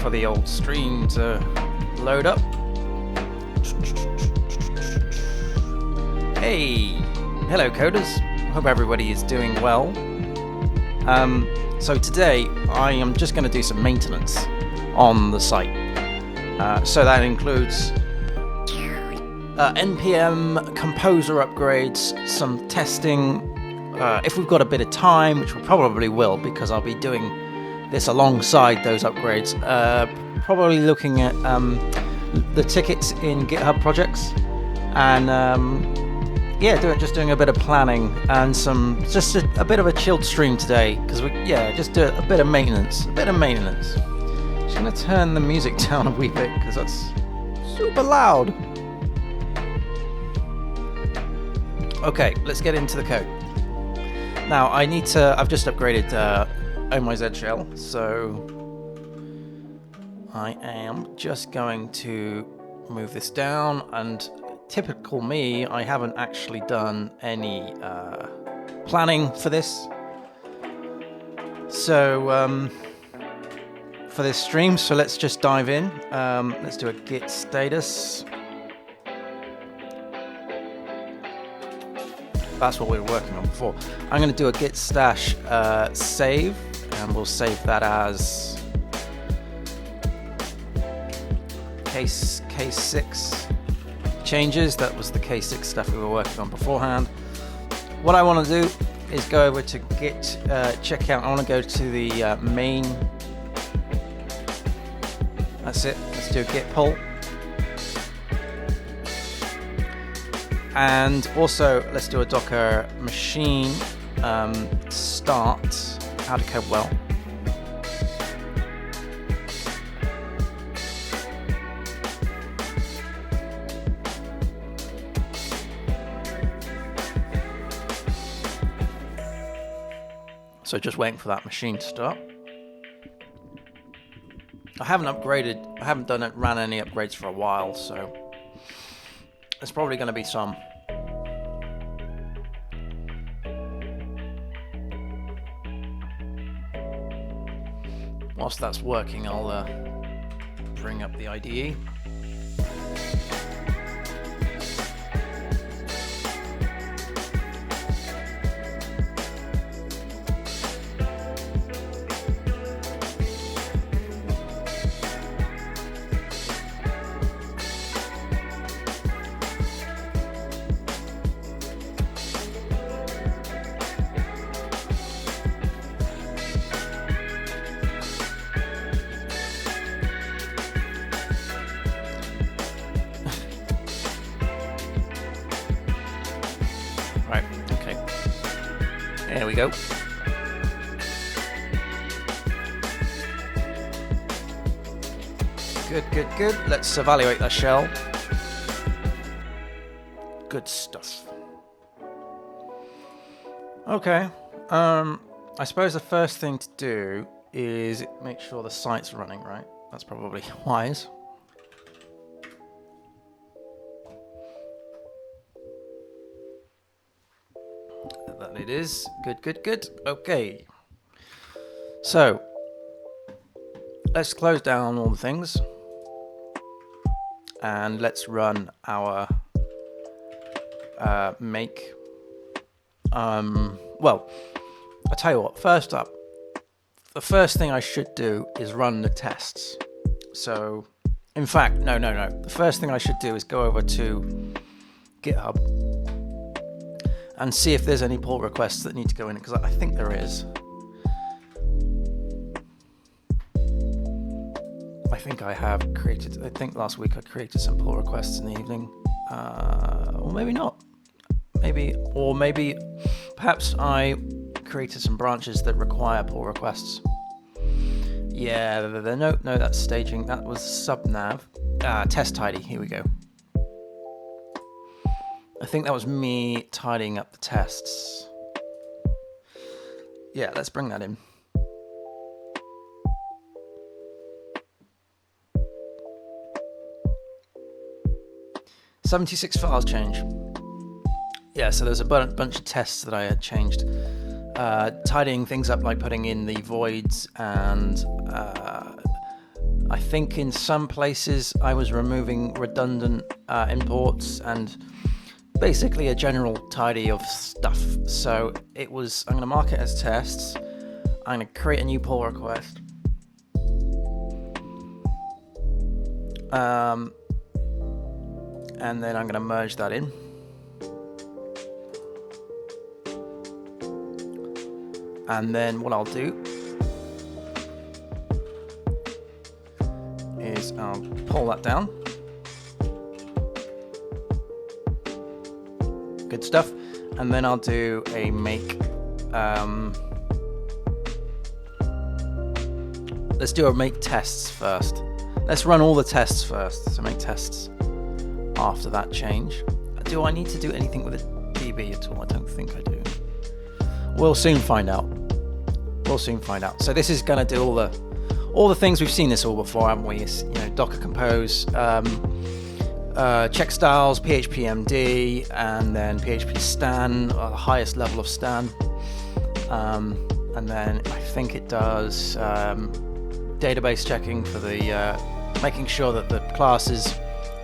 for the old stream to load up. Hey, hello coders. Hope everybody is doing well. So today I am just going to do some maintenance on the site. So that includes NPM composer upgrades, some testing. If we've got a bit of time, which we probably will, because I'll be doing this alongside those upgrades. Probably looking at the tickets in GitHub projects, and just doing a bit of planning and just a bit of a chilled stream today, because just do a bit of maintenance. Just gonna turn the music down a wee bit because that's super loud. Okay, let's get into the code. Now I've just upgraded OMyZ shell, so I am just going to move this down, and typical me, I haven't actually done any planning for this. So for this stream, so let's just dive in. Let's do a git status. That's what we were working on before. I'm going to do a git stash save, and we'll save that as case 6 changes. That was the case 6 stuff we were working on beforehand. What I want to do is go over to git checkout. I want to go to the main. That's it. Let's do a git pull. And also, let's do a Docker machine start how to code well. So just waiting for that machine to start. I haven't ran any upgrades for a while, so there's probably going to be some. Whilst that's working, I'll bring up the IDE. There we go. Good. Let's evaluate that shell. Good stuff. Okay. I suppose the first thing to do is make sure the site's running, right? That's probably wise. That it is. Good. Okay. So, let's close down all the things. And let's run our make. Well, I'll tell you what, first up, the first thing I should do is run the tests. So, in fact, no. The first thing I should do is go over to GitHub and see if there's any pull requests that need to go in, because I think there is. I think last week I created some pull requests in the evening. Or maybe not. Maybe perhaps I created some branches that require pull requests. Yeah, no, that's staging. That was subnav. Test tidy, here we go. I think that was me tidying up the tests. Yeah, let's bring that in. $76 files change. Yeah, so there's a bunch of tests that I had changed. Tidying things up, like putting in the voids and I think in some places I was removing redundant imports and basically a general tidy of stuff. So it was, I'm going to mark it as tests. I'm going to create a new pull request. And then I'm going to merge that in. And then what I'll do is I'll pull that down. Good stuff. And then I'll do a make. Let's do a make tests first. Let's run all the tests first. So make tests after that change. Do I need to do anything with a DB at all? I don't think I do. We'll soon find out. So this is going to do all the things. We've seen this all before, haven't we? It's, Docker Compose, check styles, PHP-MD, and then PHP stan, the highest level of stan. And then I think it does database checking for the making sure that the classes,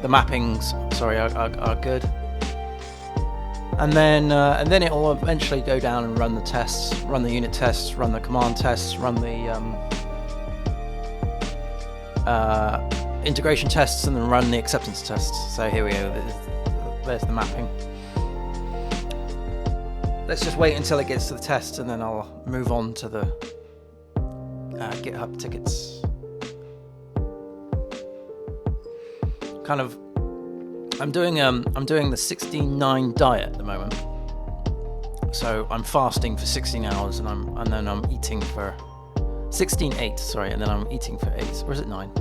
the mappings, are good. And then it will eventually go down and run the tests, run the unit tests, run the command tests, run the integration tests, and then run the acceptance tests. So here we go. There's the mapping. Let's just wait until it gets to the tests, and then I'll move on to the GitHub tickets. I'm doing the 16-9 diet at the moment. So I'm fasting for 16 hours, and then I'm eating for 16-8. And then I'm eating for 8. Or is it 9?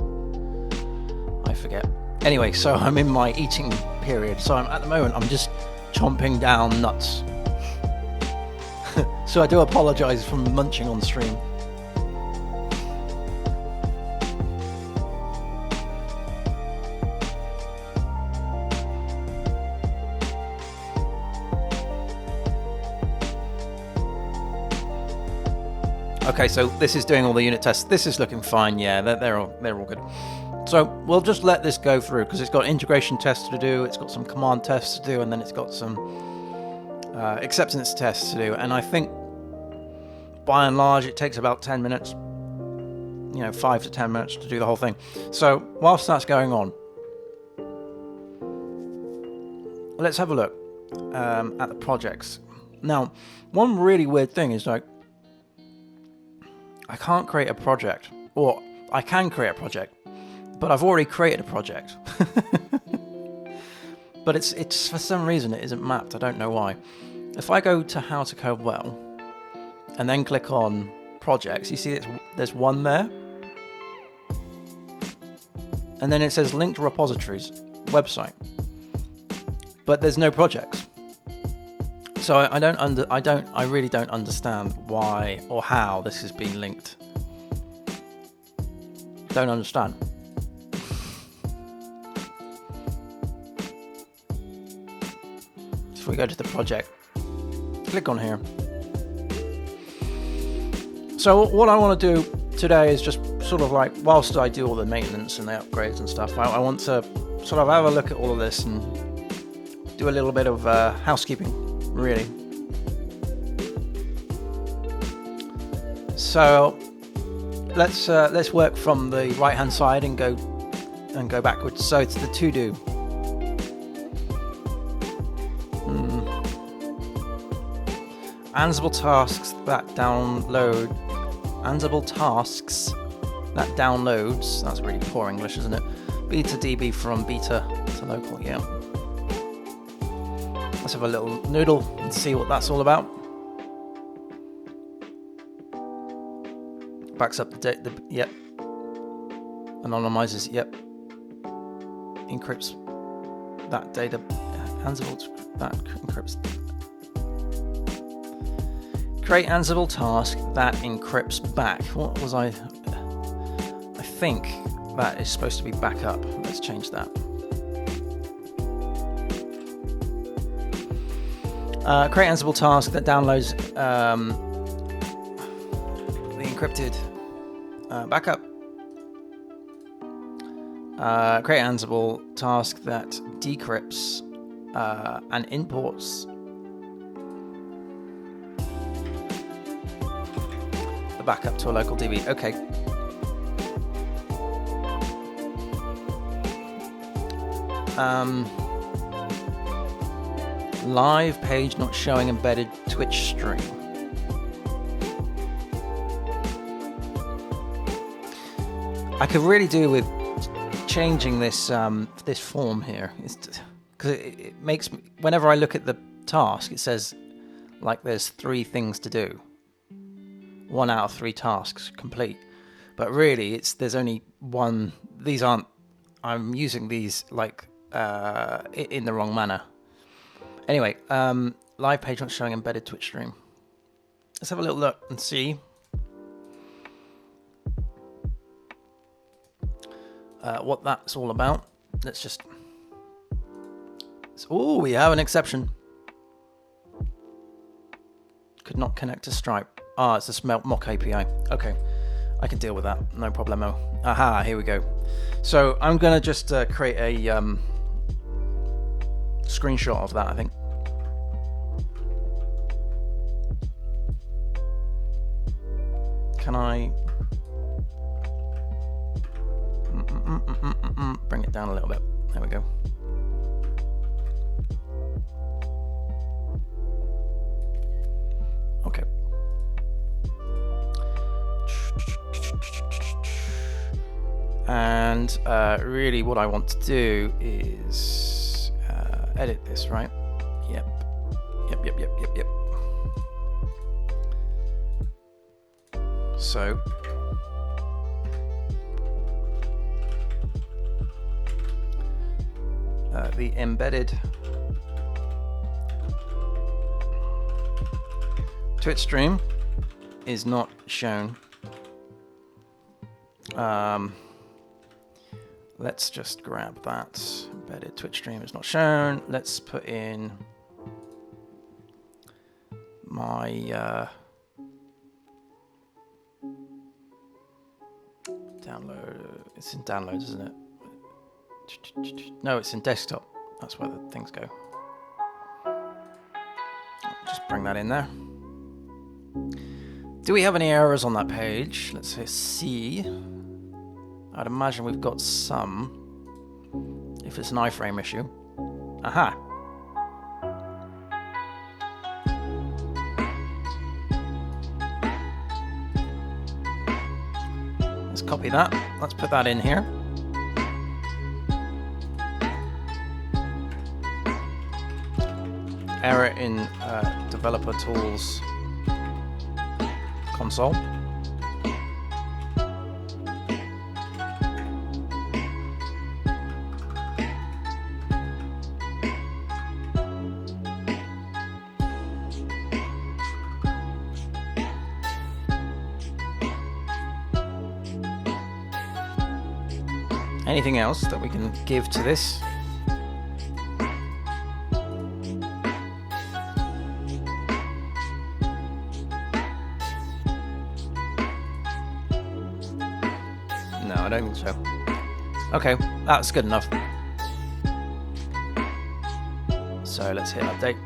I forget. Anyway, so I'm in my eating period. So at the moment I'm just chomping down nuts. So I do apologise for munching on stream. Okay, so this is doing all the unit tests. This is looking fine. Yeah, they're all good. So we'll just let this go through because it's got integration tests to do, it's got some command tests to do, and then it's got some acceptance tests to do. And I think by and large it takes about 10 minutes, 5 to 10 minutes to do the whole thing. So whilst that's going on, let's have a look at the projects. Now, one really weird thing is I can't create a project, or I can create a project, but I've already created a project. But it's for some reason it isn't mapped. I don't know why. If I go to How to Code Well, and then click on projects, you see there's one there, and then it says linked repositories website, but there's no projects. So I really don't understand why or how this has been linked. Don't understand. So if we go to the project, click on here. So what I want to do today is just sort of whilst I do all the maintenance and the upgrades and stuff, I want to sort of have a look at all of this and do a little bit of housekeeping. Really. So let's work from the right hand side and go backwards. So it's the to do. Ansible tasks that downloads. That's really poor English, isn't it? Beta DB from beta to local. Yeah. Let's have a little noodle and see what that's all about. Backs up yep. Anonymizes, yep. Encrypts that data. Ansible that encrypts. Create Ansible task that encrypts back. What was I think that is supposed to be backup. Let's change that. Create Ansible task that downloads the encrypted backup. Create an Ansible task that decrypts and imports the backup to a local DB. Okay. Live page not showing embedded Twitch stream. I could really do with changing this this form here, because it makes me, whenever I look at the task, it says like there's 3 things to do. 1 out of 3 tasks complete, but really there's only 1. These aren't. I'm using these like in the wrong manner. Anyway, live page not showing embedded Twitch stream. Let's have a little look and see. What that's all about. Let's just... Oh, we have an exception. Could not connect to Stripe. Ah, it's a mock API. Okay, I can deal with that. No problemo. Aha, here we go. So I'm going to just create a screenshot of that, I think. Can I... bring it down a little bit. There we go. Okay. And really what I want to do is edit this, right? Yep. So the embedded Twitch stream is not shown. Let's just grab that. Embedded Twitch stream is not shown. Let's put in my download. It's in downloads, isn't it? No, it's in desktop. That's where the things go. Just bring that in there. Do we have any errors on that page? Let's hit C. I'd imagine we've got some. If it's an iframe issue. Aha. Let's copy that. Let's put that in here. Error in developer tools console. Anything else that we can give to this? No, I don't think so. Okay, that's good enough. So let's hit update.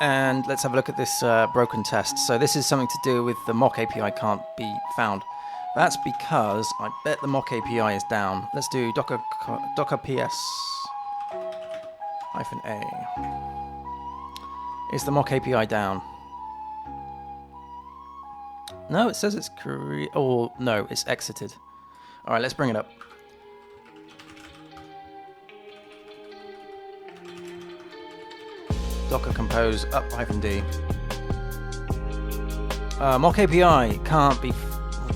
And let's have a look at this broken test. So this is something to do with the mock API can't be found. That's because I bet the mock API is down. Let's do docker ps-a. Is the mock API down? No, it says it's oh no, it's exited. All right, let's bring it up. Docker compose up -d. Mock API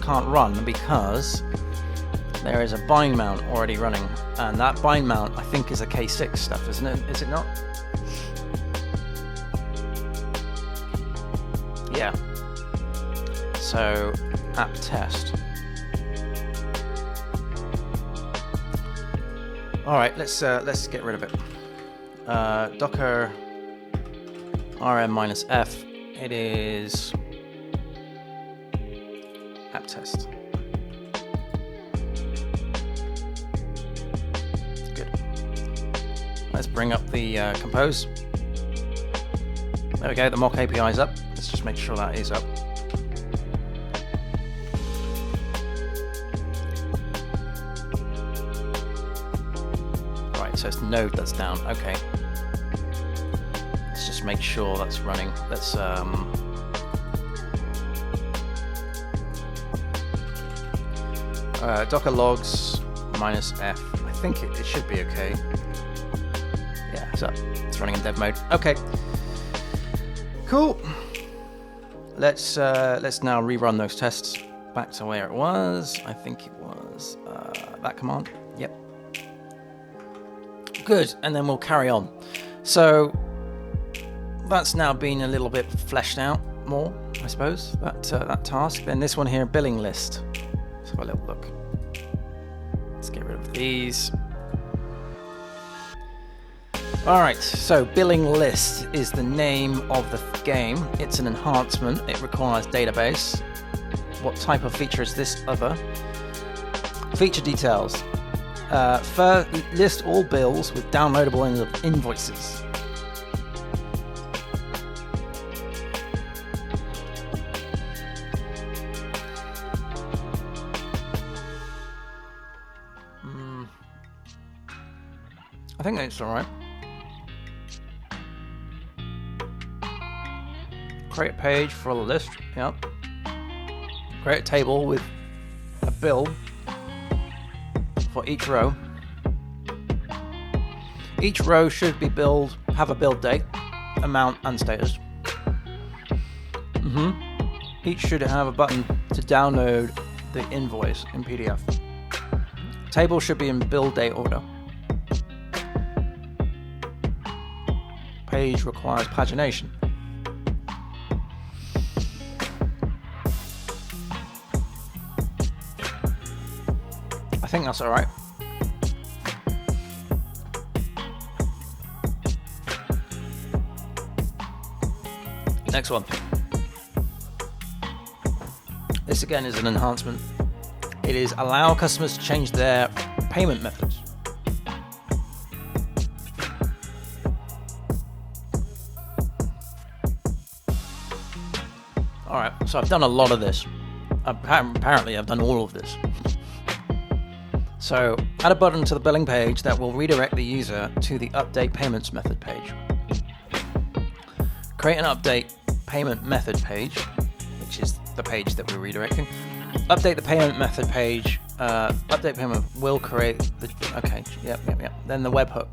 can't run because there is a bind mount already running, and that bind mount I think is a K6 stuff, isn't it? Is it not? Yeah. So app test. All right, let's get rid of it. Docker rm-f. It is app test. let's bring up the compose. There we go, the mock API is up. Let's just make sure that is up. Right, so it's node that's down. Okay. Let's just make sure that's running. Let's Docker logs -f. I think it should be okay. Yeah, it's up. It's running in dev mode. Okay. Cool. Let's now rerun those tests back to where it was. I think it was that command. Yep. Good, and then we'll carry on. So that's now been a little bit fleshed out more, I suppose. That task. Then this one here, billing list. Let's have a little look. Let's get rid of these. Alright, so billing list is the name of the game. It's an enhancement. It requires database. What type of feature is this other? Feature details. First, list all bills with downloadable invoices. I think that's alright. Create a page for the list. Yep. Create a table with a bill for each row. Each row should be have a build date, amount, and status. Each should have a button to download the invoice in PDF. Table should be in build date order. Page requires pagination. I think that's alright. Next one. This again is an enhancement. It is allow customers to change their payment methods. Alright, so I've done a lot of this. Apparently I've done all of this. So add a button to the billing page that will redirect the user to the update payments method page. Create an update payment method page, which is the page that we're redirecting. Update the payment method page. Update payment will create the, okay, yep. Then the webhook.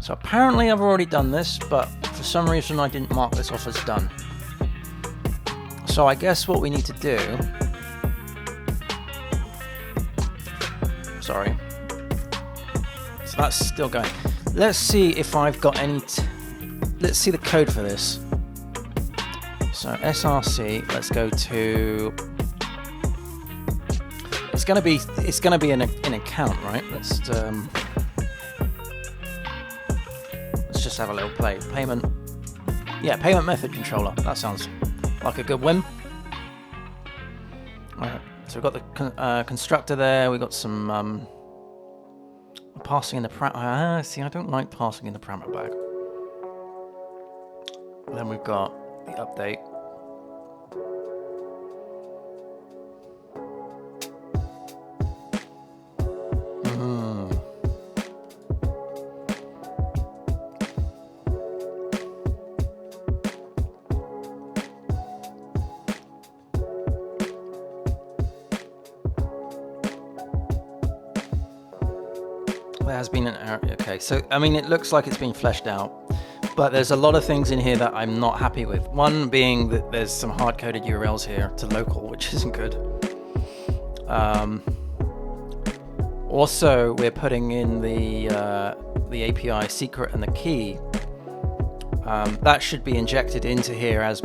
So apparently I've already done this, but for some reason I didn't mark this off as done. So I guess what we need to do, sorry, so that's still going. Let's see if I've got any, let's see the code for this. So src, let's go to, it's gonna be an account, right? Let's just have a little play. Payment method controller. That sounds like a good win. Alright, so we've got the constructor there. We've got some passing in the parameter. See, I don't like passing in the parameter bag. Then we've got the update. There has been an error. Okay, so I mean, it looks like it's been fleshed out, but there's a lot of things in here that I'm not happy with. One being that there's some hard-coded URLs here to local, which isn't good. Also, we're putting in the API secret and the key. That should be injected into here as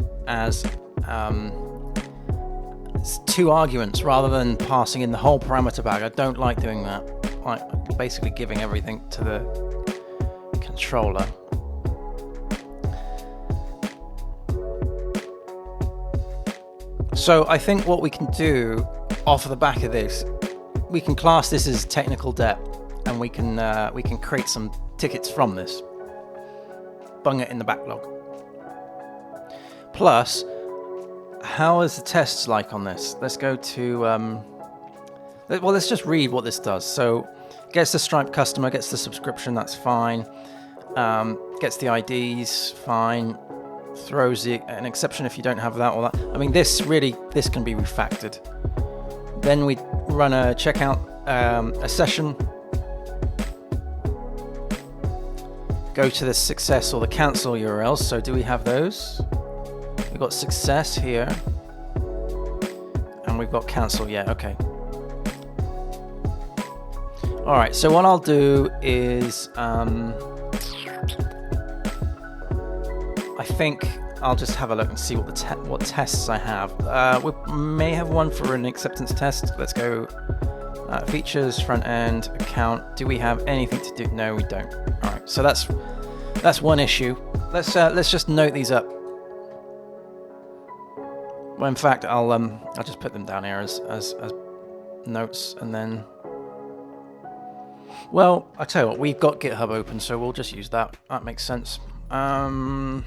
two arguments rather than passing in the whole parameter bag. I don't like doing that. Like basically giving everything to the controller. So I think what we can do off of the back of this, we can class this as technical debt, and we can create some tickets from this. Bung it in the backlog. Plus, how is the tests like on this? Let's go to well, let's just read what this does. So, gets the Stripe customer, gets the subscription, that's fine. Gets the IDs, fine. Throws an exception if you don't have that or that. I mean, this can be refactored. Then we run a checkout, a session. Go to the success or the cancel URLs. So do we have those? We've got success here. And we've got cancel, yeah, okay. All right, so what I'll do is, I think I'll just have a look and see what tests I have. We may have one for an acceptance test. Let's go features, front end, account. Do we have anything to do? No, we don't. All right, so that's one issue. Let's just note these up. Well, in fact, I'll just put them down here as notes, and then. Well, I tell you what, we've got GitHub open, so we'll just use that. That makes sense. And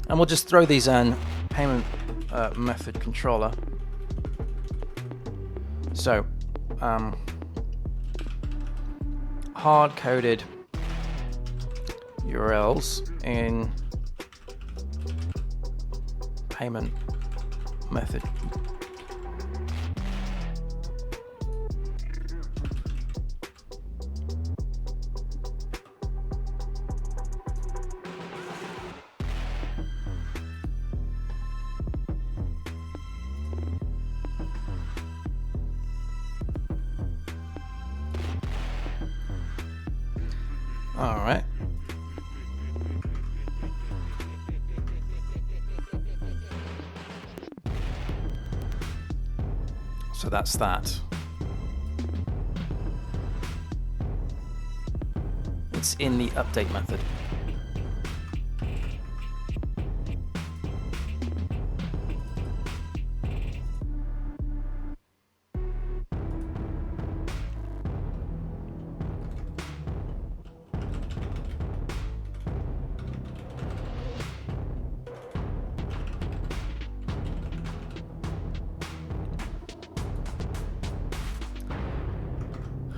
we'll just throw these in payment method controller. So, hard-coded URLs in payment method. All right. So that's that. It's in the update method.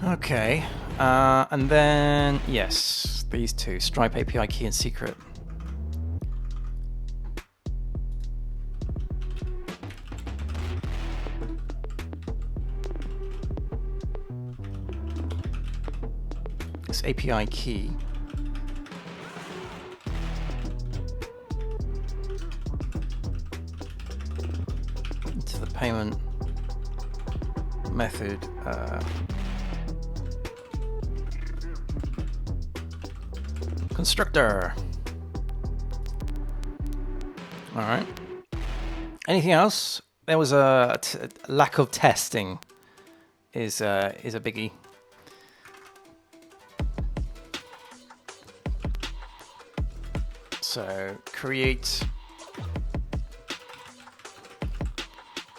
Okay, and then, yes, these two, Stripe API key and secret. This API key. Into the payment method. Constructor. All right. Anything else? There was a lack of testing. Is a biggie. So create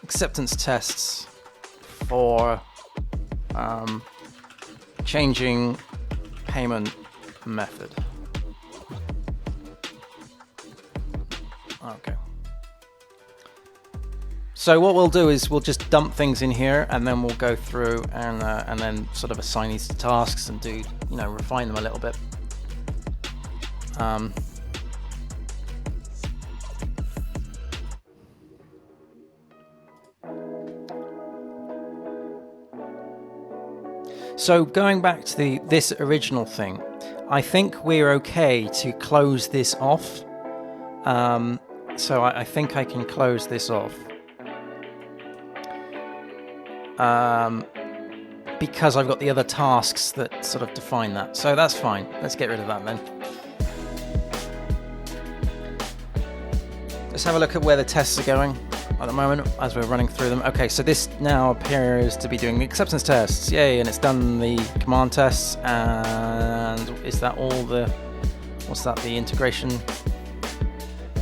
acceptance tests for changing payment method. Okay. So what we'll do is we'll just dump things in here, and then we'll go through and then sort of assign these to tasks and do, refine them a little bit. So going back to this original thing, I think we're okay to close this off. So I think I can close this off. Because I've got the other tasks that sort of define that. So that's fine. Let's get rid of that then. Let's have a look at where the tests are going at the moment as we're running through them. Okay, so this now appears to be doing the acceptance tests. Yay, and it's done the command tests. And is that all the... What's that, the integration?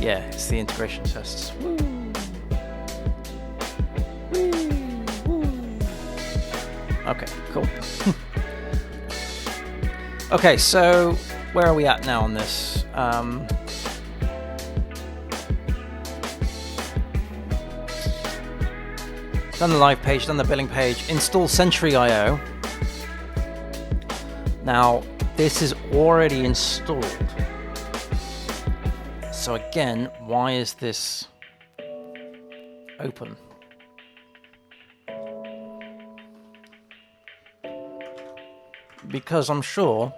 Yeah, it's the integration tests. Woo. Woo. Woo. Okay, cool. Okay, so where are we at now on this? Done the live page, done the billing page, install Sentry.io. Now, this is already installed. So again, why is this open? Because I'm sure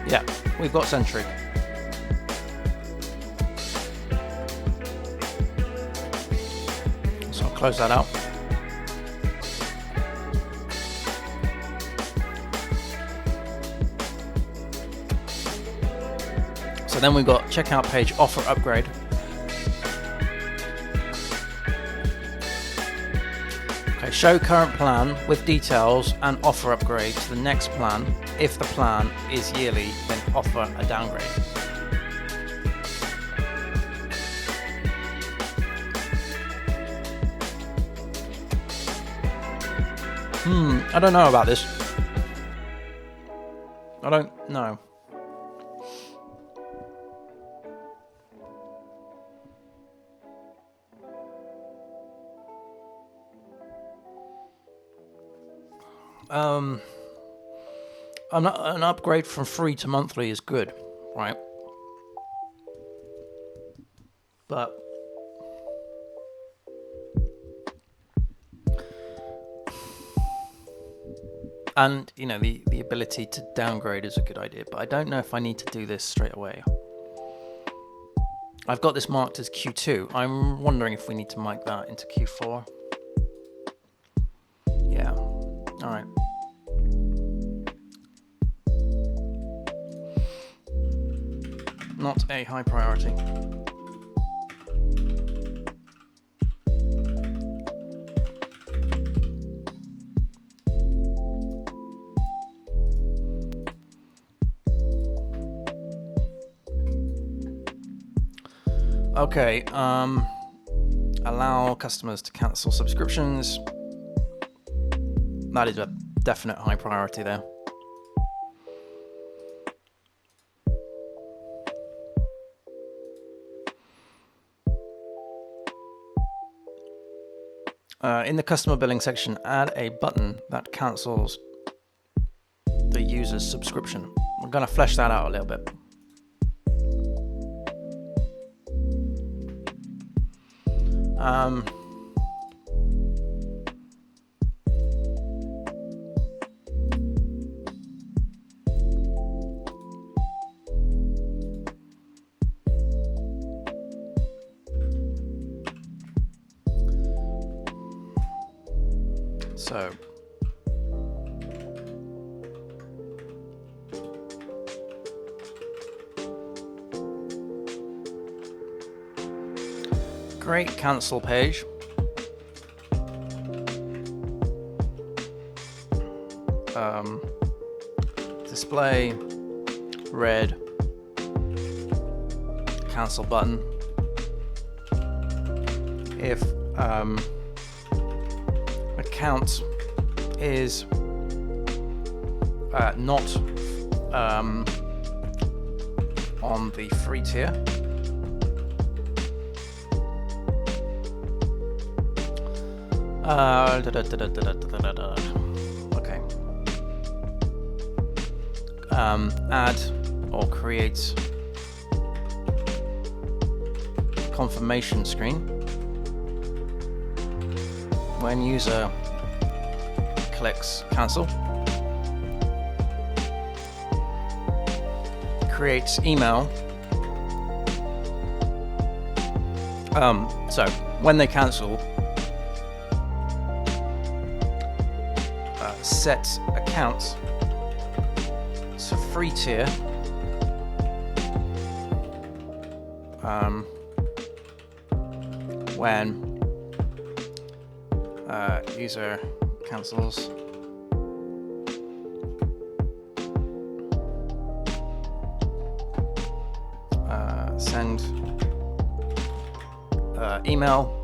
yeah, we've got Sentry. So I'll close that out. So then we've got checkout page offer upgrade. Okay, show current plan with details and offer upgrade to the next plan. If the plan is yearly, then offer a downgrade. I don't know about this. I don't know. An upgrade from free to monthly is good, right? But and you know, the ability to downgrade is a good idea, but I don't know if I need to do this straight away. I've got this marked as Q2. I'm wondering if we need to mic that into Q4. Yeah. All right. Not a high priority. Okay, allow customers to cancel subscriptions. That is a definite high priority there. In the customer billing section, add a button that cancels the user's subscription. I'm going to flesh that out a little bit. So great cancel page. Display red cancel button. If account is not on the free tier, okay, add or create confirmation screen when user clicks cancel. Creates email. So when they cancel, set account to free tier. When user cancels. Send email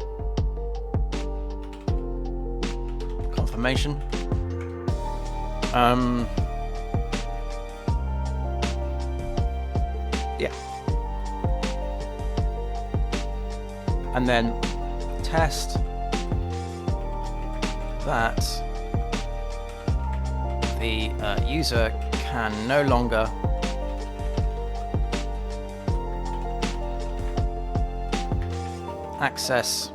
confirmation. Yeah. And then test that the user can no longer access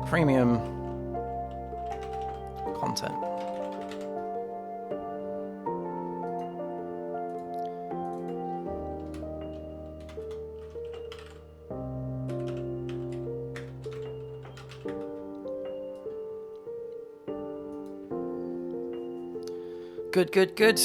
premium content. Good, good, good.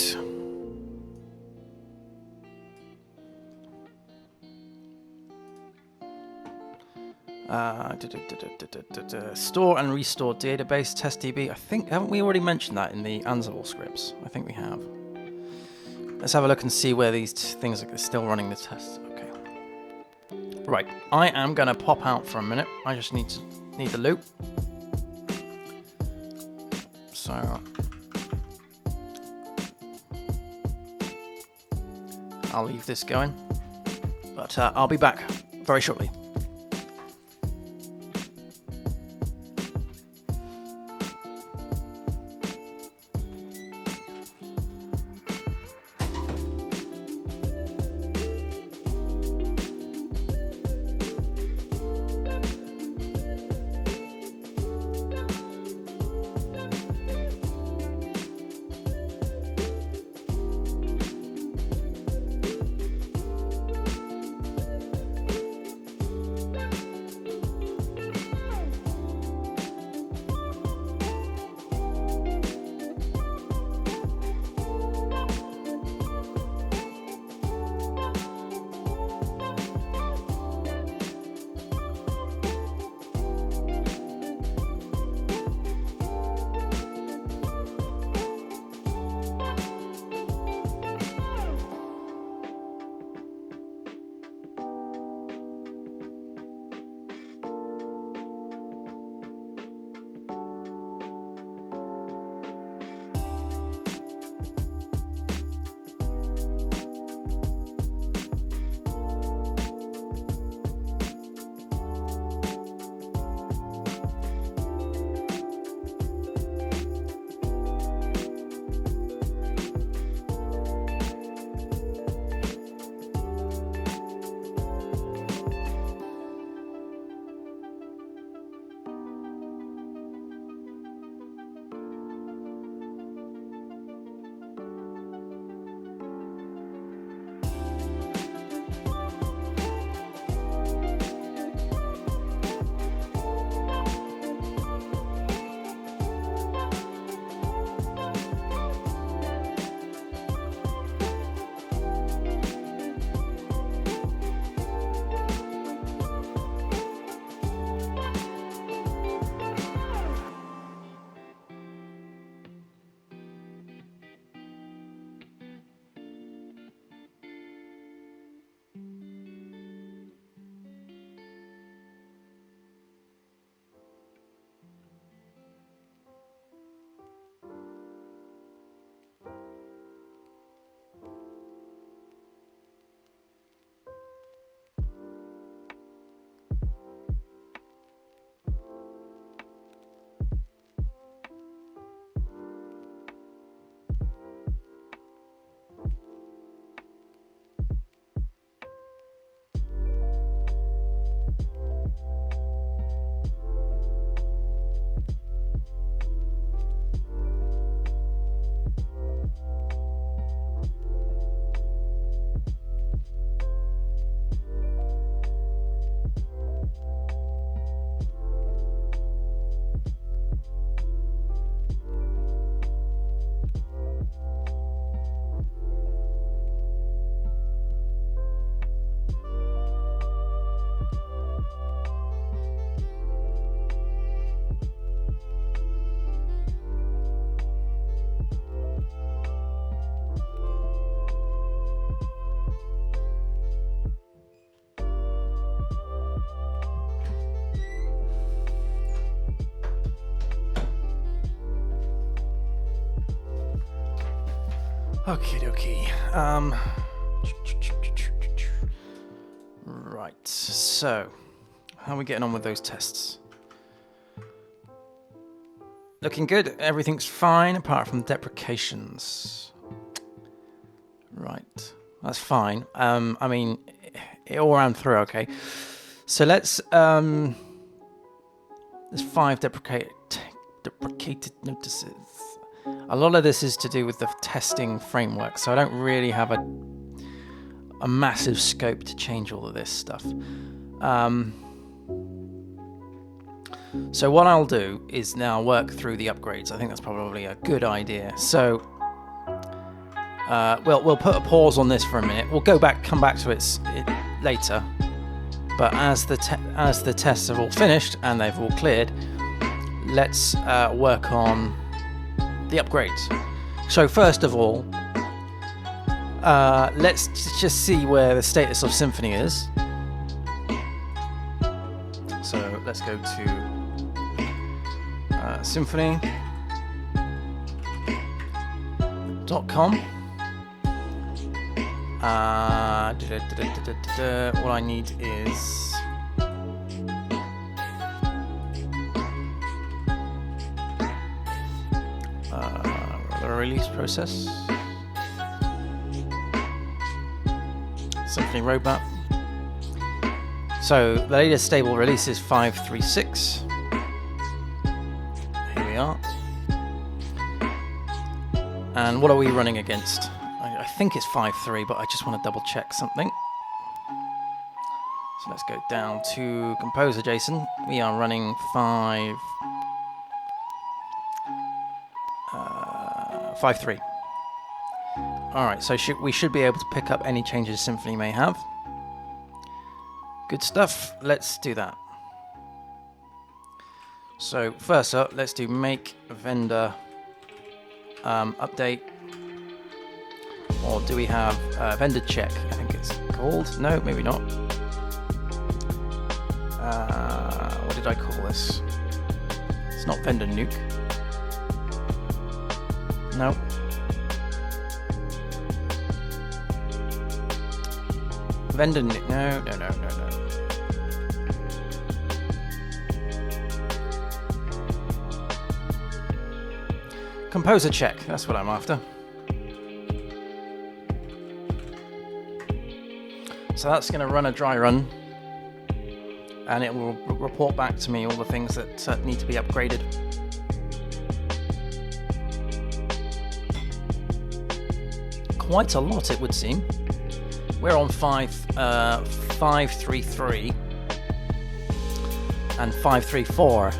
Store and restore database test DB. I think, haven't we already mentioned that in the Ansible scripts? I think we have. Let's have a look and see where these things are still running the tests. Okay. Right. I am going to pop out for a minute. I just need the loop. So I'll leave this going, but I'll be back very shortly. Okie dokie. Right, so how are we getting on with those tests? Looking good. Everything's fine apart from deprecations. Right, that's fine. I mean, it all ran through okay. So let's there's 5 deprecated notices. A lot of this is to do with the testing framework, so I don't really have a massive scope to change all of this stuff. So what I'll do is now work through the upgrades. I think that's probably a good idea. So we'll put a pause on this for a minute. We'll come back to it later. But as the tests have all finished and they've all cleared, let's work on the upgrades. So first of all, let's just see where the status of Symfony is. So let's go to symfony.com. What I need is the release process, Symfony roadmap. So the latest stable release is 5.36. Here we are. And what are we running against? I think it's 5.3, but I just want to double check something. So let's go down to Composer.json. We are running 5.3. Alright, so we should be able to pick up any changes Symfony may have. Good stuff. Let's do that. So first up, let's do make vendor update. Or do we have vendor check? I think it's called. No, maybe not. What did I call this? It's not vendor nuke. No. Vendor nuke. No. Composer check. That's what I'm after. So that's going to run a dry run, and it will report back to me all the things that need to be upgraded. Quite a lot, it would seem. We're on 5.33, and 5.34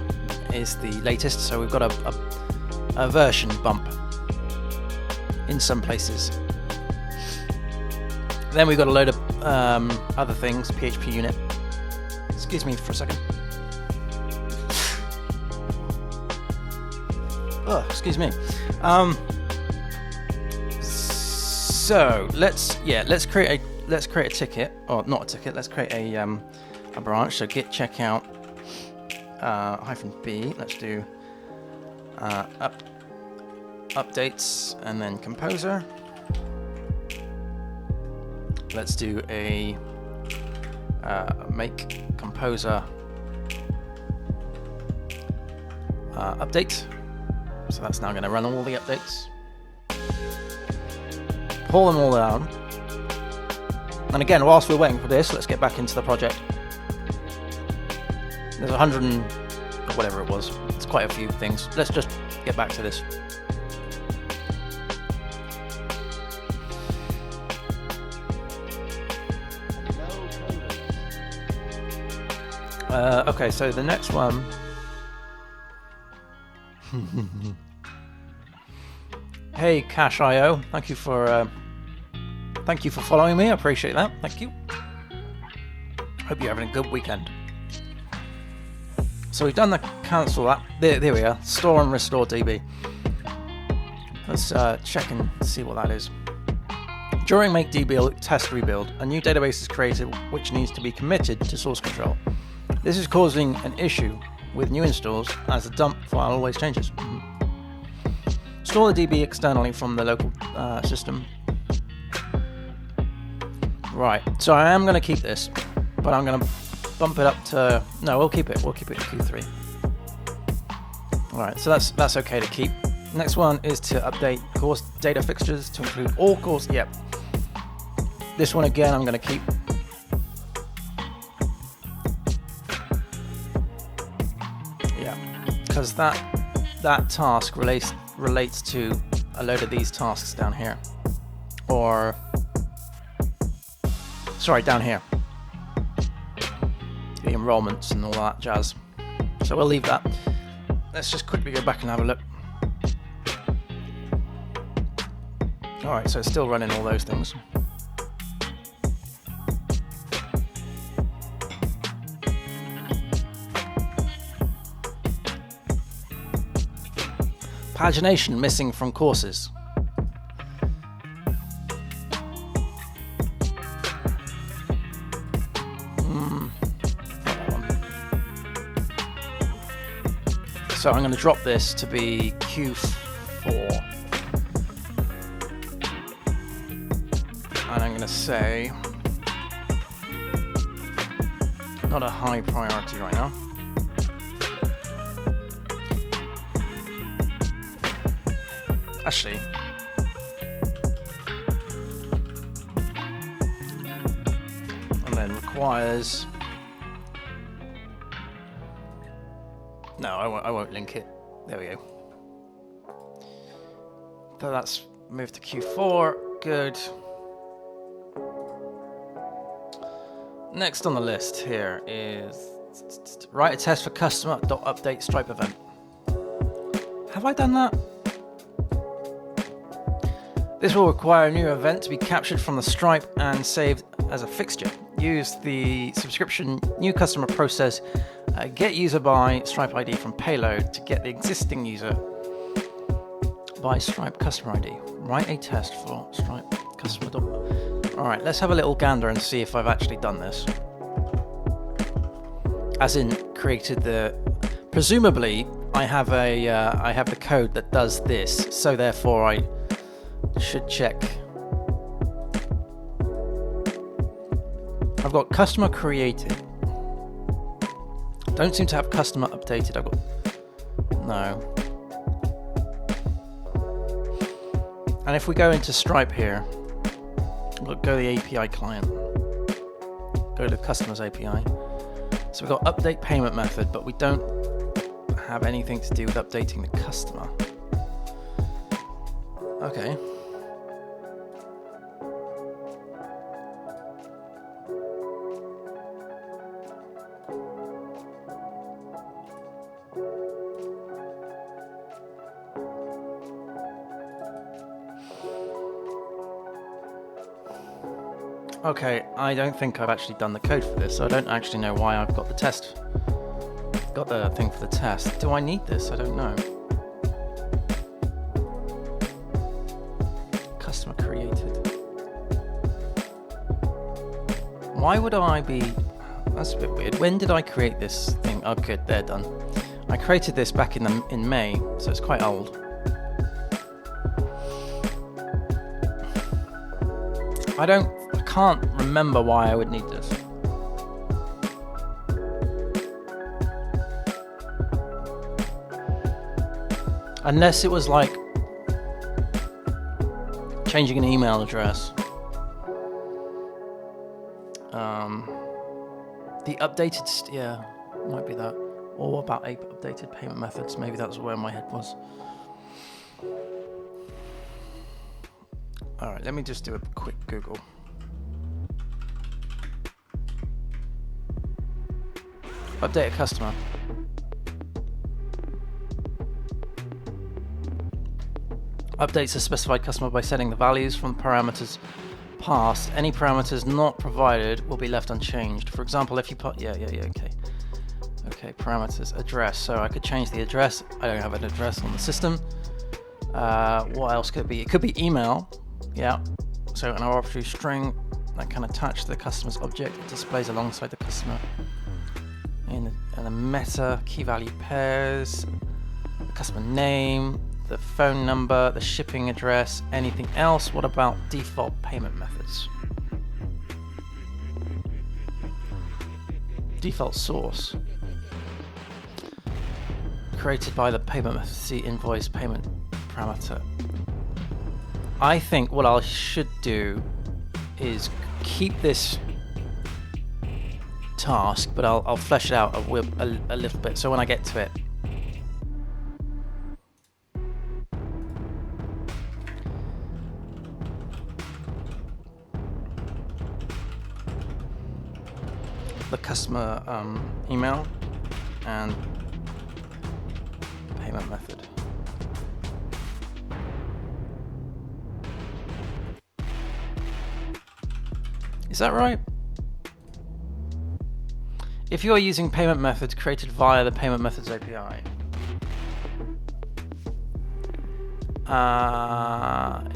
is the latest, so we've got a version bump in some places. Then we've got a load of other things, PHP unit. Excuse me for a second. Oh, excuse me. So let's create a ticket, or not a ticket. Let's create a branch. So git checkout -b. Let's do updates and then composer. Let's do a make composer update. So that's now going to run all the updates. Pull them all down. And again, whilst we're waiting for this, let's get back into the project. There's 100 and whatever it was. It's quite a few things. Let's just get back to this. Okay, so the next one. Hey, Cash.io, thank you for following me. I appreciate that. Thank you. Hope you're having a good weekend. So we've done the cancel that. There we are. Store and restore DB. Let's check and see what that is. During make DB test rebuild, a new database is created which needs to be committed to source control. This is causing an issue with new installs as the dump file always changes. install the DB externally from the local system. Right, so I am going to keep this, but I'm going to bump it up to... No, we'll keep it. We'll keep it in Q3. Alright, so that's okay to keep. Next one is to update course data fixtures to include all course. Yep. This one again I'm going to keep. Yeah, because that task relates to a load of these tasks down here. Or... Sorry, down here. The enrollments and all that jazz. So we'll leave that. Let's just quickly go back and have a look. Alright, so it's still running all those things. Pagination missing from courses. So I'm going to drop this to be Q4. And I'm going to say, not a high priority right now. Actually, and then requires, no, I won't link it. There we go. So that's moved to Q4, good. Next on the list here is write a test for customer.update Stripe event. Have I done that? This will require a new event to be captured from the Stripe and saved as a fixture. Use the subscription new customer process get user by Stripe ID from payload to get the existing user by Stripe customer ID. Write a test for Stripe customer. Alright, let's have a little gander and see if I've actually done this. As in, created the... Presumably, I have the code that does this, so therefore I should check. I've got customer created. Don't seem to have customer updated. I've got... No. And if we go into Stripe here, we'll go to the API client. Go to customers API. So we've got update payment method, but we don't have anything to do with updating the customer. Okay. Okay, I don't think I've actually done the code for this, so I don't actually know why I've got the test. Got the thing for the test. Do I need this? I don't know. Customer created. Why would I be... That's a bit weird. When did I create this thing? Oh, good, they're done. I created this back in May, so it's quite old. I can't remember why I would need this. Unless it was like changing an email address. The updated, yeah, might be that. Or about updated payment methods. Maybe that's where my head was. All right, let me just do a quick Google. Update a customer. Updates a specified customer by setting the values from the parameters passed. Any parameters not provided will be left unchanged. For example, if you put... Yeah, okay. Okay, parameters, address. So I could change the address. I don't have an address on the system. What else could it be? It could be email. Yeah. So an arbitrary string that can attach to the customer's object. It displays alongside the customer. And the meta key value pairs, the customer name, the phone number, the shipping address, anything else. What about default payment methods? Default source. Created by the payment method. See invoice payment parameter. I think what I should do is keep this task, but I'll flesh it out a little bit. So when I get to it, the customer email and payment method. Is that right? If you are using payment methods created via the payment methods API,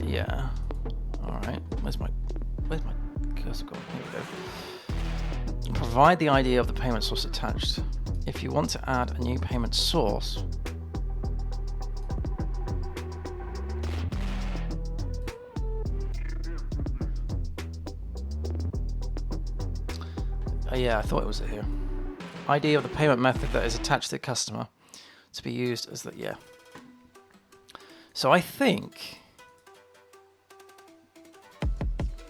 yeah. All right. Where's my cursor gone? Here we go. Provide the ID of the payment source attached. If you want to add a new payment source, yeah, I thought it was here. ID of the payment method that is attached to the customer to be used as the, yeah. So I think,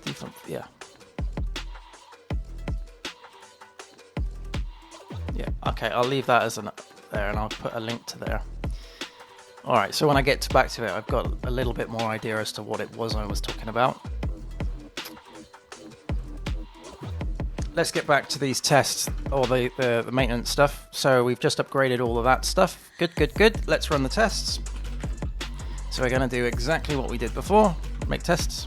default, yeah. Yeah, okay, I'll leave that as an there and I'll put a link to there. All right, so when I get back to it, I've got a little bit more idea as to what it was I was talking about. Let's get back to these tests, or the maintenance stuff. So we've just upgraded all of that stuff. Good. Let's run the tests. So we're going to do exactly what we did before. Make tests.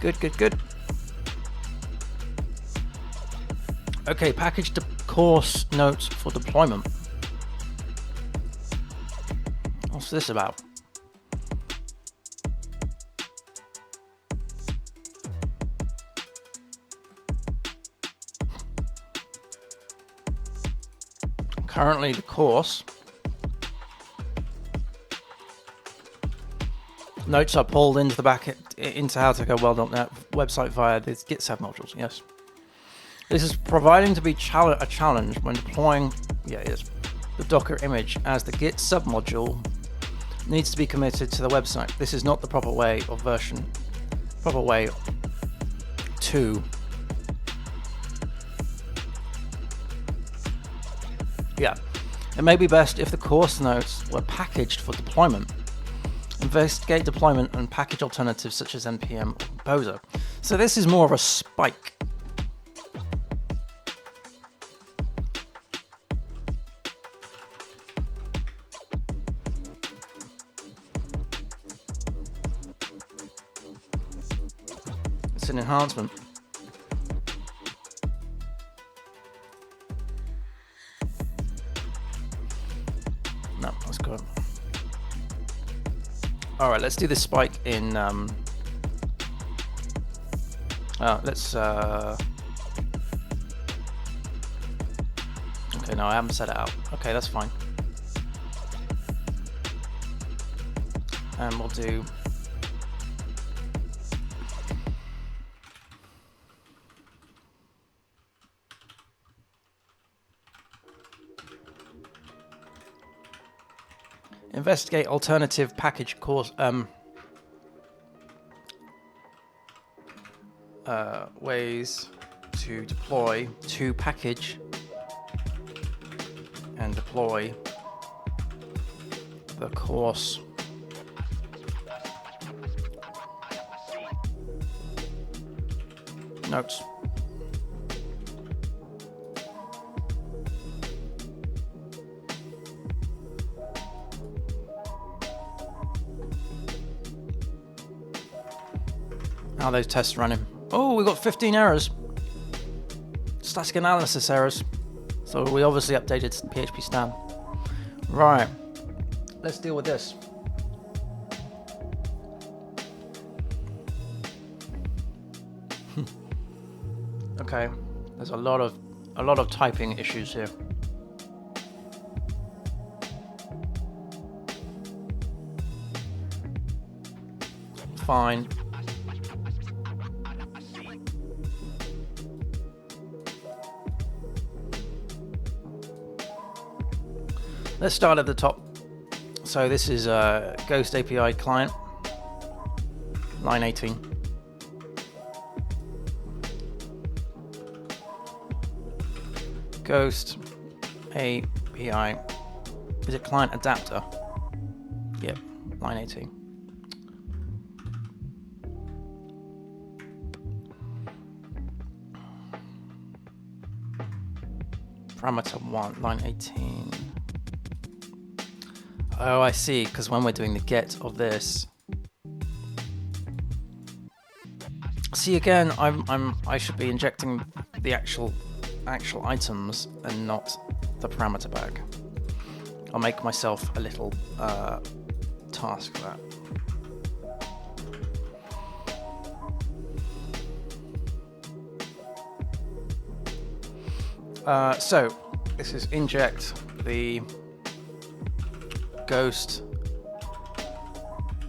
Good. Okay, package the course notes for deployment. What's this about? Currently, the course notes are pulled into the back into howtogowell.net website via the Git sub modules. Yes, this is providing to be a challenge when deploying. Yeah, it is the Docker image as the Git submodule needs to be committed to the website. This is not the proper way or version. Proper way 2. Yeah, it may be best if the course notes were packaged for deployment. Investigate deployment and package alternatives such as NPM or Composer. So this is more of a spike. It's an enhancement. No, that's good. All right, let's do this spike in. Let's. Okay, no, I haven't set it out. Okay, that's fine. And we'll do. Investigate alternative package course ways to deploy, to package and deploy the course notes. How are those tests running? Oh, we got 15 errors. Static analysis errors. So we obviously updated PHP Stan. Right. Let's deal with this. Okay, there's a lot of typing issues here. Fine. Let's start at the top. So this is a Ghost API client, line 18. Ghost API. Is it client adapter? Yep, line 18. Parameter 1, line 18. Oh, I see, because when we're doing the get of this. See, again, I should be injecting the actual items and not the parameter bag. I'll make myself a little task for that. So this is inject the Ghost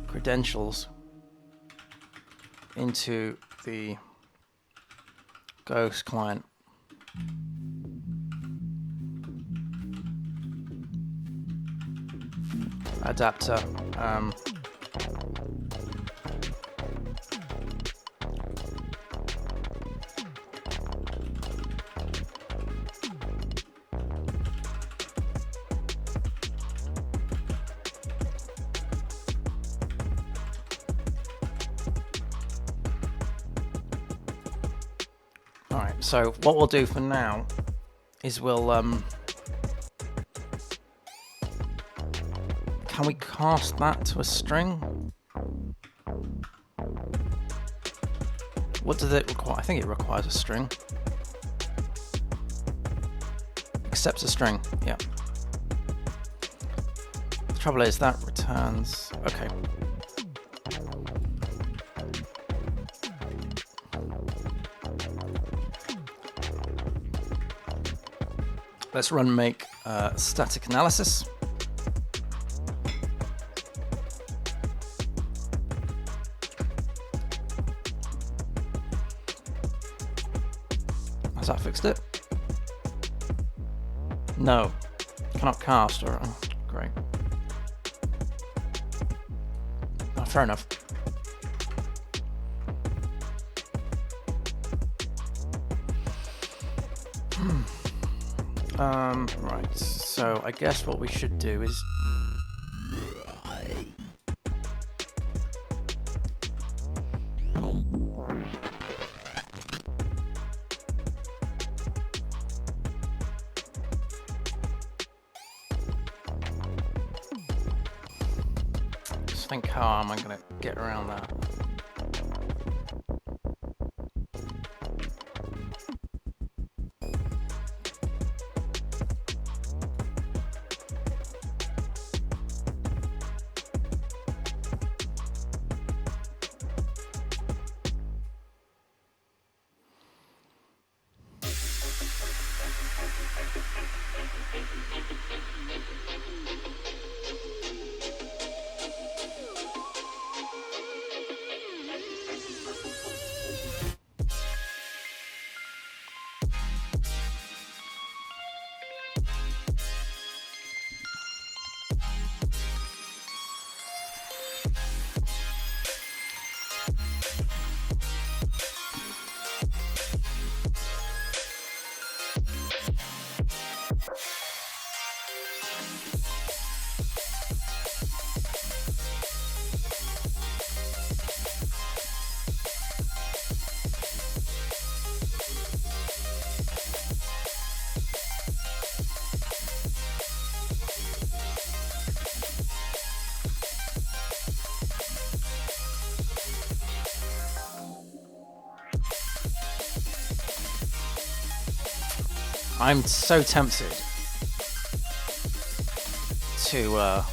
credentials into the Ghost client. Adapter. Alright, so what we'll do for now is we'll can we cast that to a string? What does it require? I think it requires a string. Accepts a string, yeah. The trouble is that returns, okay. Let's run make static analysis. Has that fixed it? No. Cannot cast, or great. Oh, fair enough. Right, so I guess what we should do is just think, how am I going to get around that? I'm so tempted to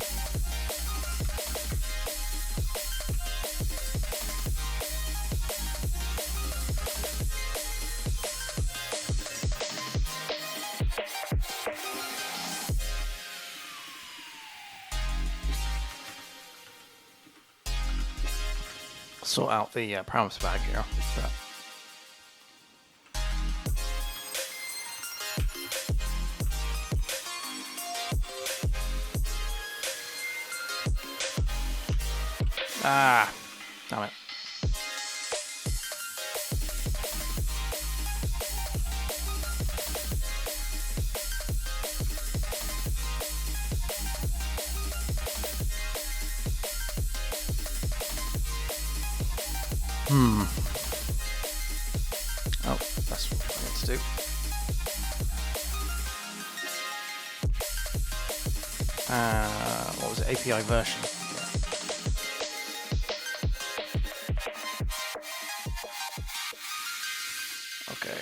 sort out the parameter bag here. So. Ah, damn it. Oh, that's what I need to do. What was it? API version. Okay.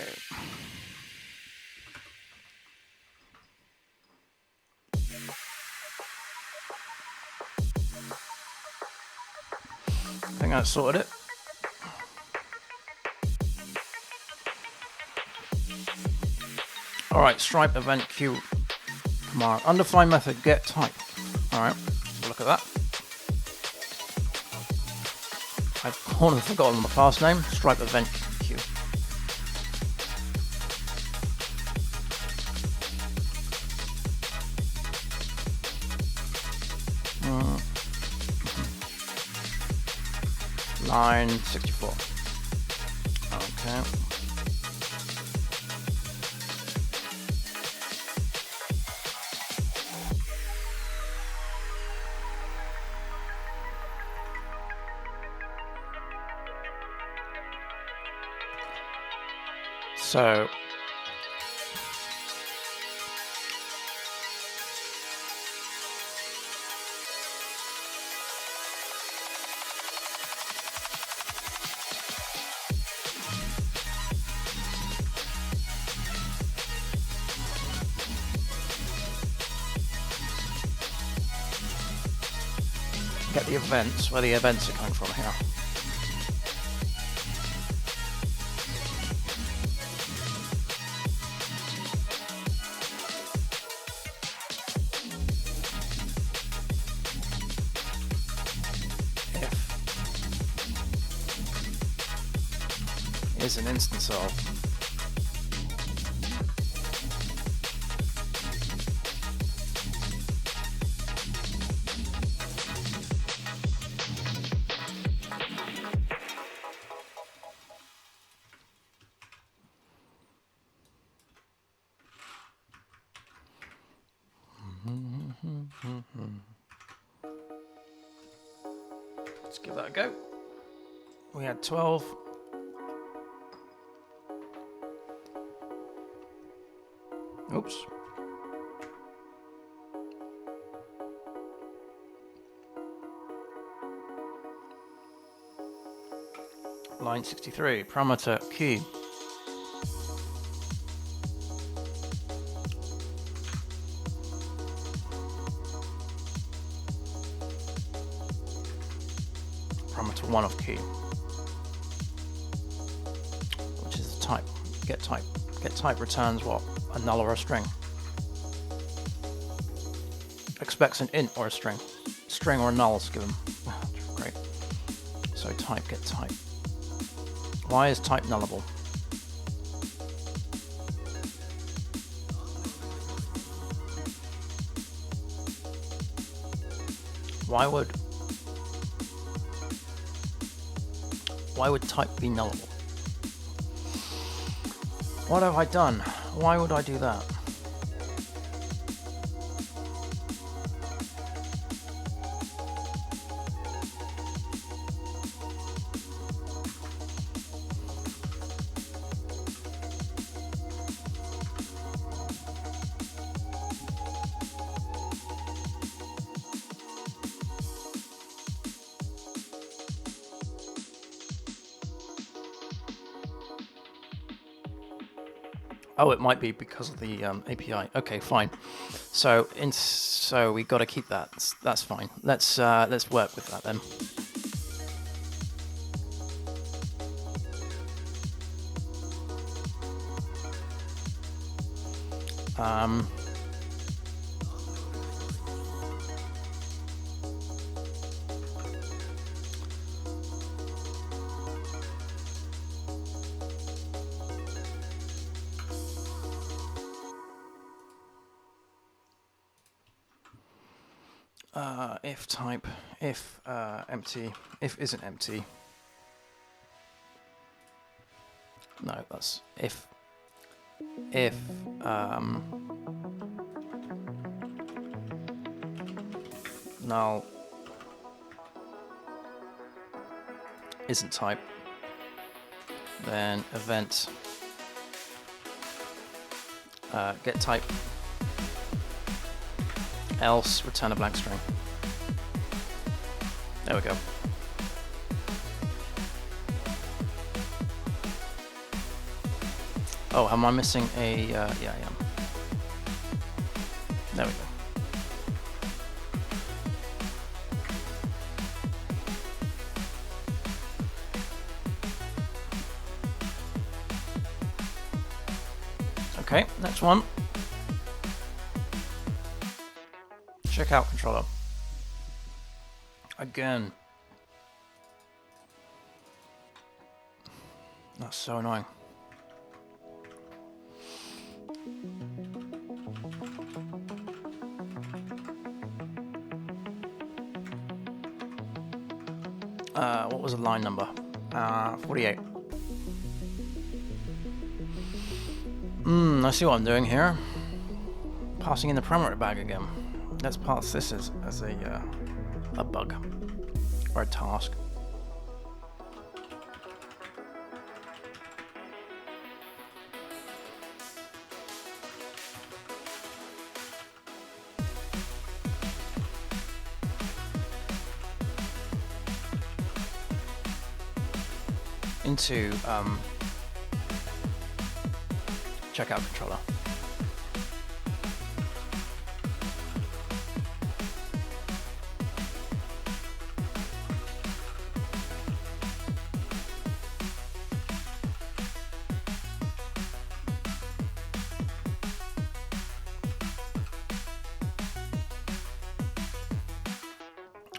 I think I sorted it. All right, Stripe event queue command. Undefined method get type. All right, look at that. I've forgotten the class name. Stripe event queue. Line 64. Okay. So get the events, where the events are coming from here. If is an instance of let's give that a go. We had 12. Oops. Line 63, parameter key. Parameter 1 of key, which is the type. Get type. Get type returns what? A null or a string. Expects an int or a string. String or a null is given. Great. So type, get type. Why is type nullable? Why would type be nullable? What have I done? Why would I do that? Oh, it might be because of the API. Okay, fine. So we got to keep that. That's fine. Let's work with that then. if type, if empty, if isn't empty. No, that's if null isn't type, then event get type, else return a blank string. There we go. Oh, am I missing a, yeah, I am. There we go. Okay, next one. Checkout controller. Again. That's so annoying. What was the line number? 48. I see what I'm doing here. Passing in the parameter bag again. Let's pass this as a bug or a task. Into checkout controller.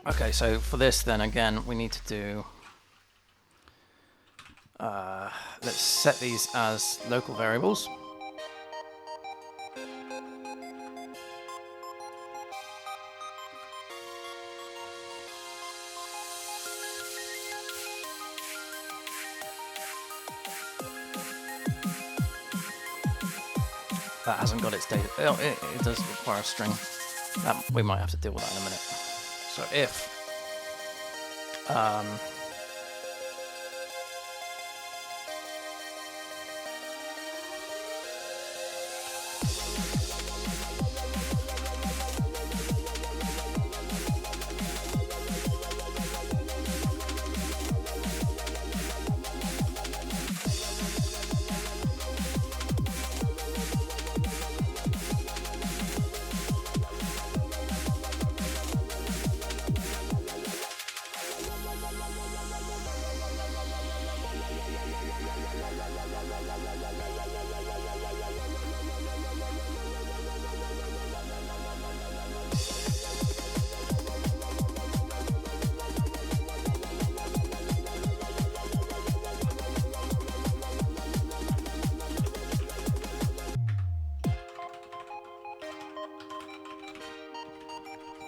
Okay, so for this then again we need to do let's set these as local variables. That hasn't got its data. Oh, it does require a string. We might have to deal with that in a minute. So if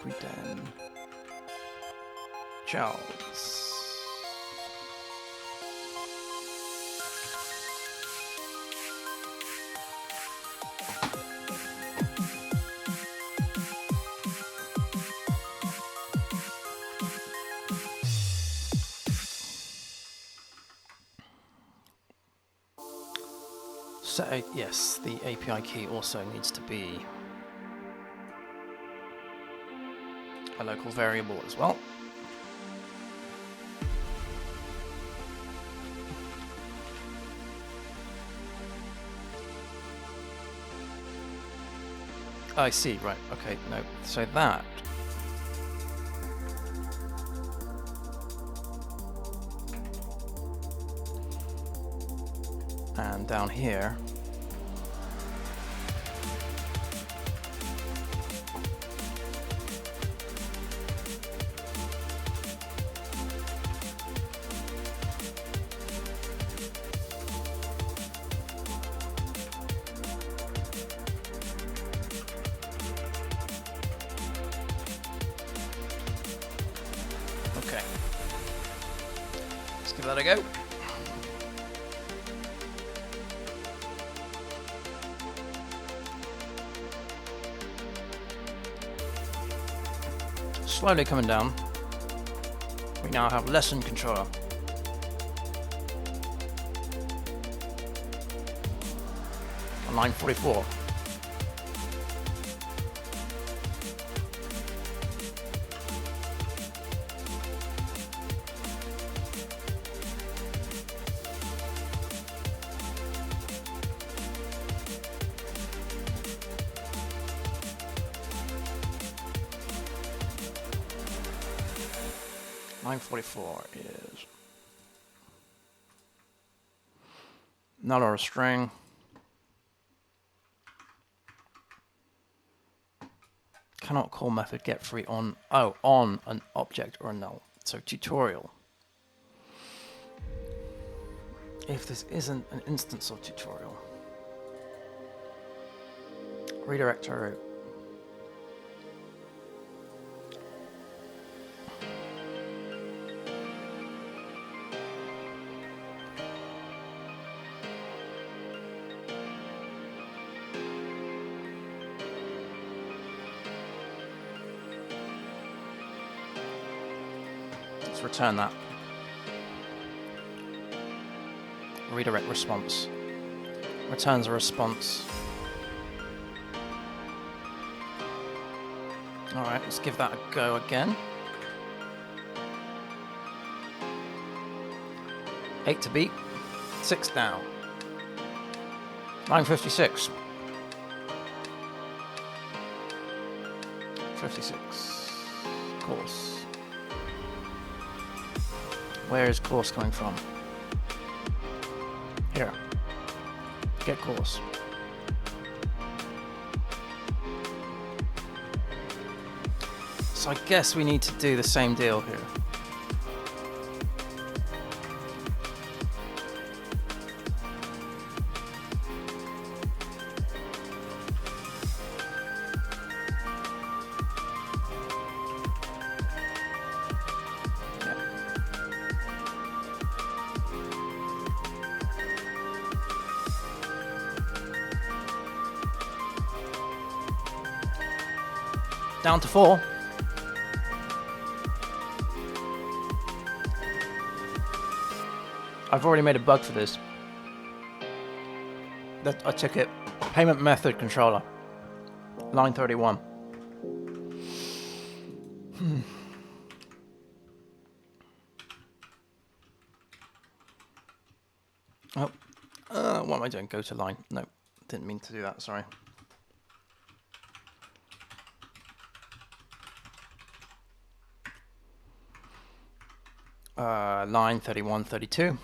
pretend Charles. So yes, the API key also needs to be a local variable as well. I see, right, okay, no, so that and down here give that a go. Slowly coming down. We now have lesson controller. On line 44. Line 44 is null or a string. Cannot call method get free on an object or a null. So tutorial. If this isn't an instance of tutorial, redirect to root. Let's return that. Redirect response. Returns a response. Alright, let's give that a go again. 8 to beat, 6 down. Line 56. 56. Course. Where is course coming from? Here. Get course. So I guess we need to do the same deal here. Down to 4. I've already made a bug for this. I took it. Payment method controller. Line 31. Oh, what am I doing? Go to line. No, didn't mean to do that. Sorry. Line 31, 32.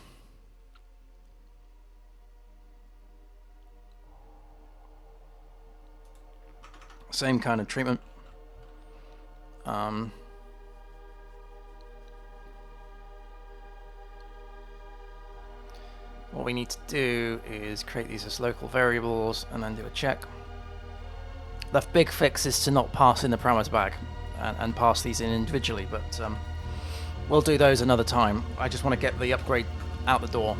Same kind of treatment. What we need to do is create these as local variables and then do a check. The big fix is to not pass in the parameter bag and pass these in individually, but we'll do those another time. I just want to get the upgrade out the door.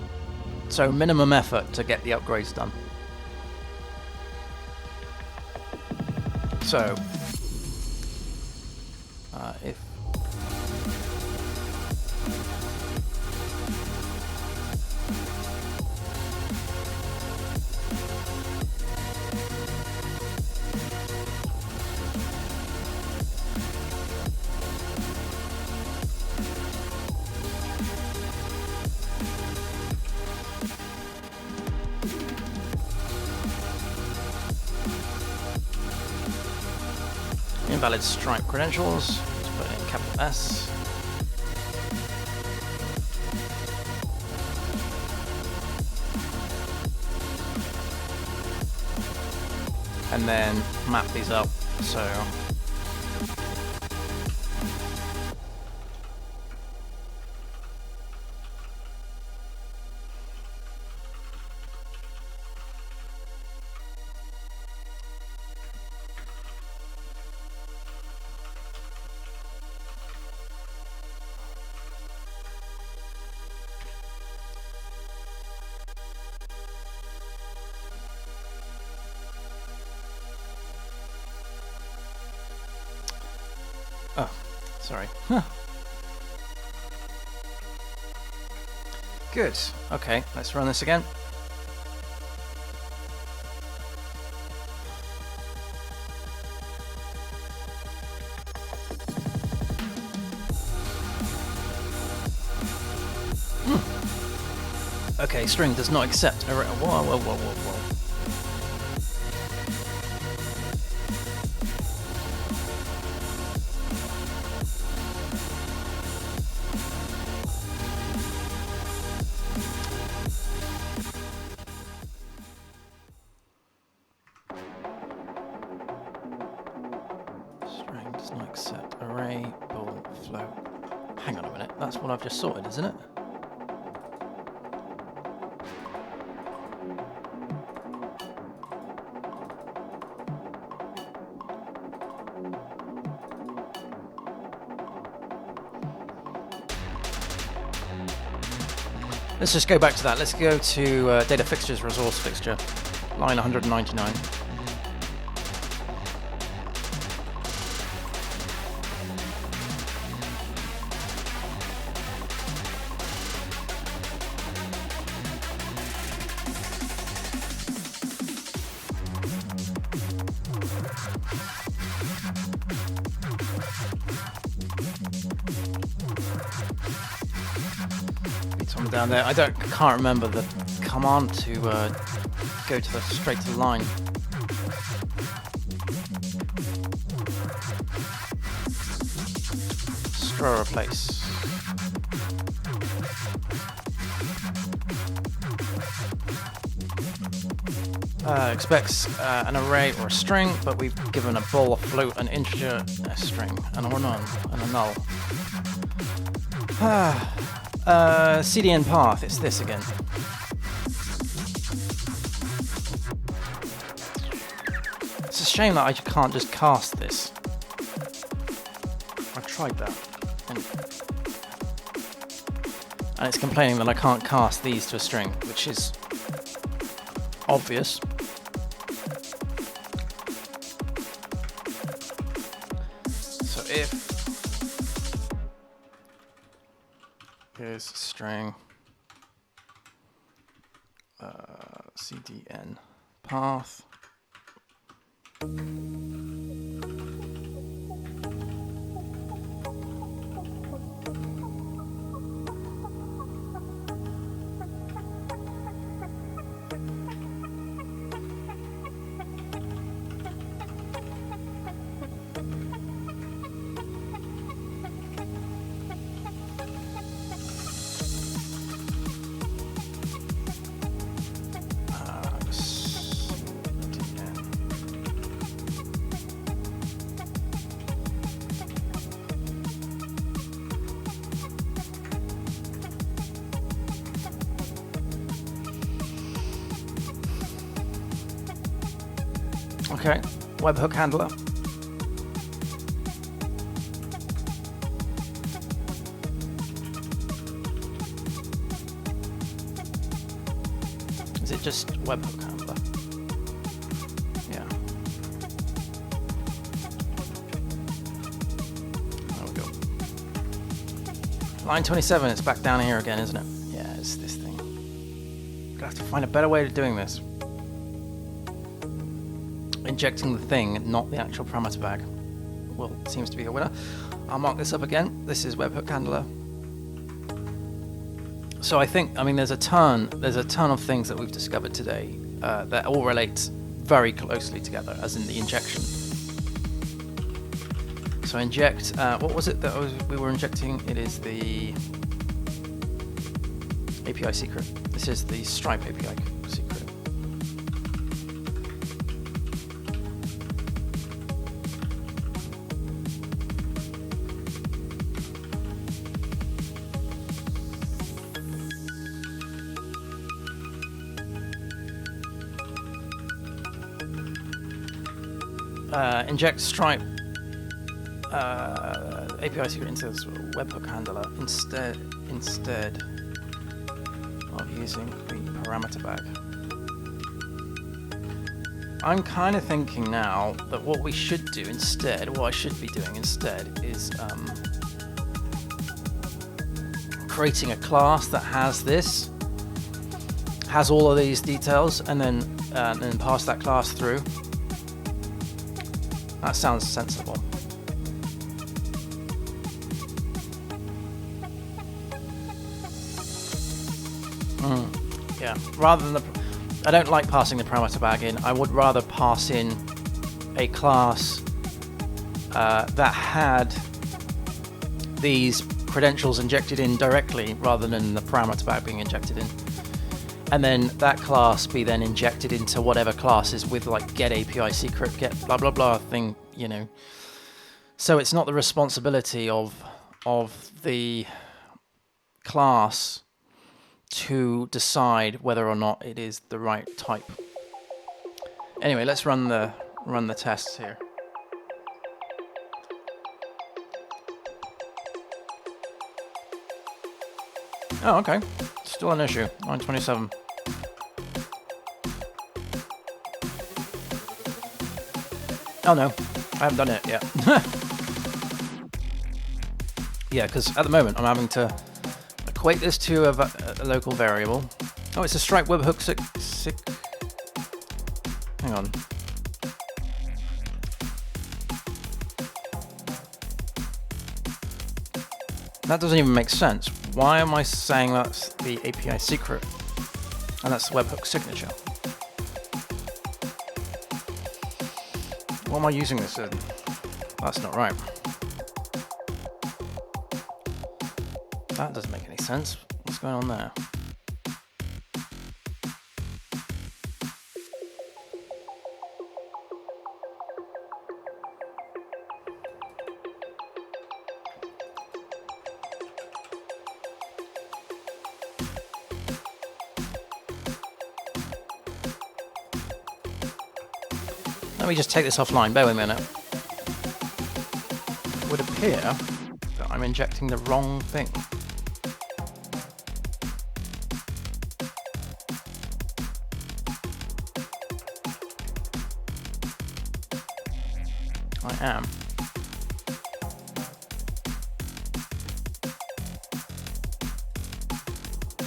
So minimum effort to get the upgrades done. So, if invalid Stripe credentials, let's put it in capital S. And then map these up, so Sorry. Huh. Good. Okay, let's run this again. Okay, string does not accept. Whoa. String does not accept array, bool, float. Hang on a minute, that's what I've just sorted, isn't it? Let's just go back to that. Let's go to data fixtures, resource fixture, line 199. Someone down there. I can't remember the command to go to the straight to the line. Straw replace. Expects an array or a string, but we've given a bool, a float, an integer, a string, and a none, and a null. CDN path, it's this again. It's a shame that I can't just cast this. I've tried that. And it's complaining that I can't cast these to a string, which is obvious. So if here's string CDN path. Okay, webhook handler. Is it just webhook handler? Yeah. There we go. Line 27, it's back down here again, isn't it? Yeah, it's this thing. Gonna have to find a better way of doing this. Injecting the thing, not the actual parameter bag. Well, seems to be the winner. I'll mark this up again. This is webhook handler. So I think, there's a ton of things that we've discovered today that all relate very closely together, as in the injection. So inject, what was it that we were injecting? It is the API secret. This is the Stripe API secret. Inject Stripe API secret into this webhook handler instead of using the parameter bag. I'm kind of thinking now that what we should do instead, what I should be doing instead, is creating a class that has this, has all of these details, and then pass that class through. That sounds sensible. Yeah, rather than I don't like passing the parameter bag in. I would rather pass in a class that had these credentials injected in directly rather than the parameter bag being injected in. And then that class be then injected into whatever classes with like get API secret, get blah blah blah thing, you know. So it's not the responsibility of the class to decide whether or not it is the right type. Anyway, let's run the tests here. Oh, okay. Still an issue. 927. Oh no, I haven't done it yet. Yeah, because at the moment I'm having to equate this to a local variable. Oh, it's a Stripe webhook Hang on. That doesn't even make sense. Why am I saying that's the API secret and that's the webhook signature? What am I using this in? That's not right. That doesn't make any sense. What's going on there? Let me just take this offline, bear with me a minute. It would appear that I'm injecting the wrong thing. I am.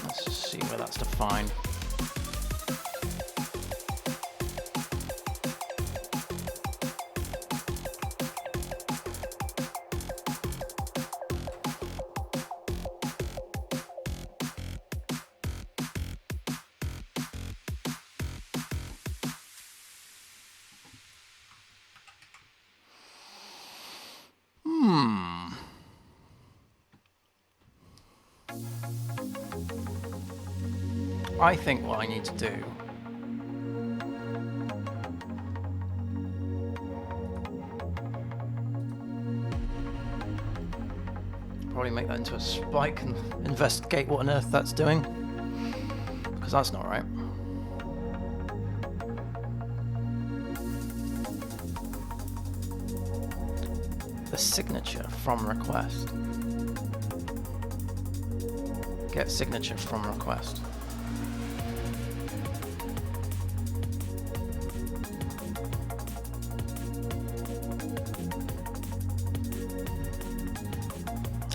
Let's just see where that's defined. I think what I need to do probably make that into a spike and investigate what on earth that's doing, because that's not right. The signature from request. Get signature from request.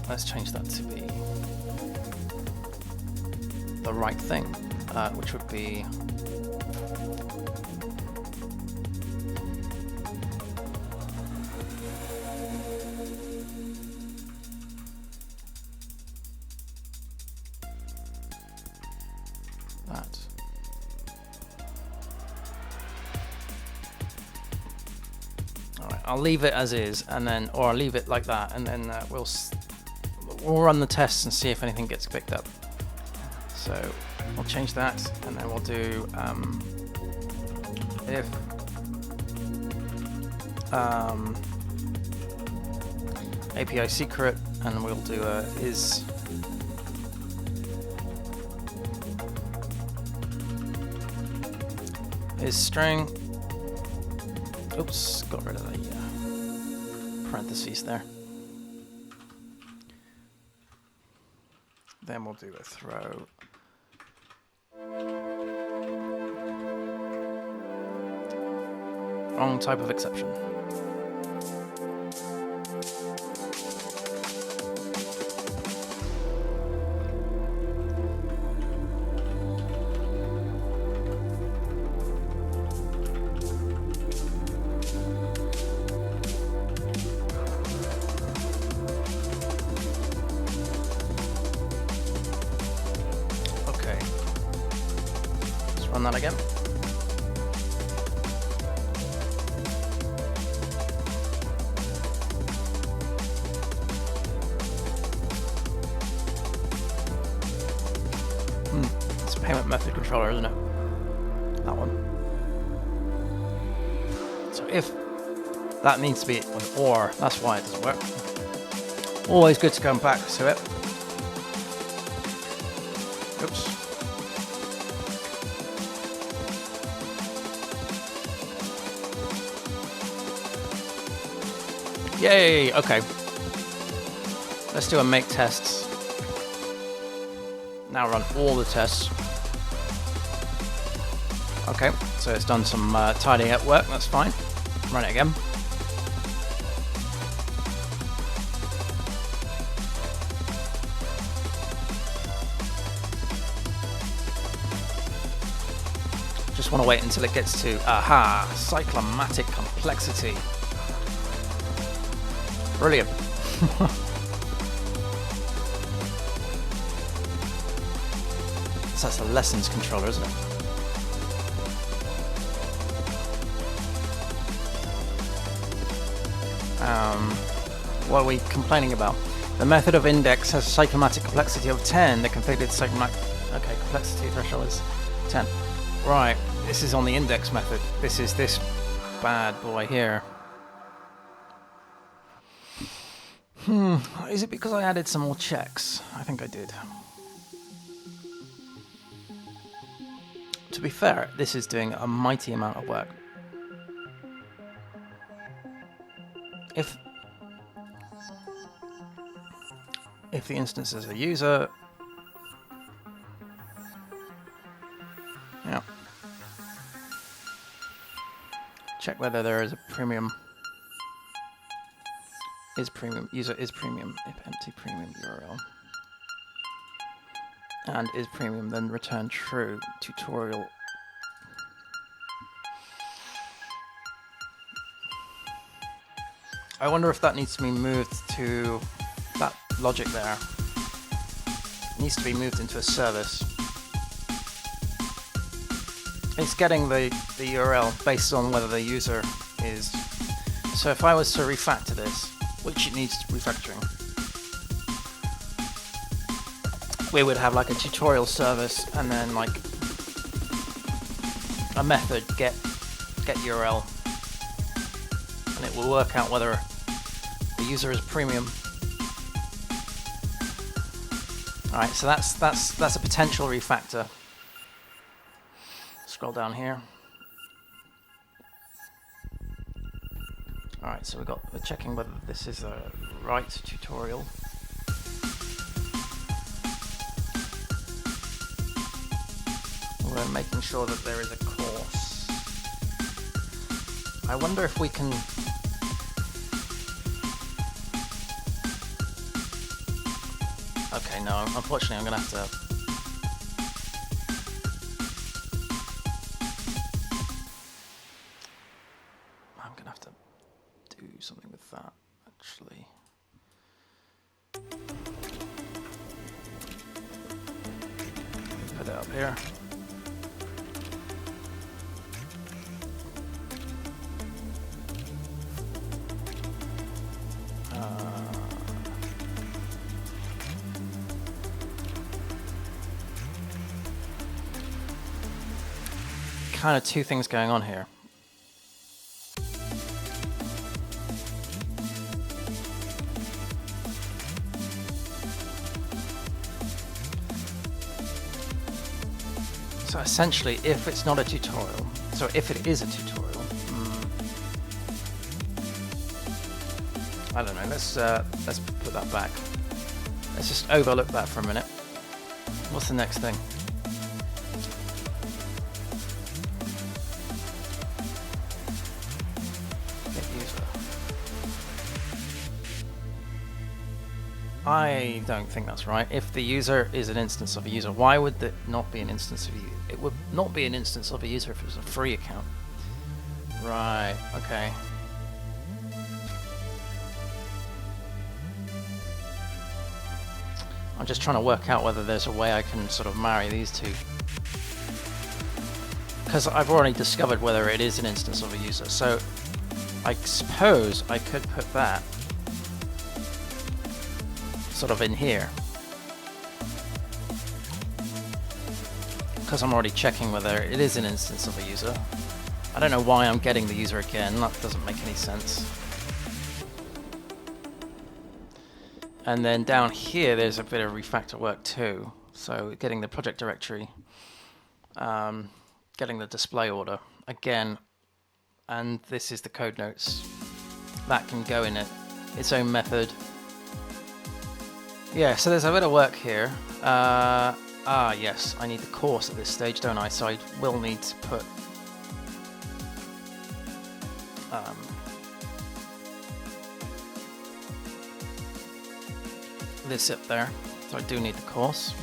Let's change that to be the right thing, which would be that. All right, I'll leave it as is, and then, or I'll leave it like that, and then we'll run the tests and see if anything gets picked up. So we'll change that, and then we'll do if API secret, and we'll do is string. Oops, got rid of the parentheses there. Then we'll do a throw. Wrong type of exception. run that again. It's a payment method controller, isn't it? That one. So if that needs to be an or, that's why it doesn't work. Always good to come back to it. Oops. Yay, okay. Let's do a make tests. Now run all the tests. Okay, so it's done some tidying up work, that's fine. Run it again. Just want to wait until it gets to, aha, cyclomatic complexity. Brilliant. So that's the lessons controller, isn't it? What are we complaining about? The method of index has a cyclomatic complexity of 10. The configured cyclomatic complexity threshold is 10. Right, this is on the index method. This is this bad boy here. Is it because I added some more checks? I think I did. To be fair, this is doing a mighty amount of work. If the instance is a user, yeah. Check whether there is a premium. Is premium user is premium if empty premium URL. And is premium, then return true. Tutorial. I wonder if that needs to be moved to that logic there. It needs to be moved into a service. It's getting the URL based on whether the user is. So if I was to refactor this, which it needs refactoring, we would have like a tutorial service and then like a method get URL, and it will work out whether the user is premium. All right, so that's a potential refactor. Scroll down here. All right, so we're checking whether this is a right tutorial. We're making sure that there is a course. I wonder if we can. Okay, no, unfortunately I'm gonna have to. Do something with that, actually. Put it up here. Kind of two things going on here. So essentially, if it's not a tutorial, so if it is a tutorial, I don't know. Let's put that back. Let's just overlook that for a minute. What's the next thing? Get user. I don't think that's right. If the user is an instance of a user, why would that not be an instance of a user? It would not be an instance of a user if it was a free account. Right, okay. I'm just trying to work out whether there's a way I can sort of marry these two. because I've already discovered whether it is an instance of a user. So I suppose I could put that sort of in here, because I'm already checking whether it is an instance of a user. I don't know why I'm getting the user again. That doesn't make any sense. And then down here, there's a bit of refactor work too. So getting the project directory, getting the display order again, and this is the code notes. That can go in its own method. Yeah, so there's a bit of work here. Yes, I need the course at this stage, don't I? So I will need to put this up there. So I do need the course.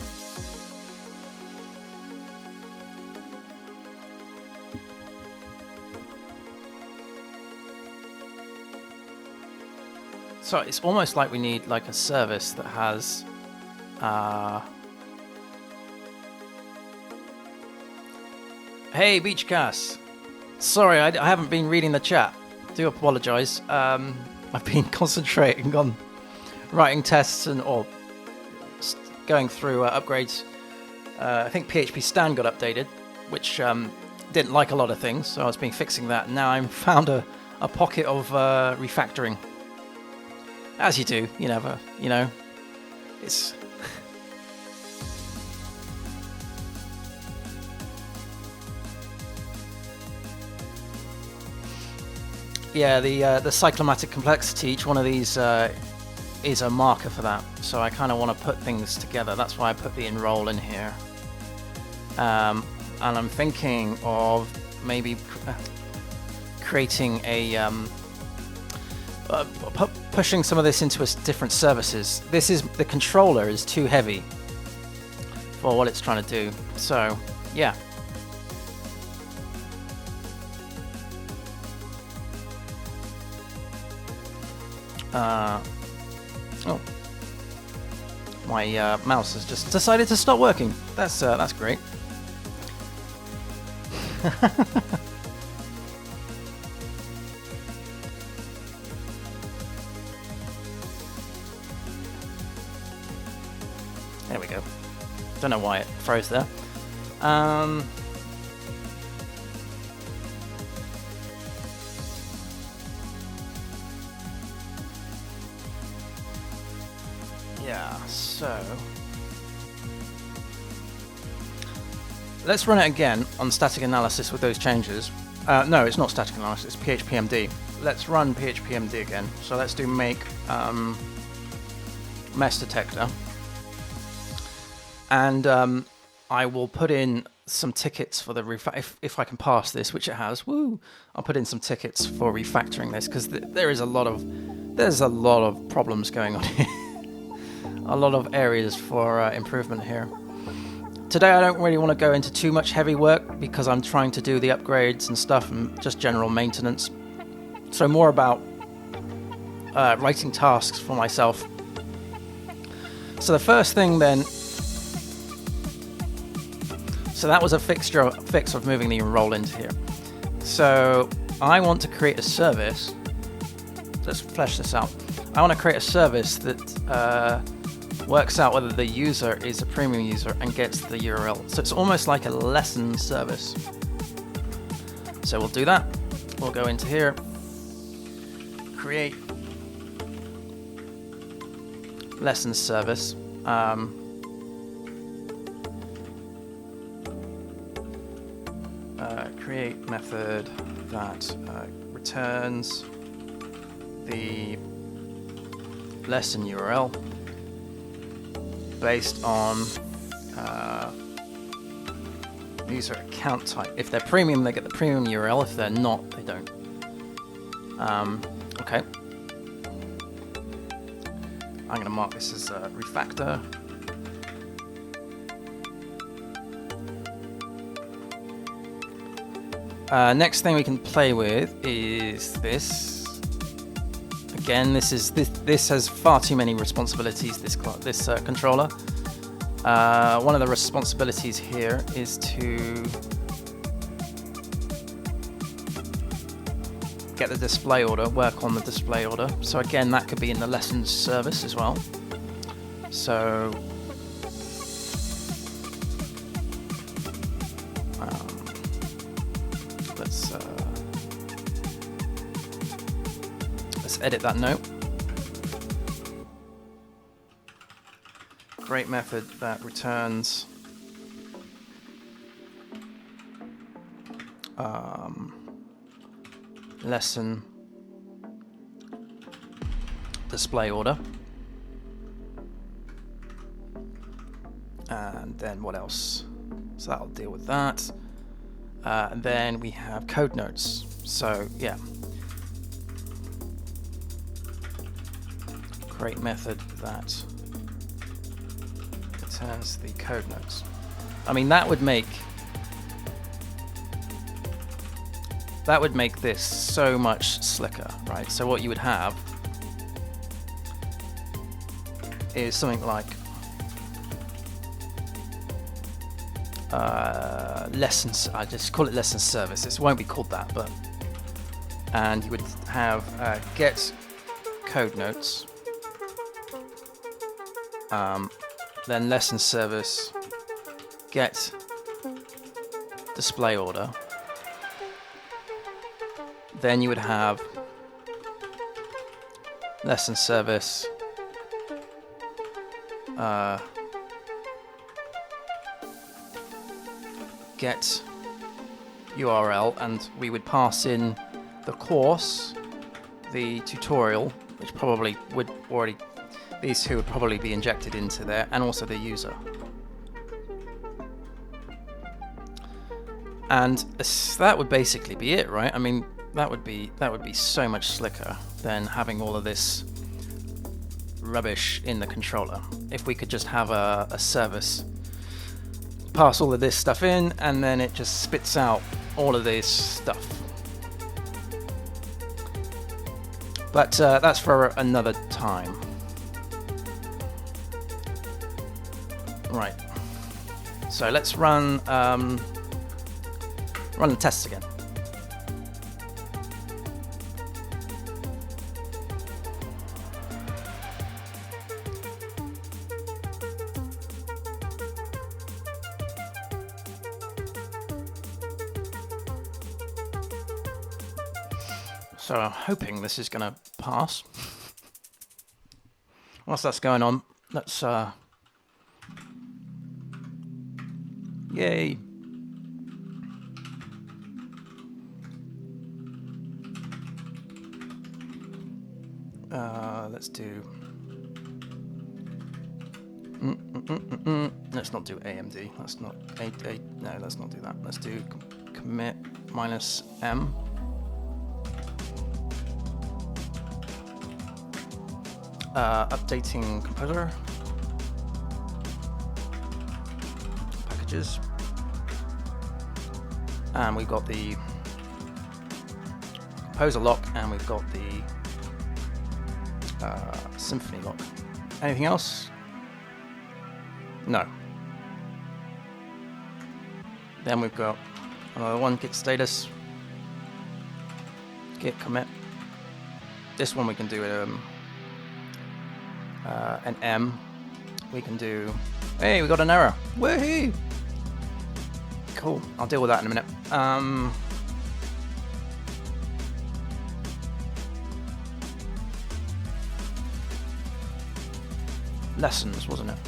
So it's almost like we need like a service that has hey Beachcast, sorry I haven't been reading the chat, do apologize. I've been concentrating on writing tests or going through upgrades. I think PHP Stan got updated, which didn't like a lot of things, so I was fixing that, and now I found a pocket of refactoring. As you do, you never, it's... Yeah, the cyclomatic complexity, each one of these is a marker for that. So I kind of want to put things together. That's why I put the enroll in here. And I'm thinking of maybe creating a... pushing some of this into different services. The controller is too heavy for what it's trying to do. So, yeah. Oh, my mouse has just decided to stop working. That's great. There we go. Don't know why it froze there. Yeah, so let's run it again on static analysis with those changes. No, it's not static analysis, it's phpmd. Let's run phpmd again. So let's do make mess detector. And I will put in some tickets for the if I can pass this, which it has. Woo! I'll put in some tickets for refactoring this, because there's a lot of problems going on here. A lot of areas for improvement here. Today I don't really want to go into too much heavy work because I'm trying to do the upgrades and stuff and just general maintenance. So more about writing tasks for myself. So the first thing then. So that was a fix of moving the enroll into here. So I want to create a service. Let's flesh this out. I want to create a service that works out whether the user is a premium user and gets the URL. So it's almost like a lesson service. So we'll do that. We'll go into here, create lesson service. Create method that returns the lesson URL based on user account type. If they're premium, they get the premium URL. If they're not, they don't. Okay. I'm going to mark this as a refactor. Next thing we can play with is this. Again, this has far too many responsibilities. This controller. One of the responsibilities here is to get the display order, work on the display order. So again, that could be in the lessons service as well. So let's edit that note. Create method that returns lesson display order. And then what else? So that'll deal with that. And then we have code notes. So yeah, create method that returns the code notes. I mean, that would make this so much slicker, right? So what you would have is something like lessons. I just call it lesson service. It won't be called that, but and you would have get code notes, then lesson service get display order. Then you would have lesson service get URL, and we would pass in the course, the tutorial, which probably would already, these two would probably be injected into there, and also the user. And that would basically be it, right? I mean, that would be so much slicker than having all of this rubbish in the controller. If we could just have a service pass all of this stuff in, and then it just spits out all of this stuff. But that's for another time. Right. So let's run the tests again. So I'm hoping this is going to pass. Whilst that's going on, let's yay. Let's do let's not do AMD. Let's not no, let's not do that. Let's do commit -m. Updating composer packages, and we've got the composer lock, and we've got the Symfony lock. Anything else? No. Then we've got another one, git status, git commit. This one we can do an M. We can do. Hey, we got an error. Woohoo! Cool. I'll deal with that in a minute. Lessons, wasn't it?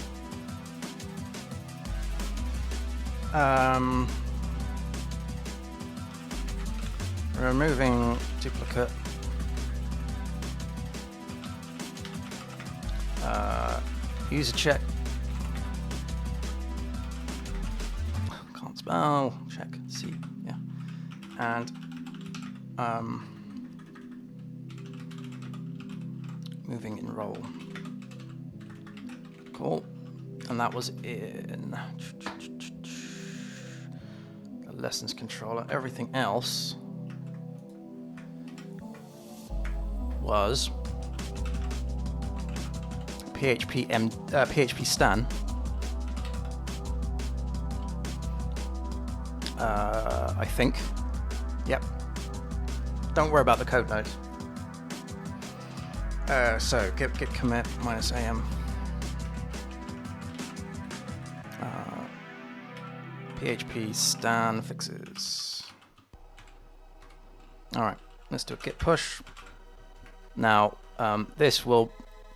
Removing duplicate. User check. Can't spell. Check. C. Yeah. And moving in role. Cool. And that was in the lessons controller. Everything else was PHP stan. I think. Yep. Don't worry about the code notes. So git commit -am. PHP stan fixes. All right, let's do a git push. Now this will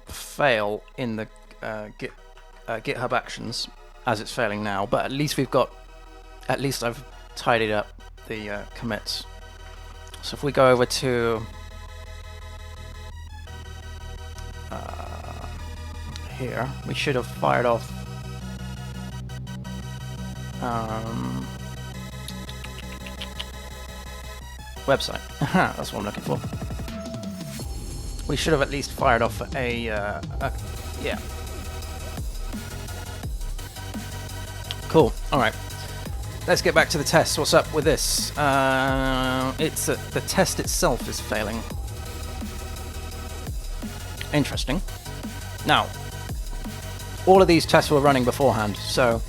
fail in the GitHub Actions as it's failing now, but at least I've tidied up the commits. So if we go over to here, we should have fired off website. That's what I'm looking for. We should have at least fired off yeah. Cool. All right. Let's get back to the test. What's up with this? It's the test itself is failing. Interesting. Now, all of these tests were running beforehand, so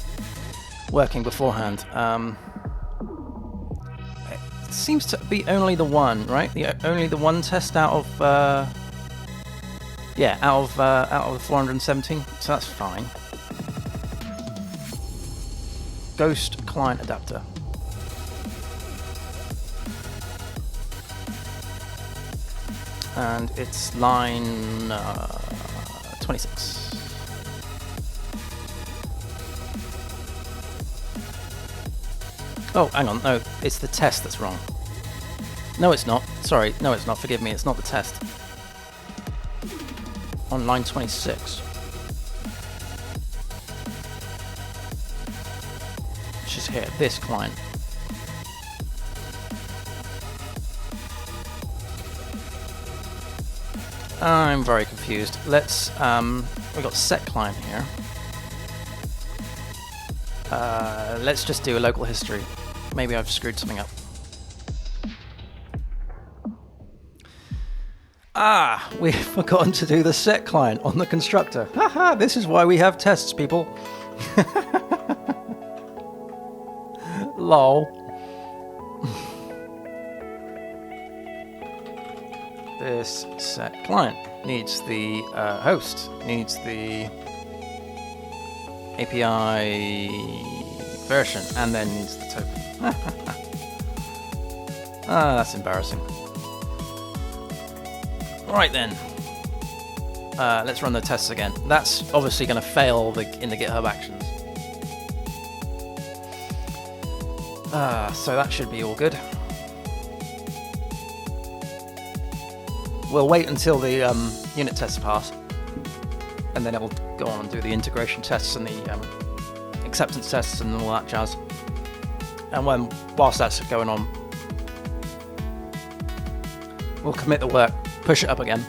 working beforehand. It seems to be only the one, right? Only the one test out of out of the 417. So that's fine. Ghost client adapter. And it's line 26. Oh, hang on. No, it's the test that's wrong. No, it's not. Sorry. No, it's not. Forgive me. It's not the test. On line 26. Which is here. This client. I'm very confused. Let's, we've got set client here. Let's just do a local history. Maybe I've screwed something up. Ah, we've forgotten to do the set client on the constructor. Haha, this is why we have tests, people. Lol. This set client needs the host, needs the API version, and then needs the token. Ah, that's embarrassing. Right then, let's run the tests again. That's obviously going to fail in the GitHub Actions. So that should be all good. We'll wait until the unit tests pass, and then it will go on and do the integration tests and the acceptance tests and all that jazz. And whilst that's going on, we'll commit the work, push it up again,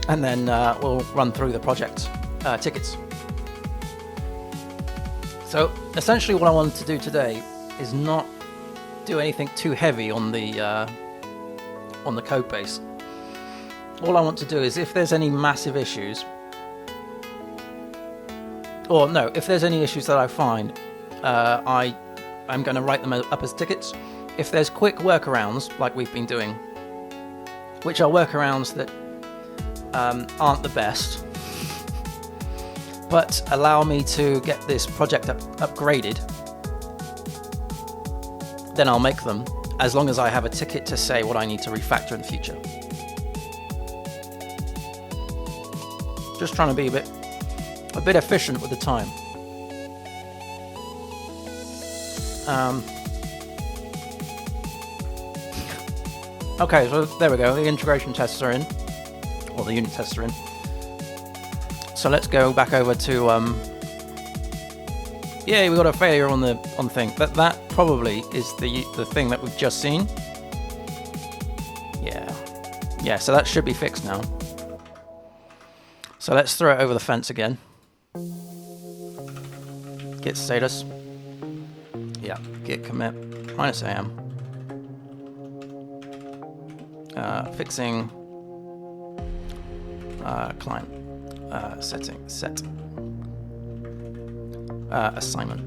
and then we'll run through the project tickets. So essentially what I wanted to do today is not do anything too heavy on the code base. All I want to do is, if there's any massive issues, or no, if there's any issues that I find, I'm going to write them up as tickets. If there's quick workarounds, like we've been doing, which are workarounds that aren't the best, but allow me to get this project upgraded, then I'll make them, as long as I have a ticket to say what I need to refactor in the future. Just trying to be a bit efficient with the time. Okay, so there we go. The integration tests are in, or the unit tests are in. So let's go back over to. Yeah, we got a failure on the thing. That probably is the thing that we've just seen. Yeah. So that should be fixed now. So let's throw it over the fence again. Git status. Yeah, git commit -am. Fixing client set assignment.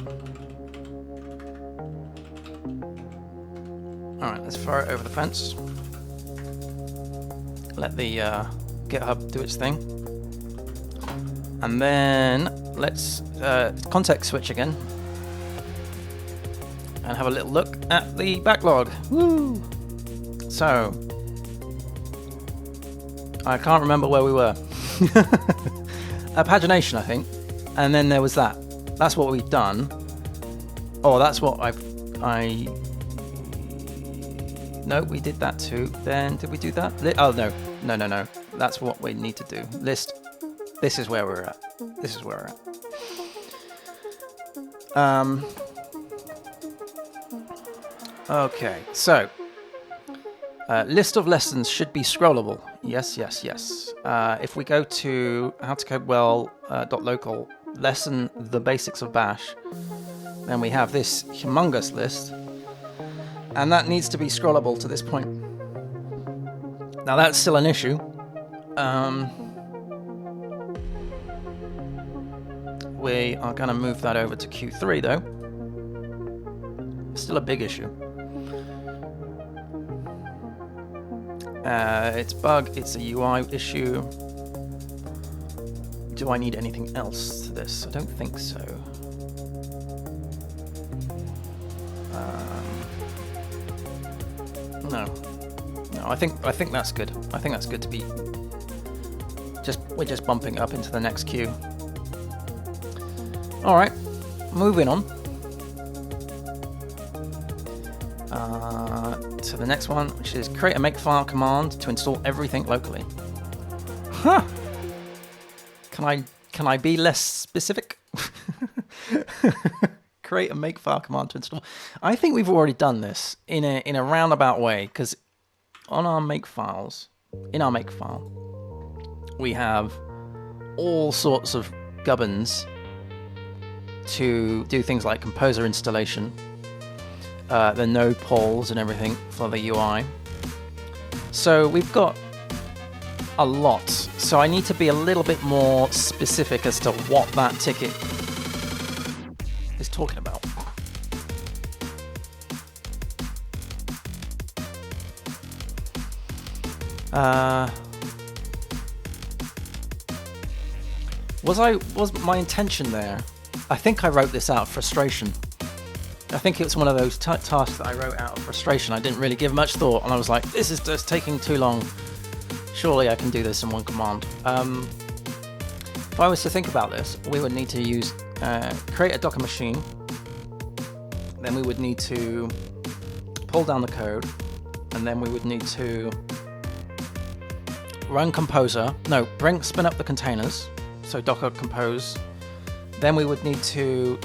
All right, let's fire it over the fence. let the GitHub do its thing. And then let's context switch again and have a little look at the backlog. Woo! So, I can't remember where we were. Pagination, I think. And then there was that. That's what we've done. Oh, that's what No, we did that too. Then, did we do that? Oh, no. No. That's what we need to do. List. This is where we're at. This is where we're at. Okay, so list of lessons should be scrollable. Yes. If we go to how to code well .local lesson the basics of Bash, then we have this humongous list, and that needs to be scrollable to this point. Now that's still an issue. We are going to move that over to Q3 though. Still a big issue. It's bug, it's a UI issue. Do I need anything else to this? I don't think so. No, I think that's good. I think that's good to be. We're just bumping up into the next queue. All right, moving on. To the next one, which is create a makefile command to install everything locally. Huh. Can I be less specific? Create a makefile command to install. I think we've already done this in a roundabout way, because on our makefiles, in our makefile, we have all sorts of gubbins to do things like composer installation, the node polls and everything for the UI. So we've got a lot. So I need to be a little bit more specific as to what that ticket is talking about. Was my intention there? I think I wrote this out of frustration. I think it's one of those tasks that I wrote out of frustration. I didn't really give much thought, and I was like, this is just taking too long. Surely I can do this in one command. If I was to think about this, we would need to use create a Docker machine. Then we would need to pull down the code, and then we would need to run composer. No, spin up the containers. So Docker compose. Then we would need to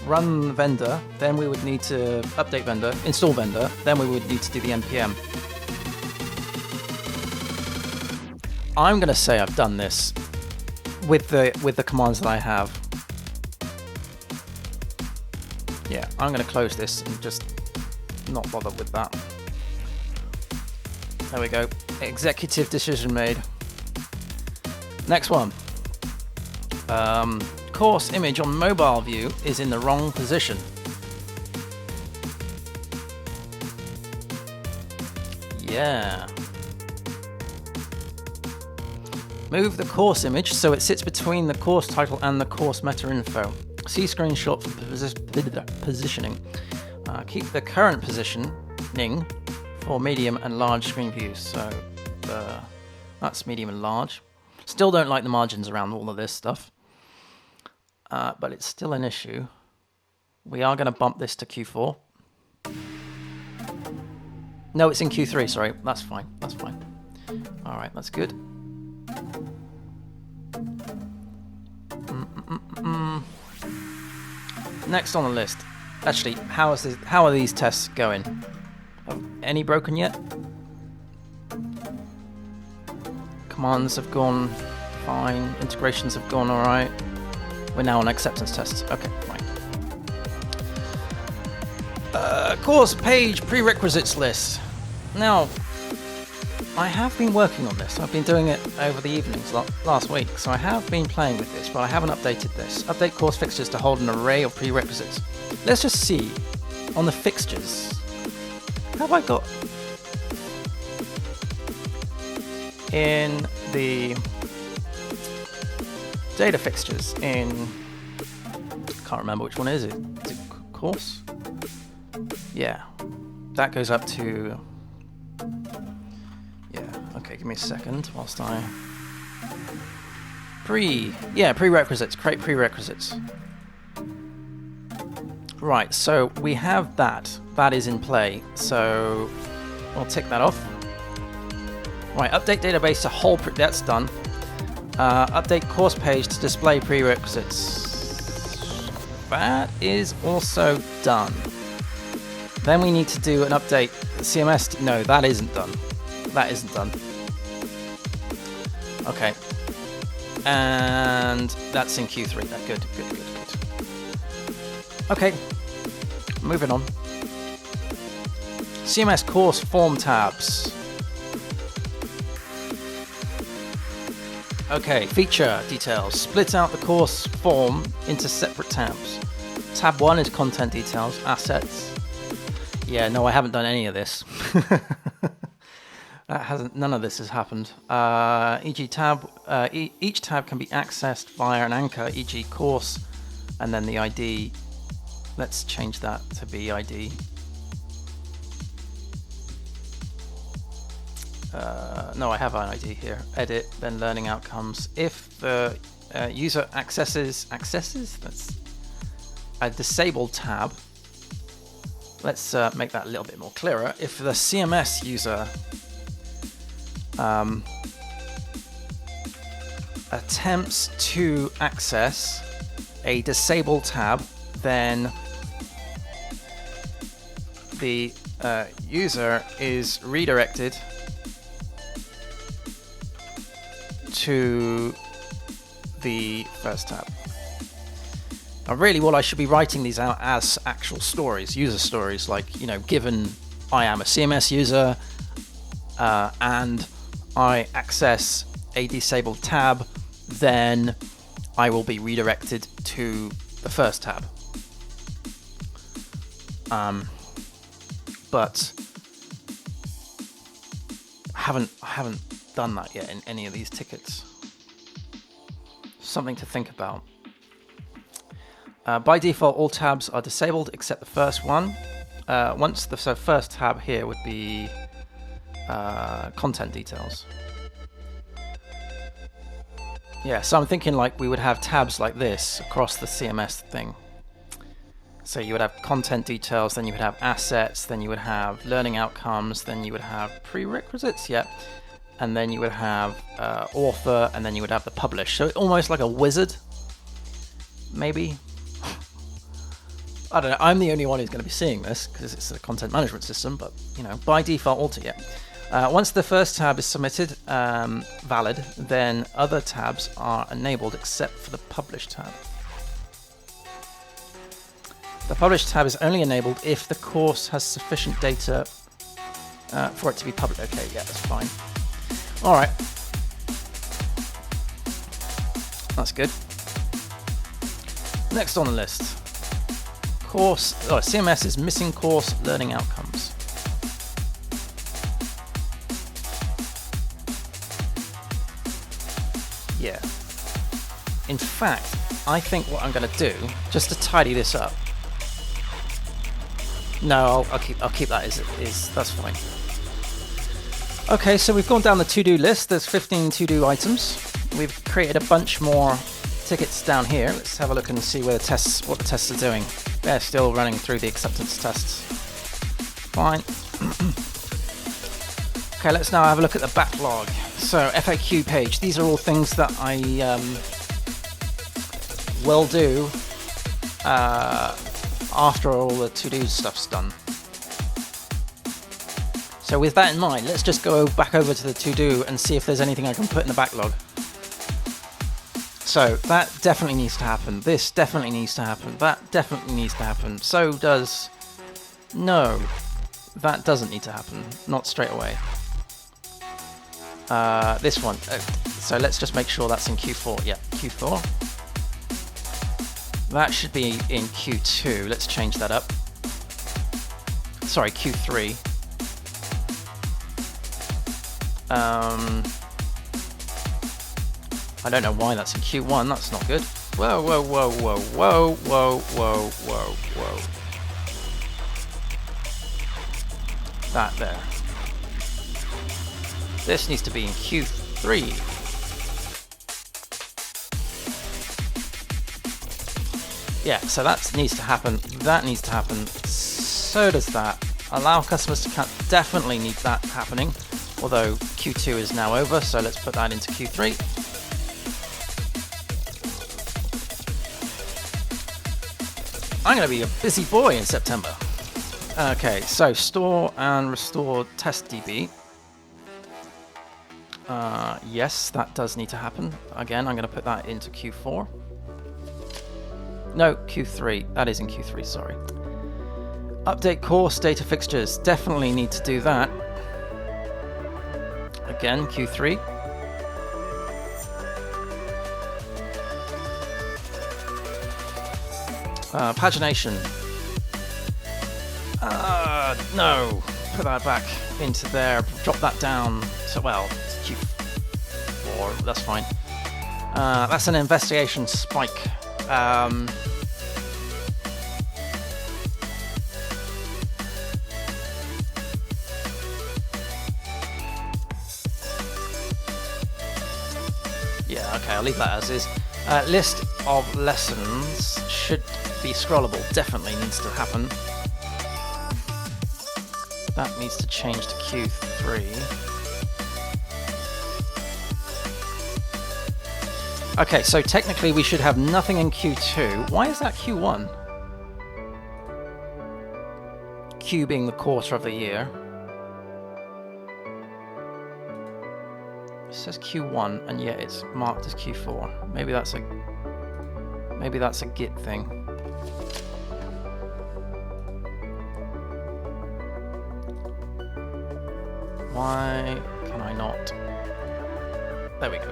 run vendor, then we would need to update vendor, install vendor, then we would need to do the NPM. I'm going to say I've done this with the commands that I have. Yeah, I'm going to close this and just not bother with that. There we go. Executive decision made. Next one. Course image on mobile view is in the wrong position. Yeah. Move the course image so it sits between the course title and the course meta info. See screenshot for positioning. Keep the current positioning for medium and large screen views. So that's medium and large. Still don't like the margins around all of this stuff. But it's still an issue. We are going to bump this to Q4. No, it's in Q3, sorry. That's fine. That's fine. All right, that's good. Next on the list. Actually, how are these tests going? Have any broken yet? Commands have gone fine. Integrations have gone all right. We're now on acceptance tests. Okay, fine. Course page prerequisites list. Now, I have been working on this. I've been doing it over the evenings last week, so I have been playing with this, but I haven't updated this. Update course fixtures to hold an array of prerequisites. Let's just see on the fixtures. Have I got... in the data fixtures in, can't remember which one is it. Is it course? Yeah, that goes up to, yeah, okay, give me a second whilst I, prerequisites, create prerequisites. Right, so we have that is in play, so I'll tick that off. Right, update database to whole, that's done. Update course page to display prerequisites. That is also done. Then we need to do an update CMS. No, that isn't done. That isn't done. Okay. And that's in Q3. That good. Okay. Moving on. CMS course form tabs. Okay, feature details. Split out the course form into separate tabs. Tab 1 is content details, assets. Yeah, no, I haven't done any of this. None of this has happened. E.g. tab, each tab can be accessed via an anchor, e.g. course, and then the ID. Let's change that to be ID. No, I have an ID here. Edit, then learning outcomes. If the user accesses, that's a disabled tab. Let's make that a little bit more clearer. If the CMS user attempts to access a disabled tab, then the user is redirected to the first tab. Now, really, what I should be writing these out as actual stories, user stories, like, you know, given I am a CMS user and I access a disabled tab, then I will be redirected to the first tab. But I haven't done that yet in any of these tickets. Something to think about. By default, all tabs are disabled except the first one. So first tab here would be content details. Yeah, so I'm thinking like we would have tabs like this across the CMS thing. So you would have content details, then you would have assets, then you would have learning outcomes, then you would have prerequisites, yeah, and then you would have author, and then you would have the publish. So almost like a wizard, maybe. I don't know, I'm the only one who's going to be seeing this because it's a content management system, but, you know, by default, alter, yeah. Once the first tab is submitted, valid, then other tabs are enabled except for the publish tab. The publish tab is only enabled if the course has sufficient data for it to be published. Okay, yeah, that's fine. All right. That's good. Next on the list. CMS is missing course learning outcomes. Yeah. In fact, I think what I'm going to do, just to tidy this up. No, I'll keep that as it is. That's fine. Okay, so we've gone down the to-do list. There's 15 to-do items. We've created a bunch more tickets down here. Let's have a look and see where what the tests are doing. They're still running through the acceptance tests. Fine. Okay, let's now have a look at the backlog. So FAQ page. These are all things that I will do after all the to-do stuff's done. So with that in mind, let's just go back over to the to-do and see if there's anything I can put in the backlog. So that definitely needs to happen. This definitely needs to happen. That definitely needs to happen. So does... No, that doesn't need to happen. Not straight away. This one. So let's just make sure that's in Q4. Yeah, Q4. That should be in Q2. Let's change that up. Sorry, Q3. I don't know why that's in Q1. That's not good. Whoa, whoa, whoa, whoa, whoa, whoa, whoa, whoa, whoa. That there. This needs to be in Q3. Yeah, so that needs to happen. That needs to happen. So does that. Allow customers to count. Definitely need that happening. Although Q2 is now over, so let's put that into Q3. I'm going to be a busy boy in September. Okay, so store and restore testDB. Yes, that does need to happen. Again, I'm going to put that into Q4. No, Q3. That is in Q3, sorry. Update course data fixtures. Definitely need to do that. Again, Q3. Pagination. No. Put that back into there. Drop that down. So, well, it's Q4. That's fine. That's an investigation spike. Yeah, okay, I'll leave that as is. List of lessons should be scrollable. Definitely needs to happen. That needs to change to Q3. Okay, so technically we should have nothing in Q2. Why is that Q1? Q being the quarter of the year. It says Q1 and yet it's marked as Q4. Maybe that's a Git thing. Why can I not? There we go.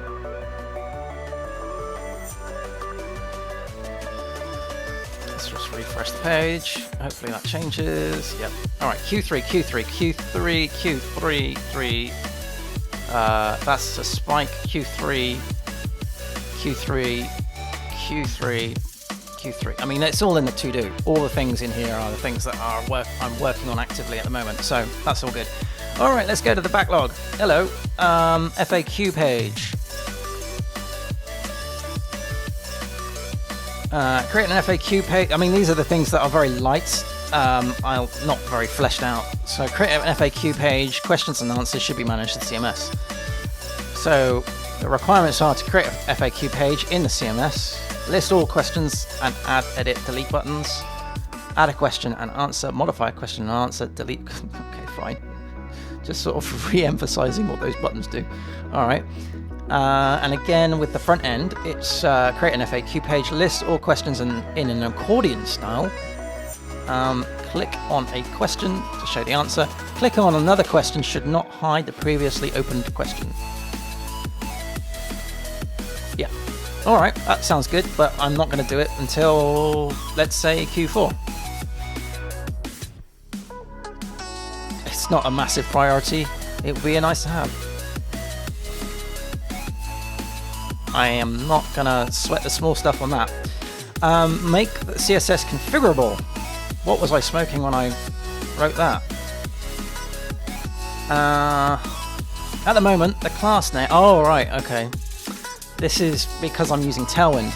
Let's just refresh the page. Hopefully that changes. Yep. All right. Q3. That's a spike. Q3. I mean, it's all in the to-do. All the things in here are the things that I'm working on actively at the moment. So that's all good. All right, let's go to the backlog. Hello. FAQ page. Create an FAQ page. I mean, these are the things that are very light. I'll not very fleshed out. So create an FAQ page. Questions and answers should be managed in CMS. So the requirements are to create a FAQ page in the CMS. List all questions and add, edit, delete buttons. Add a question and answer. Modify a question and answer. Delete. Okay, fine. Just sort of re-emphasizing what those buttons do. All right. And again, with the front end, it's create an FAQ page, list all questions in an accordion style. Click on a question to show the answer. Click on another question should not hide the previously opened question. Yeah. All right, that sounds good, but I'm not going to do it until, let's say, Q4. It's not a massive priority. It would be nice to have. I am not gonna sweat the small stuff on that. Make the CSS configurable. What was I smoking when I wrote that? At the moment, the class name. Oh, right, okay. This is because I'm using Tailwind.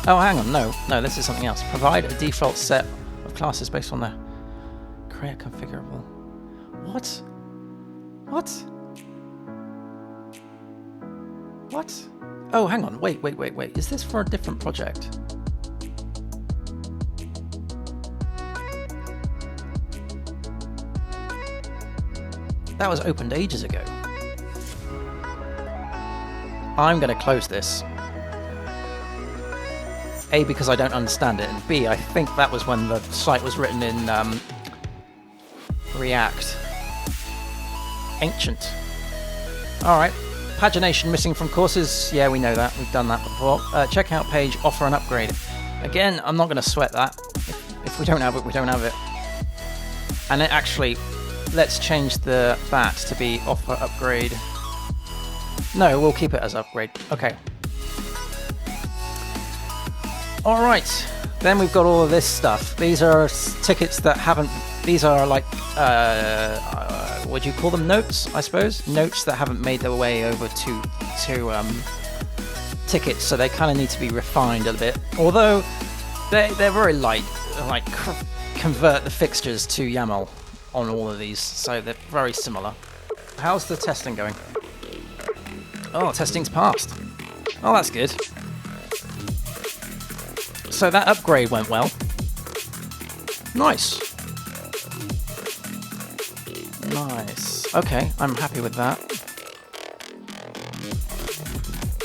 Oh, hang on, no, this is something else. Provide a default set of classes based on the create configurable. What? Oh, hang on, wait. Is this for a different project? That was opened ages ago. I'm going to close this. A, because I don't understand it, and B, I think that was when the site was written in React. Ancient. Alright, pagination missing from courses. Yeah, we know that. We've done that before. Checkout page, offer an upgrade. Again, I'm not going to sweat that. If we don't have it, we don't have it. And it actually, let's change that to be offer upgrade. No, we'll keep it as upgrade. Okay. All right. Then we've got all of this stuff. These are tickets that haven't. These are like, what do you call them? Notes, I suppose. Notes that haven't made their way over to tickets, so they kind of need to be refined a bit. Although they're very light. Like convert the fixtures to YAML on all of these, so they're very similar. How's the testing going? Oh, testing's passed. Oh, that's good. So that upgrade went well. Nice. Nice. Okay, I'm happy with that.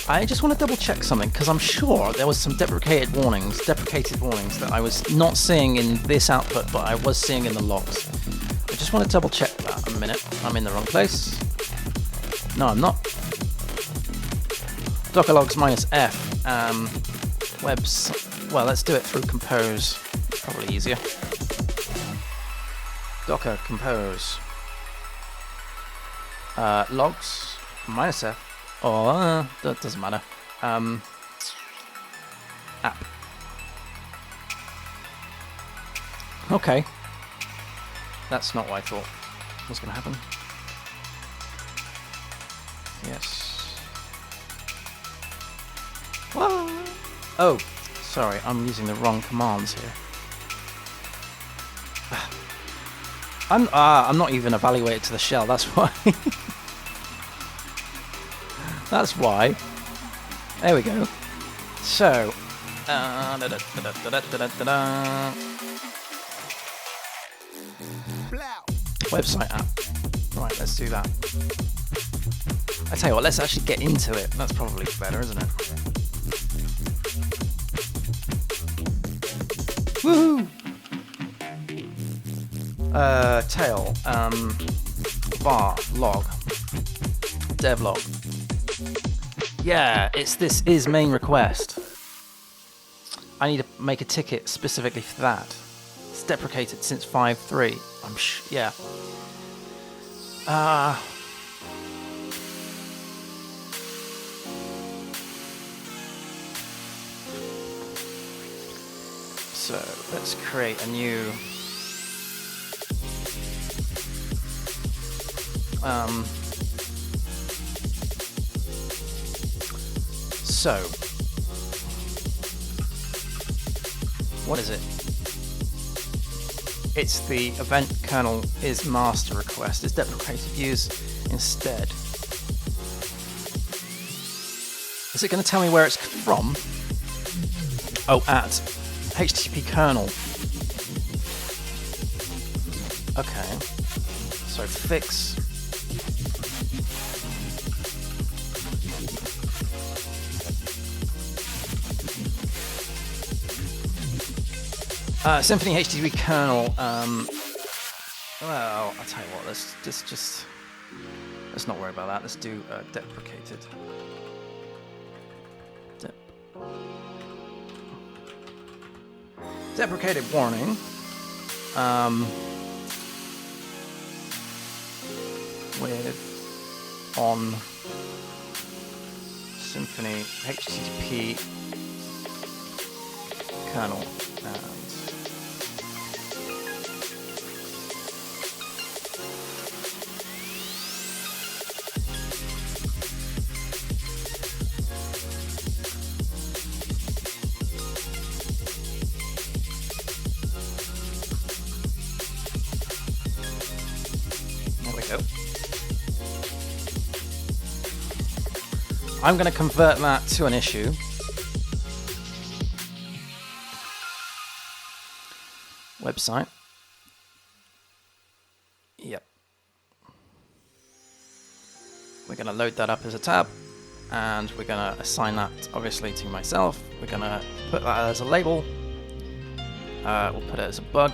I just want to double check something, because I'm sure there was some deprecated warnings that I was not seeing in this output, but I was seeing in the logs. I just want to double check that a minute. I'm in the wrong place. No, I'm not. Docker logs -f. Webs. Well, let's do it through compose. It's probably easier. Docker compose. Logs -f. Oh, that doesn't matter. App. Okay. That's not what I thought was going to happen. Yes. What? Oh, sorry, I'm using the wrong commands here. I'm not even evaluated to the shell. That's why. That's why. There we go. So, website app. Right, let's do that. I tell you what, let's actually get into it. That's probably better, isn't it? Woohoo! Tail. Var log. Devlog. Yeah, this is main request. I need to make a ticket specifically for that. It's deprecated since 5.3. Yeah. So let's create a new so what is it? It's the event kernel is master request. It's deprecated use instead. Is it going to tell me where it's from? Oh, at HTTP kernel. Okay. So fix. Symfony HTTP kernel. Well, I'll tell you what. Let's not worry about that. Let's do deprecated. Deprecated warning. With on Symfony HTTP kernel and there we go. I'm going to convert that to an issue. Website. Yep. We're going to load that up as a tab, and we're going to assign that obviously to myself. We're going to put that as a label. We'll put it as a bug.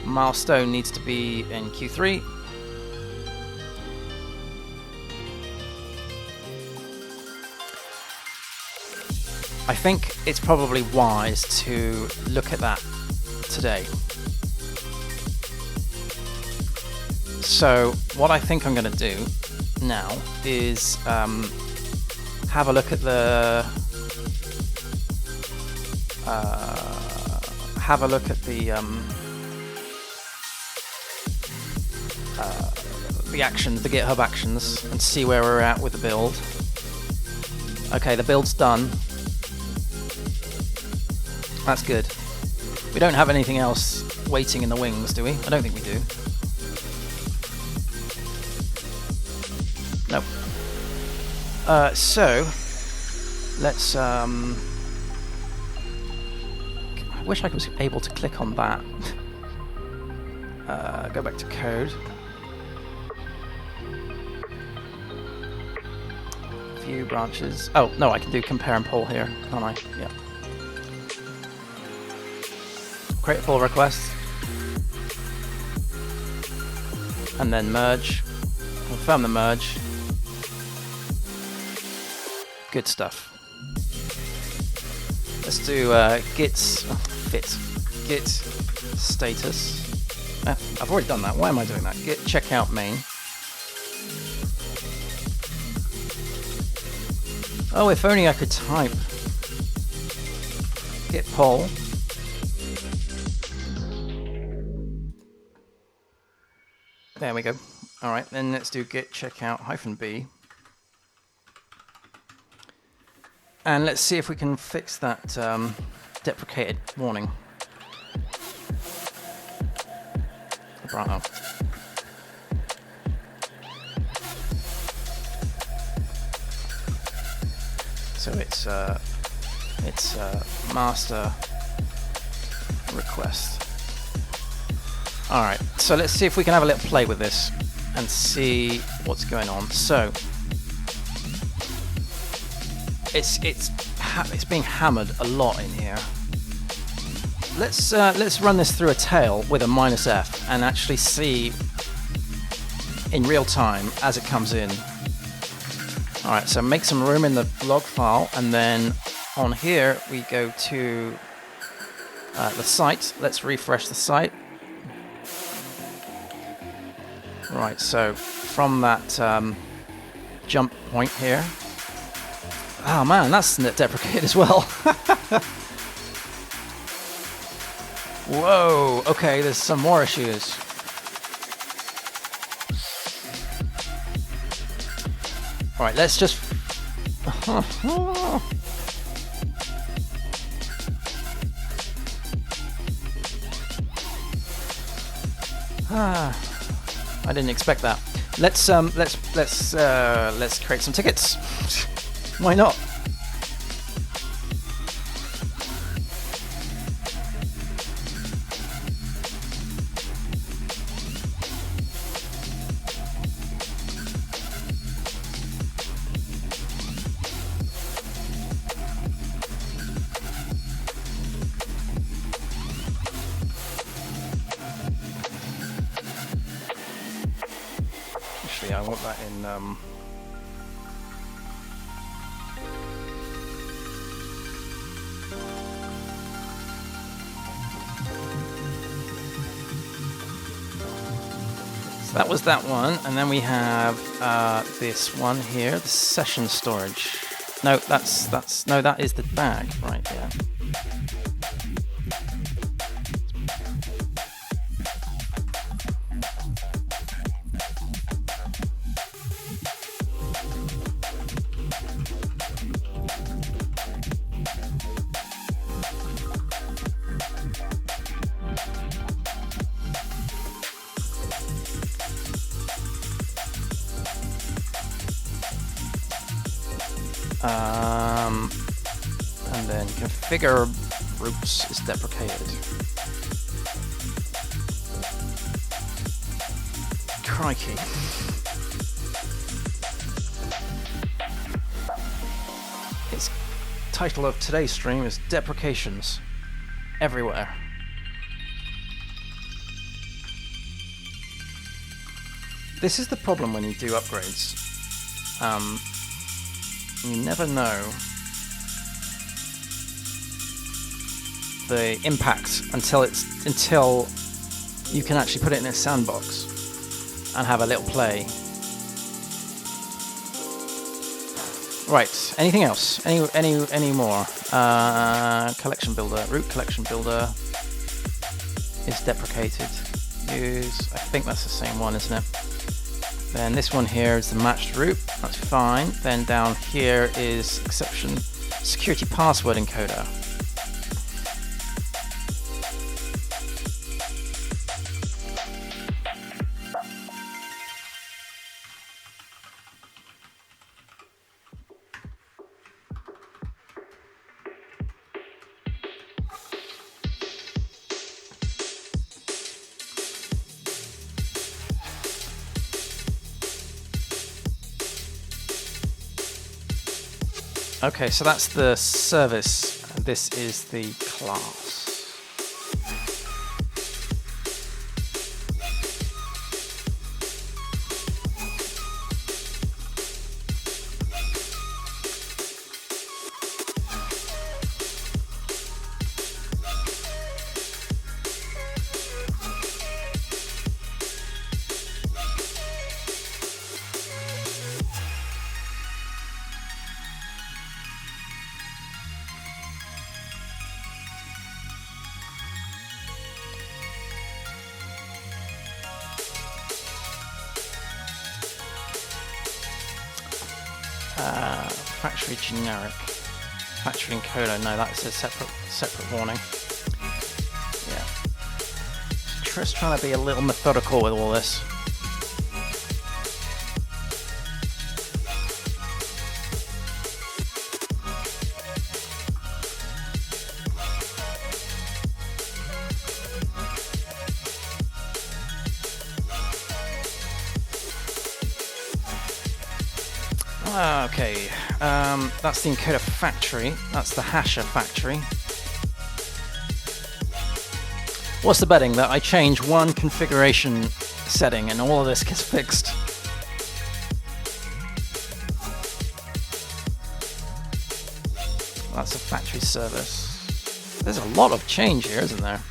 Milestone needs to be in Q3. I think it's probably wise to look at that today. So what I think I'm going to do now is have a look at the the GitHub actions, and see where we're at with the build. Okay, the build's done. That's good. We don't have anything else waiting in the wings, do we? I don't think we do. Nope. So let's I wish I was able to click on that. Go back to code. View branches. Oh no, I can do compare and pull here, can't I? Yeah. Create a pull request, and then merge. Confirm the merge. Good stuff. Let's do git status. I've already done that. Why am I doing that? Git checkout main. Oh, if only I could type. Git pull. There we go. All right, then let's do git checkout -b. And let's see if we can fix that deprecated warning. Bravo. So it's master request. All right, so let's see if we can have a little play with this and see what's going on. So it's being hammered a lot in here. Let's run this through a tail with a -f and actually see in real time as it comes in. All right, so make some room in the log file, and then on here we go to the site. Let's refresh the site. Right, so from that jump point here. Oh man, that's deprecated as well. Whoa, okay, there's some more issues. All right, let's just... I didn't expect that. Let's create some tickets. Why not? Actually, I want that in that was that one, and then we have this one here, the session storage. No, no, that is the bag, right? Yeah. And then configure groups is deprecated. Crikey. Its title of today's stream is Deprecations Everywhere. This is the problem when you do upgrades. You never know the impact until you can actually put it in a sandbox. and have a little play. Right, anything else? Any more? Collection builder, root collection builder is deprecated. Use, I think that's the same one, isn't it? Then this one here is the matched root, that's fine. Then down here is exception security password encoder. Okay, so that's the service, and this is the class. Factory generic, factory encoder. No, that's a separate warning. Yeah, just trying to be a little methodical with all this. Okay, that's the encoder factory. That's the hasher factory. What's the betting that I change one configuration setting and all of this gets fixed? That's a factory service. There's a lot of change here, isn't there?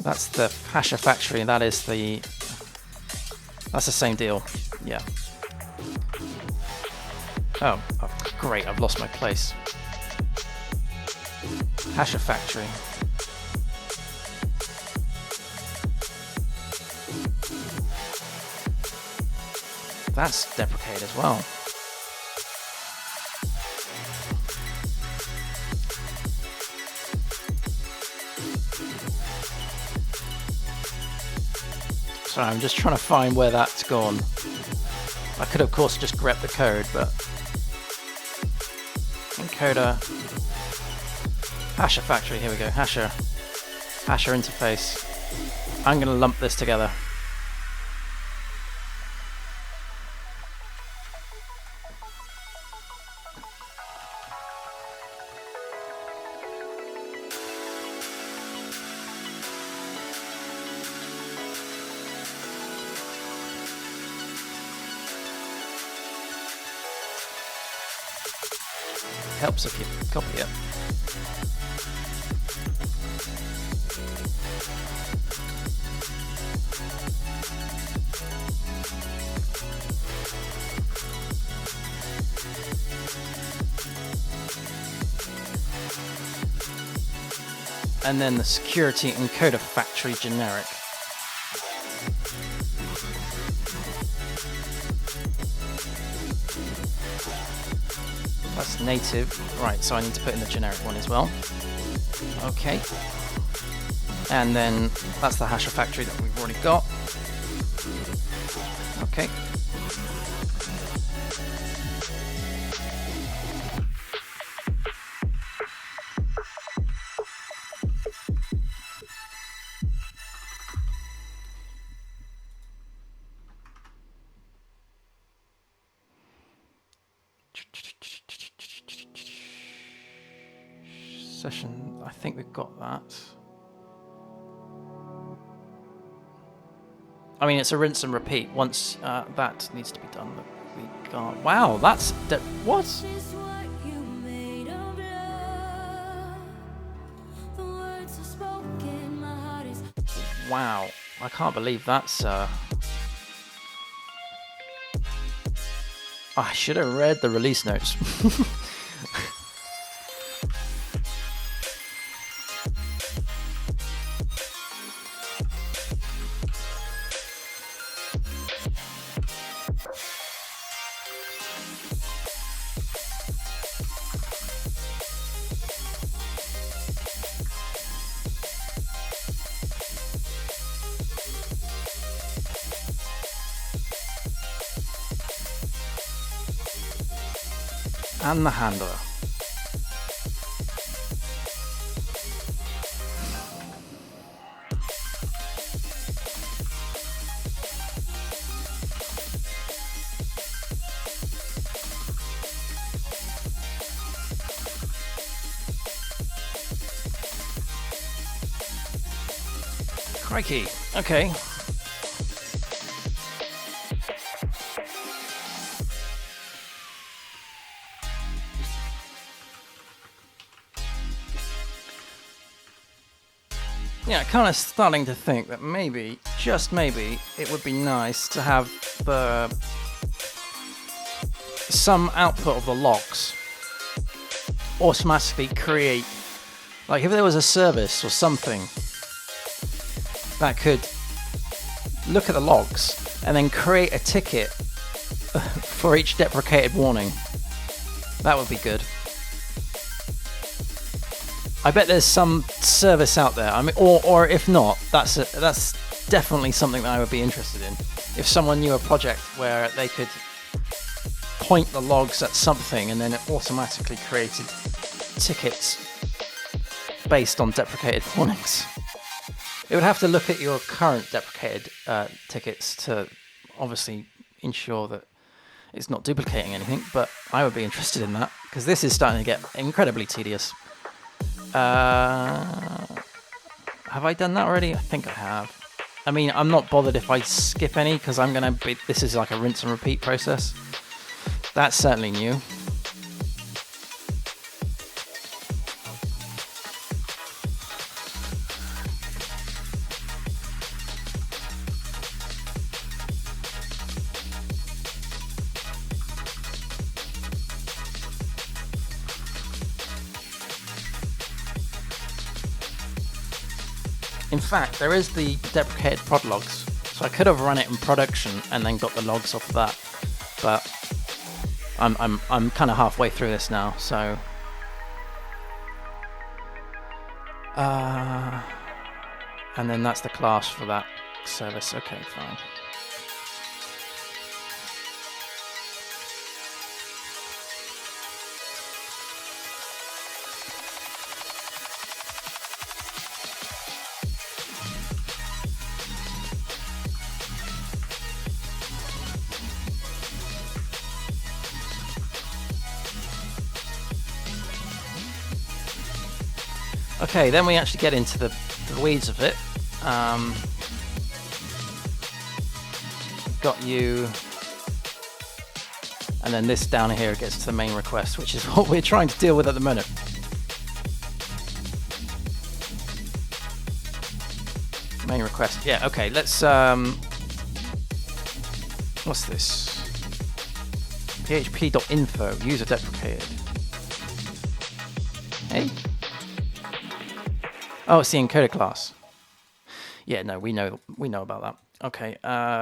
That's the hasher factory, and that's the same deal. Yeah. Oh, great, I've lost my place. Hasher factory. That's deprecated as well. Sorry, I'm just trying to find where that's gone. I could, of course, just grep the code, but encoder, hasher factory. Here we go. Hasher interface. I'm going to lump this together. Helps if you copy it. And then the security encoder factory generic. That's native. Right, so I need to put in the generic one as well. Okay. And then that's the hasher factory that we've already got. Okay. Session, I think we've got that. I mean, it's a rinse and repeat. Once that needs to be done, but we got. Wow, that's what? Wow, I can't believe that's... I should have read the release notes. And the handler. Crikey. Okay. Yeah, kind of starting to think that maybe, just maybe, it would be nice to have some output of the logs automatically create, like if there was a service or something that could look at the logs and then create a ticket for each deprecated warning. That would be good. I bet there's some service out there. I mean, or if not, that's definitely something that I would be interested in. If someone knew a project where they could point the logs at something and then it automatically created tickets based on deprecated warnings. It would have to look at your current deprecated tickets to obviously ensure that it's not duplicating anything, but I would be interested in that because this is starting to get incredibly tedious. Have I done that already? I think I have. I mean, I'm not bothered if I skip any because I'm going to be... This is like a rinse and repeat process. That's certainly new. In fact, there is the deprecated prod logs, so I could have run it in production and then got the logs off of that. But I'm kind of halfway through this now, so and then that's the class for that service. Okay, fine. Okay, then we actually get into the weeds of it. Got you, and then this down here gets to the main request, which is what we're trying to deal with at the minute. Main request, yeah, okay, let's, what's this? php.info, user deprecated. Hey? Oh, it's the encoder class. Yeah, no, we know about that. Okay,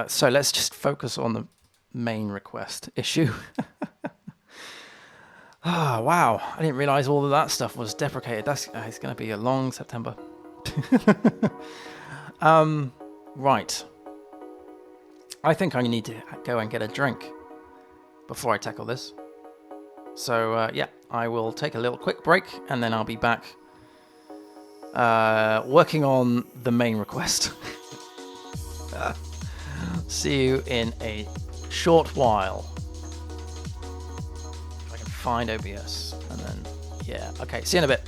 so let's just focus on the main request issue. Ah, wow, I didn't realize all of that stuff was deprecated. That's it's going to be a long September. Right. I think I need to go and get a drink before I tackle this. So, yeah, I will take a little quick break and then I'll be back working on the main request. See you in a short while. If I can find OBS and then, yeah, okay, see you in a bit.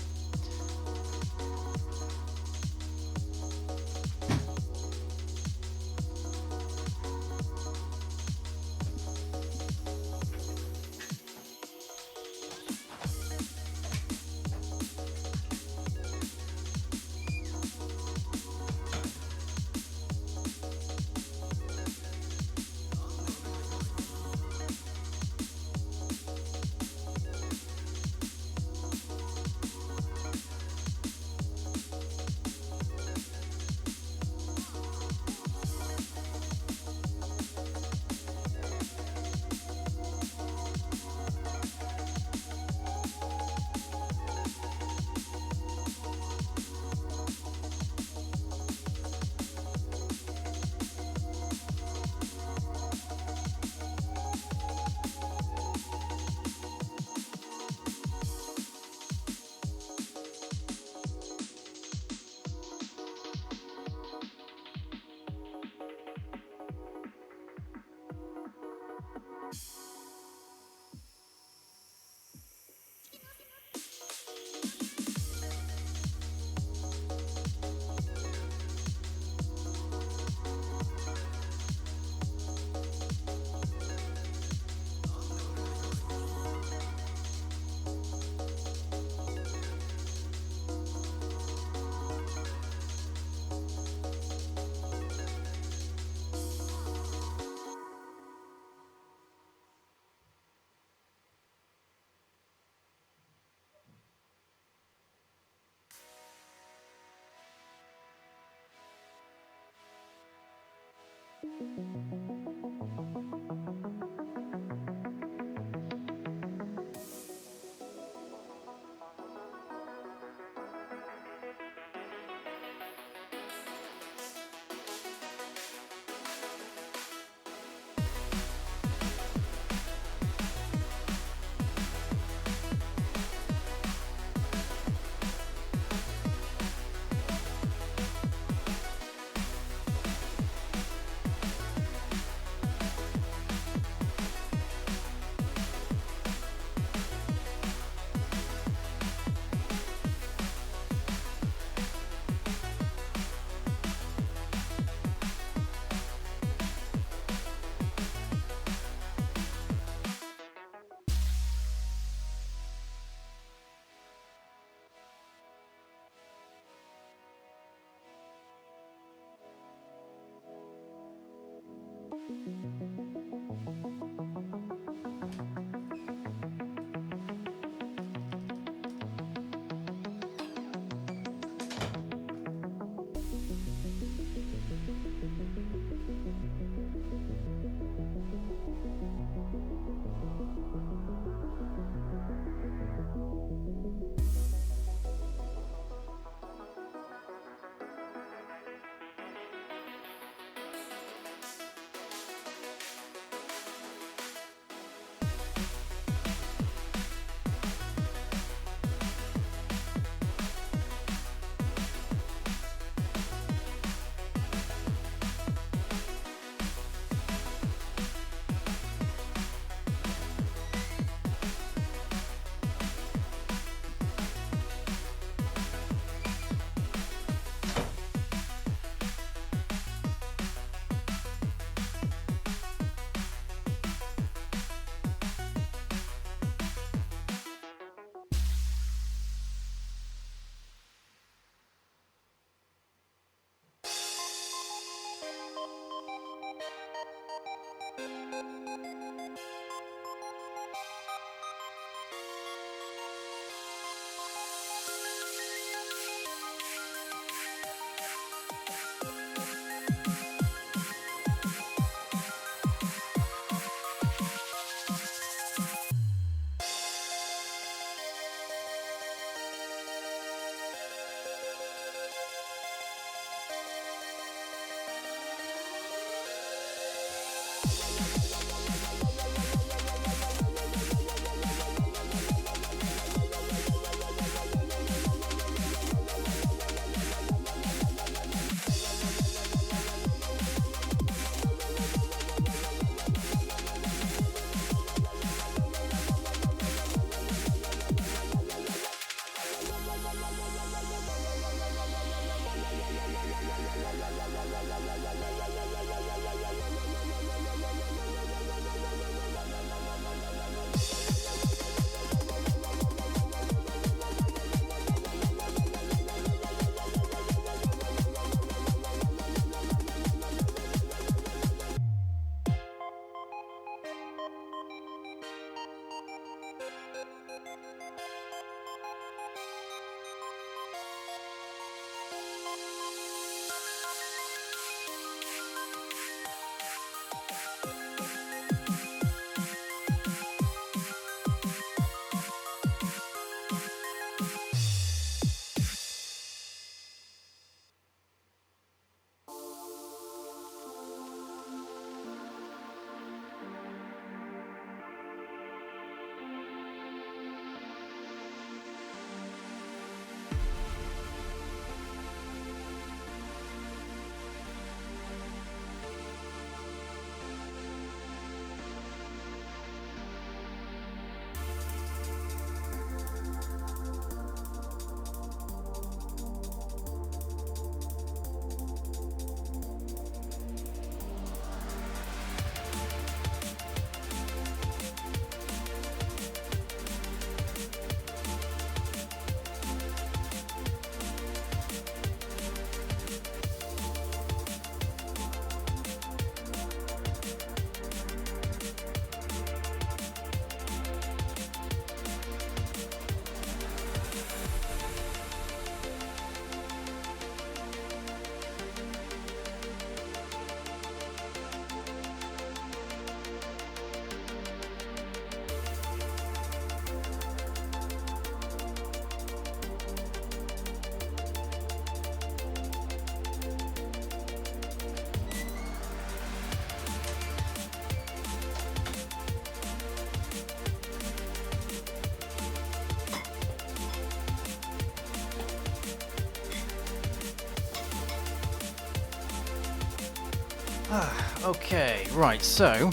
Okay, right, so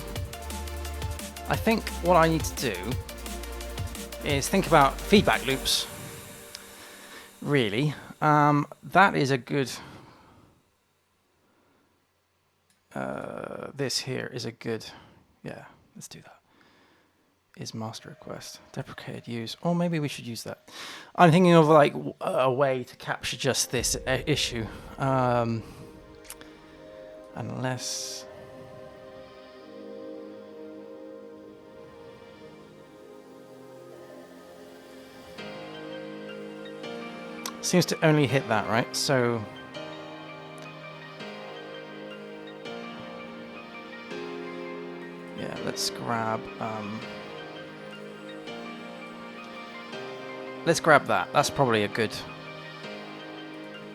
I think what I need to do is think about feedback loops. Really, that is a good. This here is a good. Yeah, let's do that. Is master request deprecated use, or maybe we should use that. I'm thinking of like a way to capture just this issue, unless. Seems to only hit that, right? So yeah, let's grab that. That's probably a good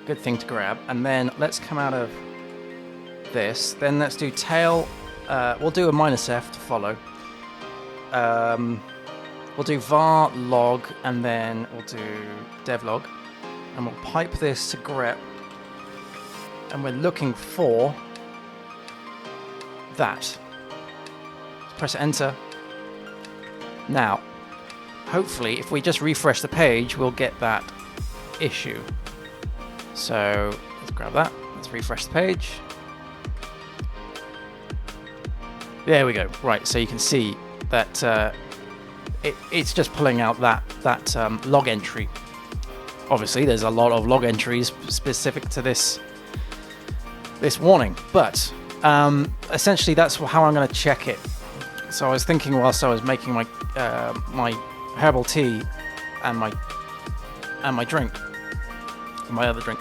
thing to grab. And then let's come out of this. Then let's do tail. We'll do a -f to follow. We'll do var log, and then we'll do devlog. And we'll pipe this to grep, and we're looking for that. Press enter. Now, hopefully, if we just refresh the page, we'll get that issue. So let's grab that. Let's refresh the page. There we go. Right, so you can see that it's just pulling out that log entry. Obviously, there's a lot of log entries specific to this warning, but essentially that's how I'm going to check it. So I was thinking whilst I was making my my herbal tea and my drink, my other drink,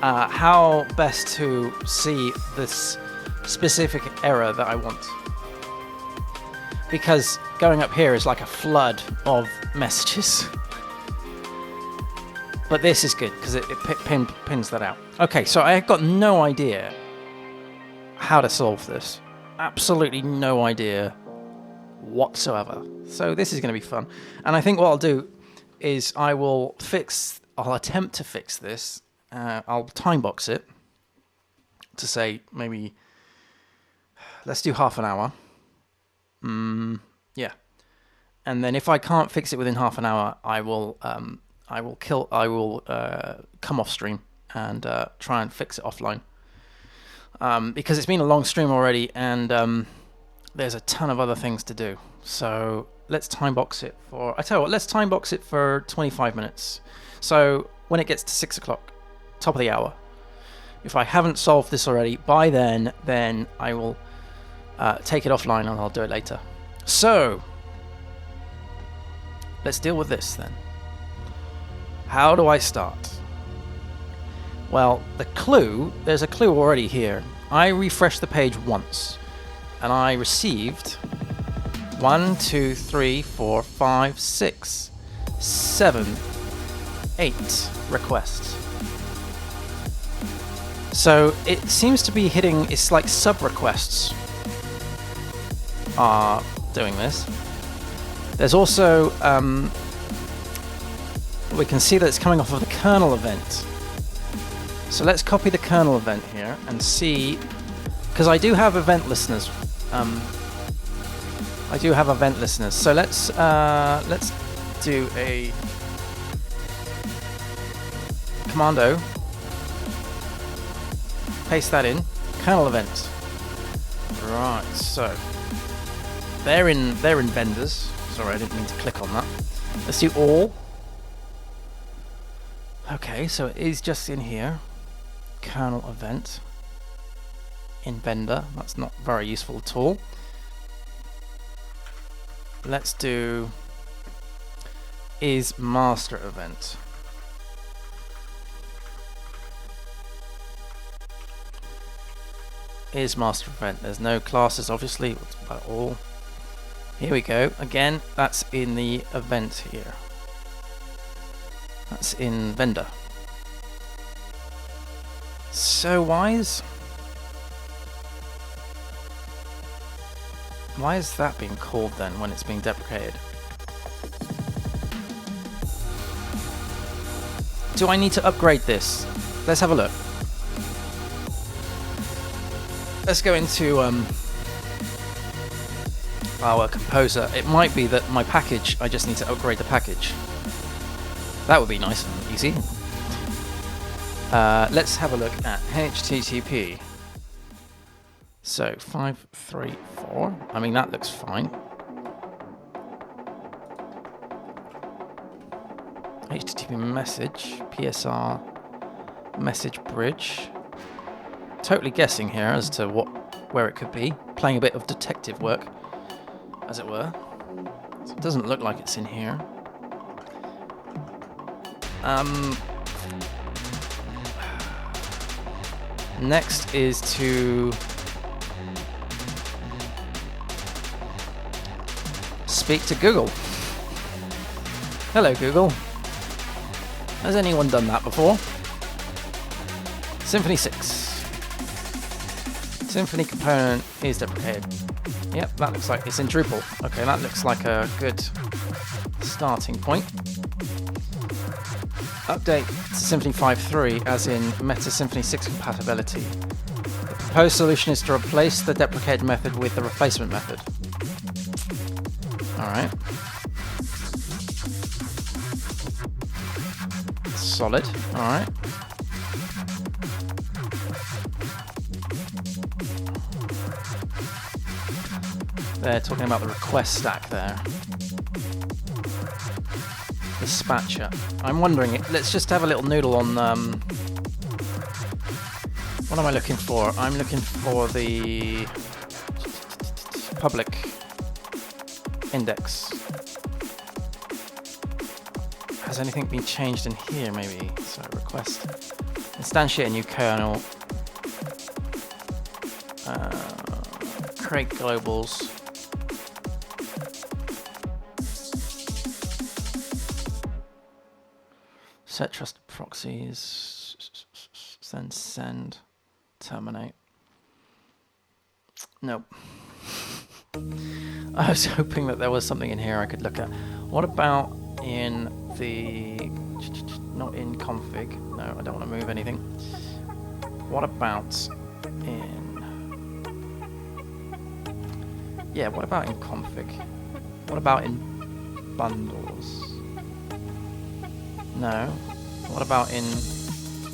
how best to see this specific error that I want. Because going up here is like a flood of messages. But this is good because it pins that out. Okay, so I've got no idea how to solve this. Absolutely no idea whatsoever. So this is going to be fun. And I think what I'll do is I'll attempt to fix this. I'll time box it to say maybe, let's do half an hour. Yeah. And then if I can't fix it within half an hour, I will come off stream and try and fix it offline. Because it's been a long stream already, and there's a ton of other things to do. So let's time box it for. I tell you what, let's time box it for 25 minutes. So when it gets to 6 o'clock, top of the hour, if I haven't solved this already by then I will take it offline and I'll do it later. So let's deal with this then. How do I start? Well, there's a clue already here. I refreshed the page once, and I received 1, 2, 3, 4, 5, 6, 7, 8 requests. So it seems to be hitting, it's like sub-requests are doing this. There's also, we can see that it's coming off of the kernel event. So let's copy the kernel event here and see, because I do have event listeners. So let's do a commando, paste that in, kernel event. Right, so they're in vendors. Sorry, I didn't mean to click on that. Let's do all. Okay, so it is just in here. Kernel event in vendor. That's not very useful at all. Let's do is master event. Is master event. There's no classes, obviously. What's about all? Here we go. Again, that's in the event here. That's in vendor. So why is that being called then when it's being deprecated? Do I need to upgrade this? Let's have a look. let's go into our composer. It might be that my package, I just need to upgrade the package. That would be nice and easy. Let's have a look at HTTP. So 534. I mean, that looks fine. HTTP message, PSR message bridge. Totally guessing here as to where it could be. Playing a bit of detective work, as it were. So it doesn't look like it's in here. Next is to speak to Google. Hello, Google. Has anyone done that before? Symfony 6. Symfony component is deprecated. Yep, that looks like it's in Drupal. Okay, that looks like a good starting point. Update to Symfony 5.3 as in Meta Symfony 6 compatibility. The proposed solution is to replace the deprecated method with the replacement method. Alright. Solid. Alright. They're talking about the request stack there. Dispatcher. I'm wondering, let's just have a little noodle on, what am I looking for? I'm looking for the public index. Has anything been changed in here, maybe? So request. Instantiate a new kernel. Create globals. Set trusted proxies, then send, terminate. Nope. I was hoping that there was something in here I could look at. What about in the, not in config, no, I don't want to move anything. What about in, yeah, what about in config? What about in bundles? No. What about in?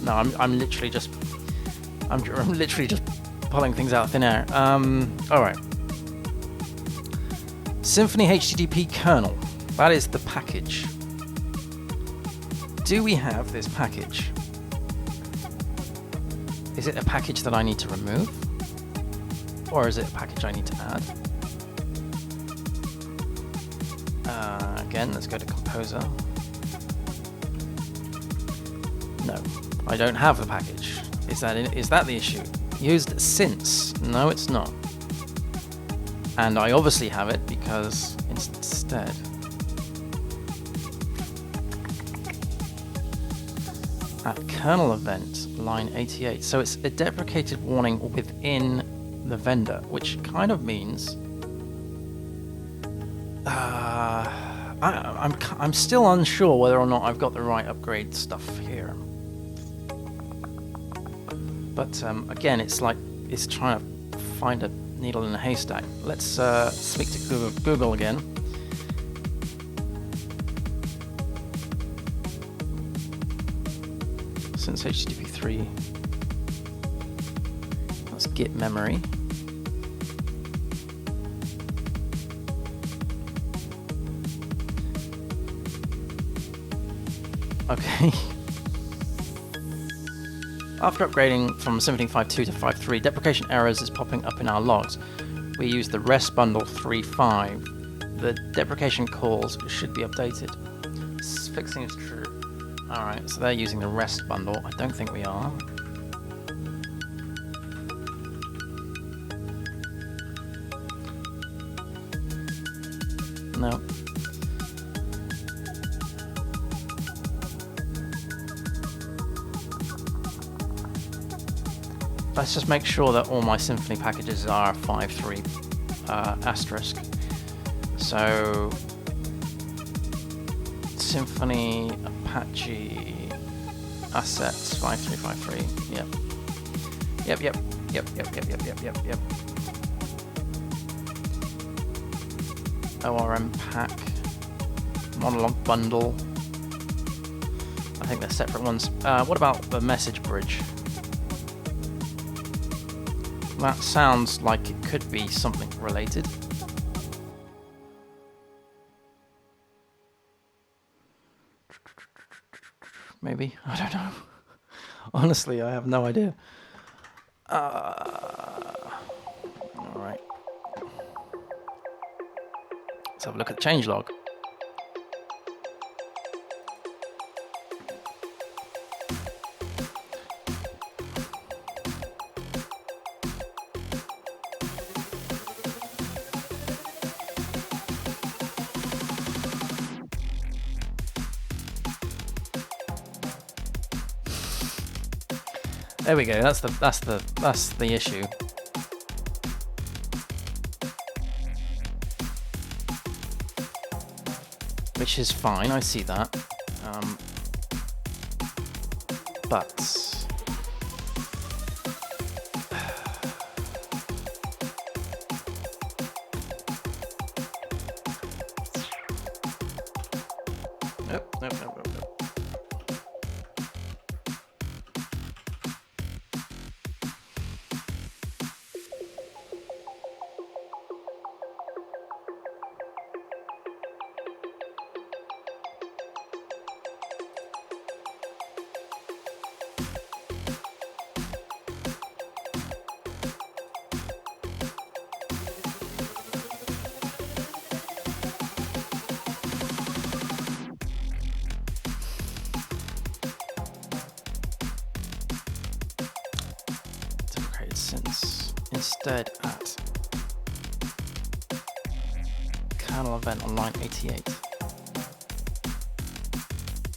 No, I'm literally just pulling things out of thin air. All right. Symfony HTTP kernel. That is the package. Do we have this package? Is it a package that I need to remove, or is it a package I need to add? Again, let's go to Composer. No, I don't have the package. Is that the issue? Used since? No, it's not. And I obviously have it because instead. At kernel event, line 88. So it's a deprecated warning within the vendor, which kind of means I'm still unsure whether or not I've got the right upgrade stuff here. But again, it's like it's trying to find a needle in a haystack. Let's speak to Google again. Since HTTP 3, that's Git memory. Okay. After upgrading from Symfony 5.2 to 5.3, deprecation errors is popping up in our logs. We use the REST bundle 3.5. The deprecation calls should be updated. Fixing is true. Alright, so they're using the REST bundle. I don't think we are. No. Let's just make sure that all my Symfony packages are 5.3 asterisk. So Symfony Apache assets 5.3.5.3. Yep. Yep. ORM pack, monologue bundle. I think they're separate ones. What about the message bridge? That sounds like it could be something related. Maybe, I don't know. Honestly, I have no idea. Alright. Let's have a look at the changelog. There we go. That's the issue. Which is fine. I see that. But nope. Since instead at kernel event on line 88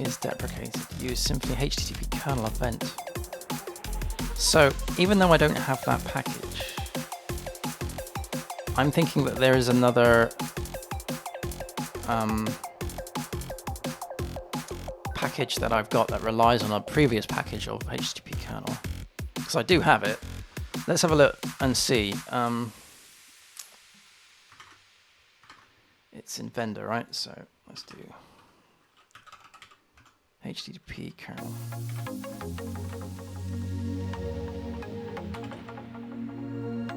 is deprecated. Use simply HTTP kernel event. So even though I don't have that package, I'm thinking that there is another package that I've got that relies on a previous package of HTTP kernel, because I do have it. Let's have a look and see. It's in vendor, right? So let's do HTTP kernel.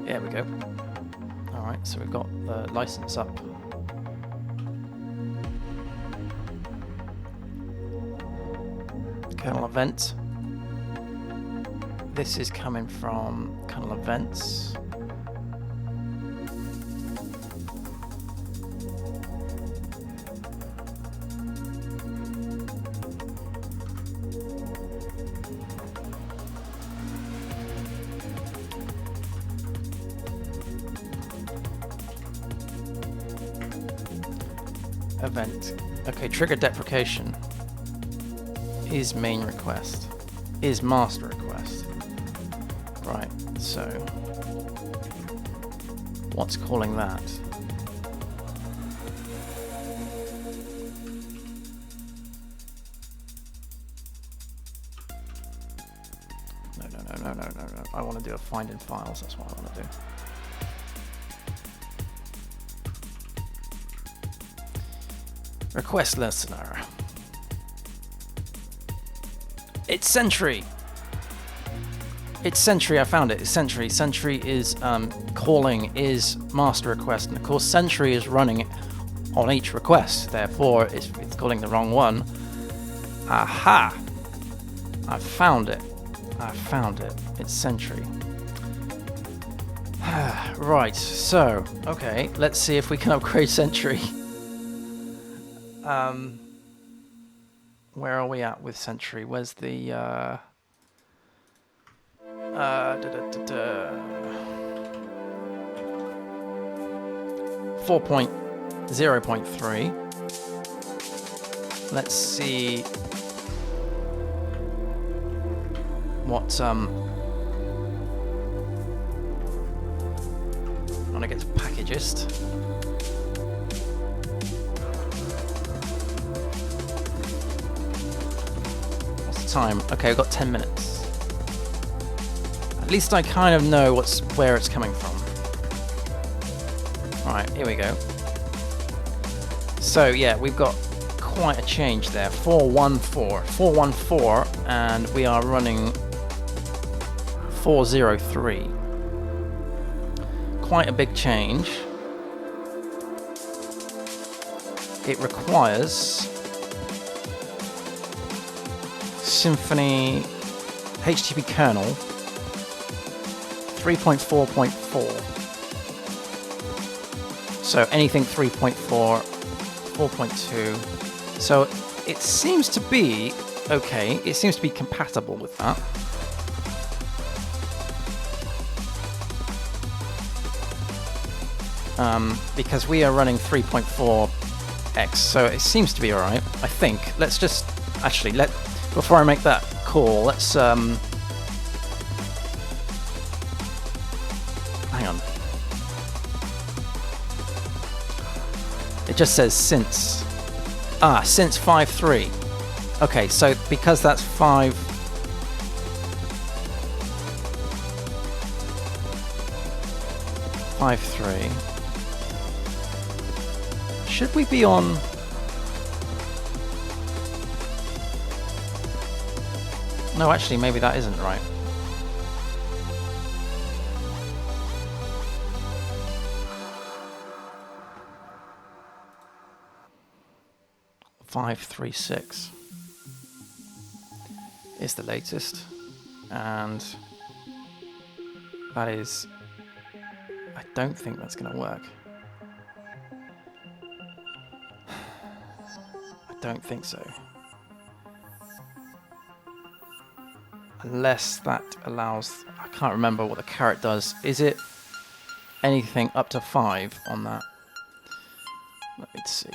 There we go. All right, so we've got the license up. Kernel event. This is coming from kernel events. Event. Okay, trigger deprecation is main request, is master request. Right, so what's calling that? No. I want to do a find in files, that's what I want to do. Request listener. It's Sentry. It's Sentry, I found it. It's Sentry. Sentry is calling is master request, and of course Sentry is running on each request, therefore it's calling the wrong one. Aha! I found it. It's Sentry. Right, so, okay, let's see if we can upgrade Sentry. Where are we at with Sentry? Where's the 4.0.3. Let's see what when I get to packagist. What's the time? Okay, I've got 10 minutes. At least I kind of know where it's coming from. Right, here we go. So yeah, we've got quite a change there. 414, and we are running 403. Quite a big change. It requires Symfony HTTP kernel 3.4.4. So anything 3.4, 4.2. So it seems to be okay. It seems to be compatible with that. Because we are running 3.4x, so it seems to be alright, I think. Let's just, actually, before I make that call, let's, hang on. It just says since. Since 5.3. Okay, so because that's 5.3. Should we be on? No, actually, maybe that isn't right. .536 is the latest, and that is. I don't think that's going to work. I don't think so. Unless that allows... I can't remember what the caret does. Is it anything up to 5 on that? Let me see.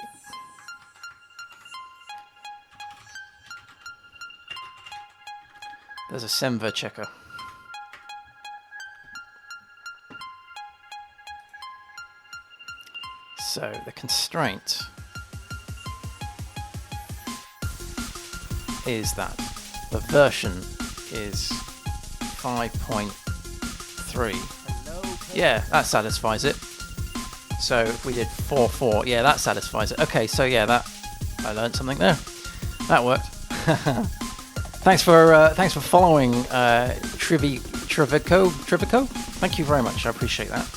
There's a semver checker. So the constraint is that the version is 5.3. Yeah, that satisfies it. So if we did 4.4, yeah, that satisfies it. Okay, so yeah, that I learned something there. That worked. Thanks for following Trivico. Thank you very much. I appreciate that.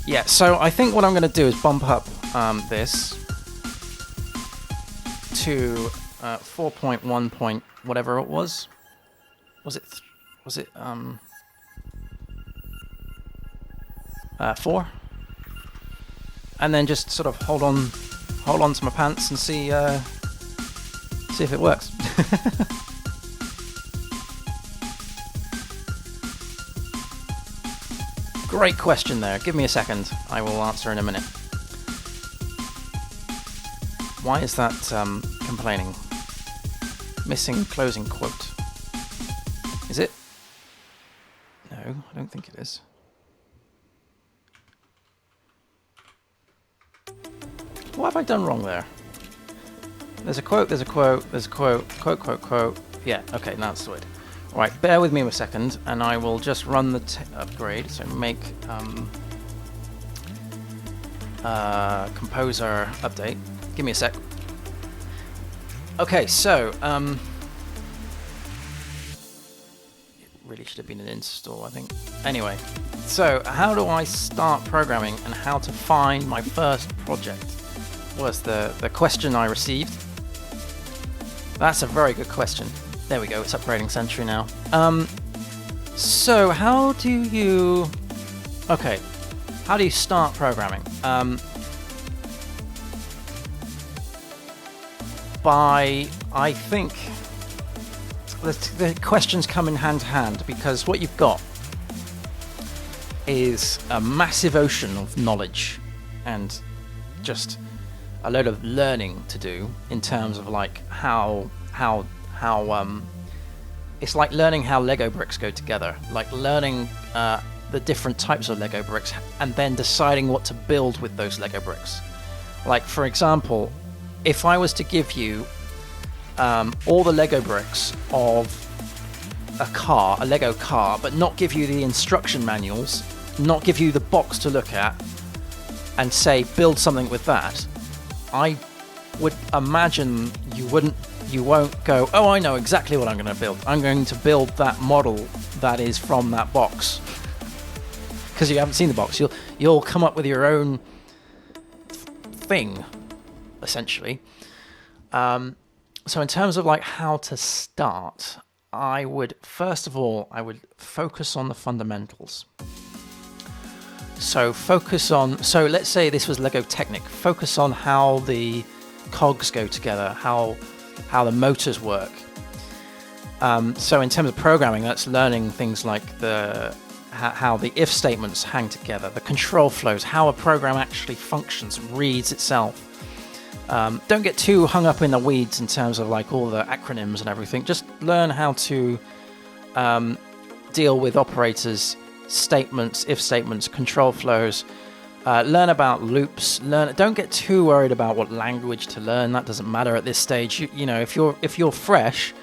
Yeah, so I think what I'm going to do is bump up this to 4.1 point whatever it was. Was it 4? And then just sort of hold on to my pants and see if it works. Great question there. Give me a second. I will answer in a minute. Why is that complaining? Missing closing quote. Is it? No, I don't think it is. What have I done wrong there? There's a quote, there's a quote, there's a quote, quote. Yeah, okay, now it's sorted. Alright, bear with me a second, and I will just run the upgrade. So make composer update. Give me a sec. Okay, so it really should have been an install, I think. Anyway, so how do I start programming and how to find my first project was the question I received. That's a very good question. There we go, it's upgrading Sentry now. So how do you start programming? I think the questions come in hand to hand, because what you've got is a massive ocean of knowledge and just a load of learning to do in terms of like how it's like learning how Lego bricks go together, like learning the different types of Lego bricks and then deciding what to build with those Lego bricks. Like, for example, if I was to give you all the Lego bricks of a Lego car, but not give you the instruction manuals, not give you the box to look at, and say build something with that, I would imagine you won't go, oh, I know exactly what I'm going to build. I'm going to build that model that is from that box, because you haven't seen the box. You'll come up with your own thing, essentially. So in terms of like how to start, I would focus on the fundamentals. So let's say this was Lego Technic. Focus on how the cogs go together, how the motors work. So in terms of programming, that's learning things like how the if statements hang together, the control flows, how a program actually functions, reads itself. Don't get too hung up in the weeds in terms of like all the acronyms and everything. Just learn how to deal with operators, statements, if statements, control flows. Learn about loops. Don't get too worried about what language to learn. That doesn't matter at this stage. You know, if you're fresh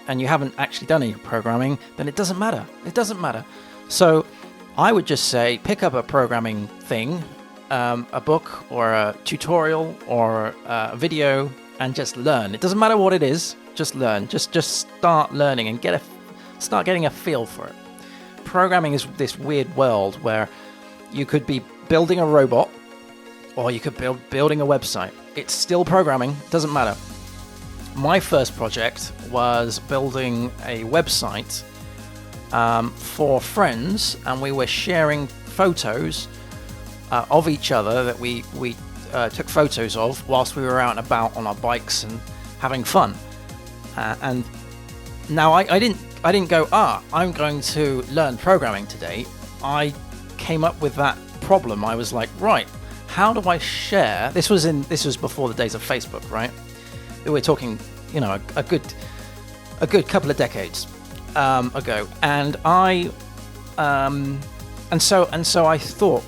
and you haven't actually done any programming, then it doesn't matter. It doesn't matter. So I would just say pick up a programming thing, a book or a tutorial or a video, and just learn. It doesn't matter what it is. Just learn. Just start learning and start getting a feel for it. Programming is this weird world where you could be building a robot or you could be building a website. It's still programming. Doesn't matter. My first project was building a website for friends, and we were sharing photos of each other that we took photos of whilst we were out and about on our bikes and having fun. And now I didn't go, I'm going to learn programming today. I came up with that problem. I was like, right, how do I share? This was before the days of Facebook, right? We're talking, a good couple of decades ago, and so I thought,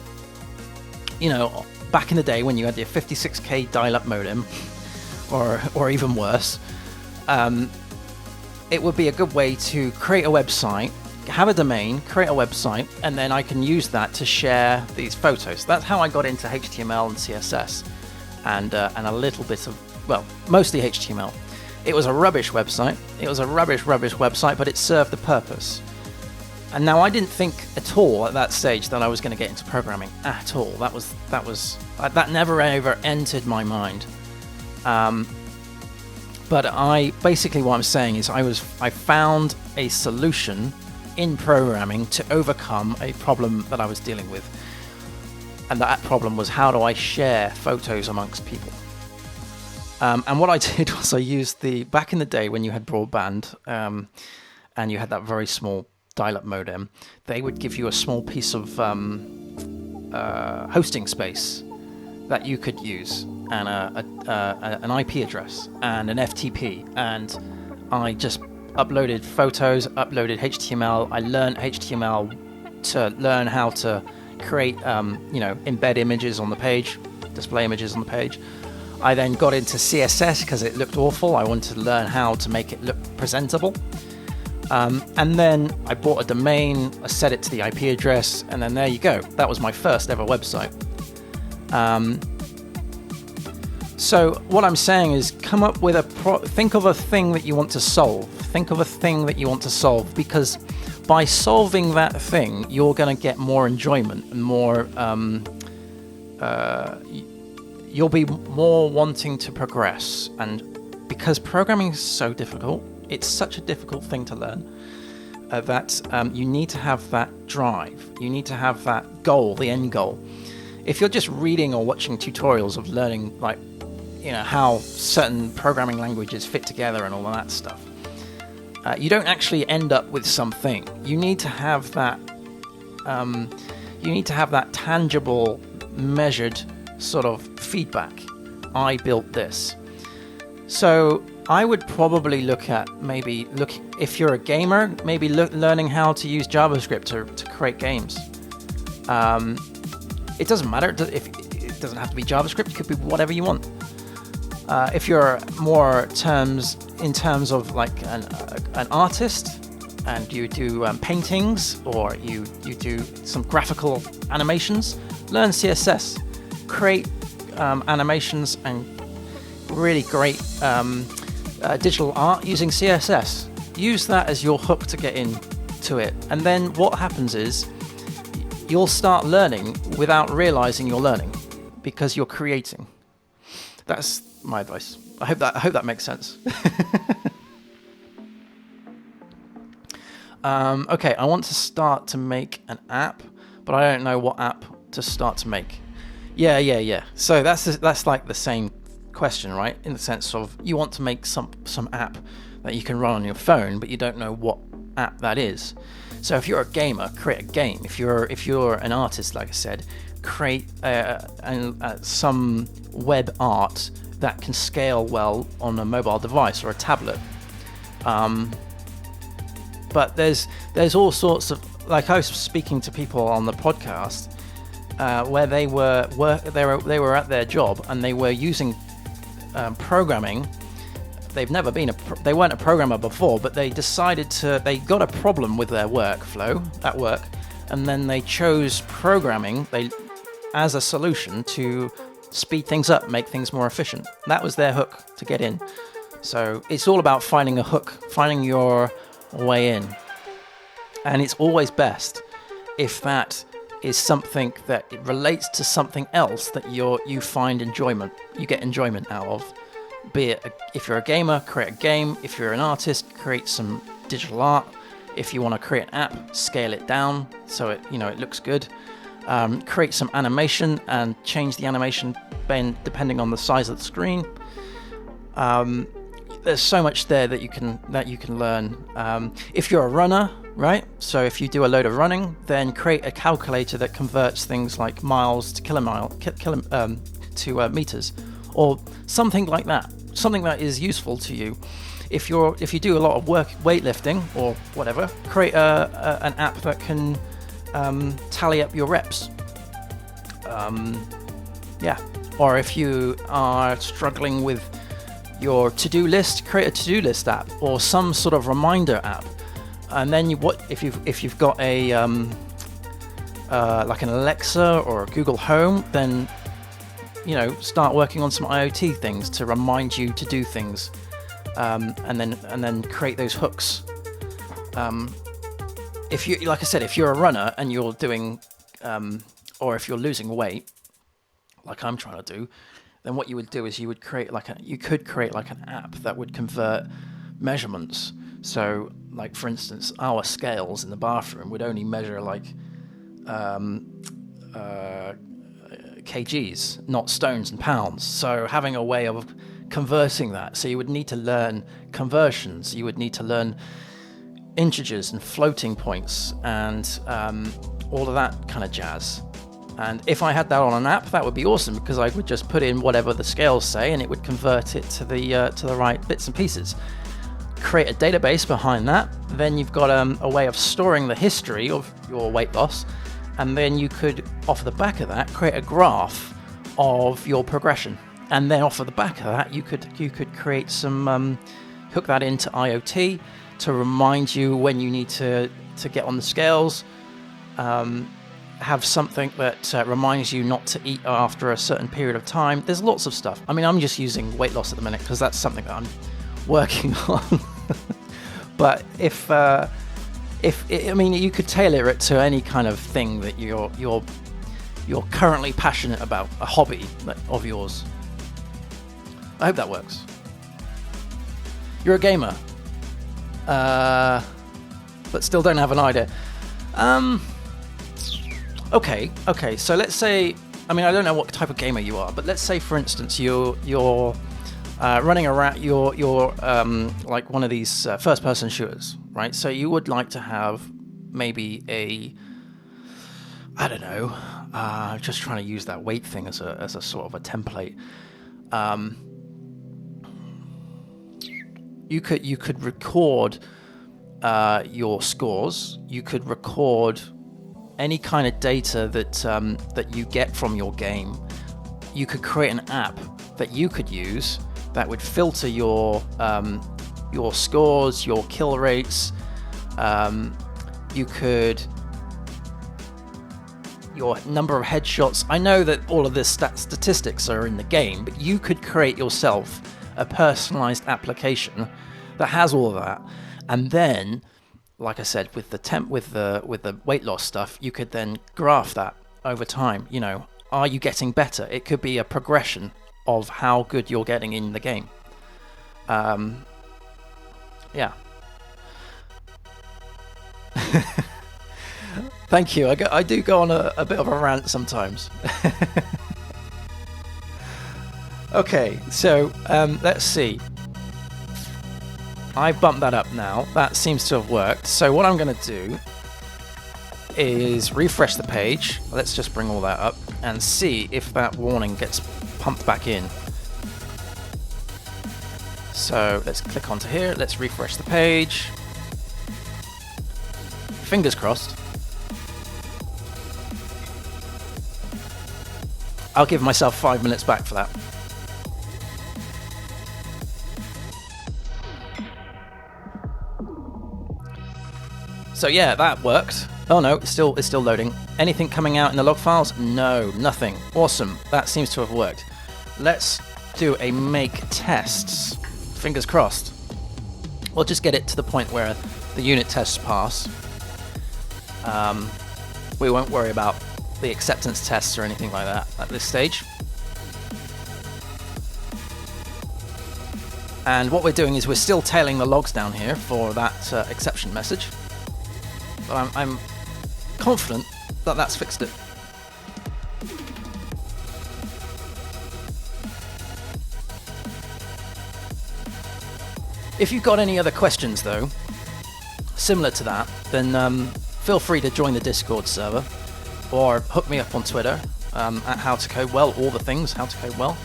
back in the day when you had your 56k dial-up modem, or even worse, it would be a good way to create a website, have a domain, create a website, and then I can use that to share these photos. That's how I got into HTML and CSS, and a little bit of, mostly HTML. It was a rubbish website. It was a rubbish website, but it served the purpose. And now I didn't think at all at that stage that I was going to get into programming at all. That never ever entered my mind. But what I'm saying is I found a solution in programming to overcome a problem that I was dealing with. And that problem was, how do I share photos amongst people? And what I did was I used back in the day when you had broadband and you had that very small dial-up modem, they would give you a small piece of hosting space that you could use, and an IP address and an FTP, and I just uploaded photos, uploaded HTML. I learned HTML to learn how to create, embed images on the page, display images on the page. I then got into CSS because it looked awful. I wanted to learn how to make it look presentable. And then I bought a domain, I set it to the IP address, and then there you go. That was my first ever website. So what I'm saying is, come up with think of a thing that you want to solve. Think of a thing that you want to solve, because by solving that thing, you're going to get more enjoyment and more. You'll be more wanting to progress, and because programming is so difficult, it's such a difficult thing to learn, that you need to have that drive. You need to have that goal, the end goal. If you're just reading or watching tutorials of learning, how certain programming languages fit together and all of that stuff, you don't actually end up with something. You need to have that. You need to have that tangible, measured sort of feedback. I built this. So I would probably if you're a gamer, maybe learning how to use JavaScript to create games. It doesn't matter. It doesn't have to be JavaScript. It could be whatever you want. If you're more in terms of like an artist, and you do paintings, or you do some graphical animations, learn CSS. Create animations and really great digital art using CSS. Use that as your hook to get into it. And then what happens is you'll start learning without realizing you're learning, because you're creating. That's my advice. I hope that makes sense. Okay, I want to start to make an app, but I don't know what app to start to make. Yeah. So that's like the same question, right? In the sense of you want to make some app that you can run on your phone, but you don't know what app that is. So if you're a gamer, create a game. If you're an artist, like I said, create some web art that can scale well on a mobile device or a tablet. But there's all sorts of, like I was speaking to people on the podcast where they were at their job and they were using programming. They weren't a programmer before, but they got a problem with their workflow at work, and then they chose programming as a solution to speed things up, make things more efficient. That was their hook to get in. So it's all about finding a hook, finding your way in. And it's always best if that is something that it relates to something else that you find enjoyment, you get enjoyment out of. Be it if you're a gamer, create a game. If you're an artist, create some digital art. If you want to create an app, scale it down so it looks good. Create some animation and change the animation depending on the size of the screen. There's so much there that you can learn. If you're a runner, right? So if you do a load of running, then create a calculator that converts things like miles to to meters, or something like that. Something that is useful to you. If you do a lot of weightlifting or whatever, create an app that can tally up your reps. Or if you are struggling with your to-do list, create a to-do list app or some sort of reminder app. And then if you've got a like an Alexa or a Google Home, then start working on some IoT things to remind you to do things, and then create those hooks. If you're a runner and you're doing, or if you're losing weight, like I'm trying to do, then what you would do is you could create like an app that would convert measurements. So, like for instance, our scales in the bathroom would only measure like kgs, not stones and pounds. So having a way of converting that, so you would need to learn conversions. You would need to learn integers and floating points and all of that kind of jazz. And if I had that on an app, that would be awesome, because I would just put in whatever the scales say and it would convert it to the right bits and pieces. Create a database behind that. Then you've got a way of storing the history of your weight loss, and then you could, off the back of that, create a graph of your progression. And then off of the back of that, you could create some hook that into IoT to remind you when you need to get on the scales. Have something that reminds you not to eat after a certain period of time. There's lots of stuff. I mean, I'm just using weight loss at the minute because that's something that I'm working on. But you could tailor it to any kind of thing that you're currently passionate about, a hobby of yours. I hope that works. You're a gamer, but still don't have an idea. Okay. So let's say, I don't know what type of gamer you are, but let's say, for instance, you're running around. You're like one of these first-person shooters, right? So you would like to have maybe just trying to use that weight thing as a sort of a template. You could record your scores. You could record any kind of data that you get from your game. You could create an app that you could use that would filter your scores, your kill rates. You could, your number of headshots. I know that all of this statistics are in the game, but you could create yourself a personalized application that has all of that, and then, like I said, with the weight loss stuff, you could then graph that over time. You know, are you getting better? It could be a progression of how good you're getting in the game. Yeah. Thank you. I do go on a bit of a rant sometimes. Okay, so let's see. I bumped that up now. That seems to have worked. So what I'm going to do is refresh the page. Let's just bring all that up and see if that warning gets pumped back in. So let's click onto here. Let's refresh the page. Fingers crossed. I'll give myself 5 minutes back for that. So yeah, that worked. Oh no, it's still loading. Anything coming out in the log files? No, nothing. Awesome. That seems to have worked. Let's do a make tests. Fingers crossed. We'll just get it to the point where the unit tests pass. We won't worry about the acceptance tests or anything like that at this stage. And what we're doing is we're still tailing the logs down here for that exception message. But I'm confident that that's fixed it. If you've got any other questions, though, similar to that, then feel free to join the Discord server or hook me up on Twitter at How to Code Well, all the things How to Code Well.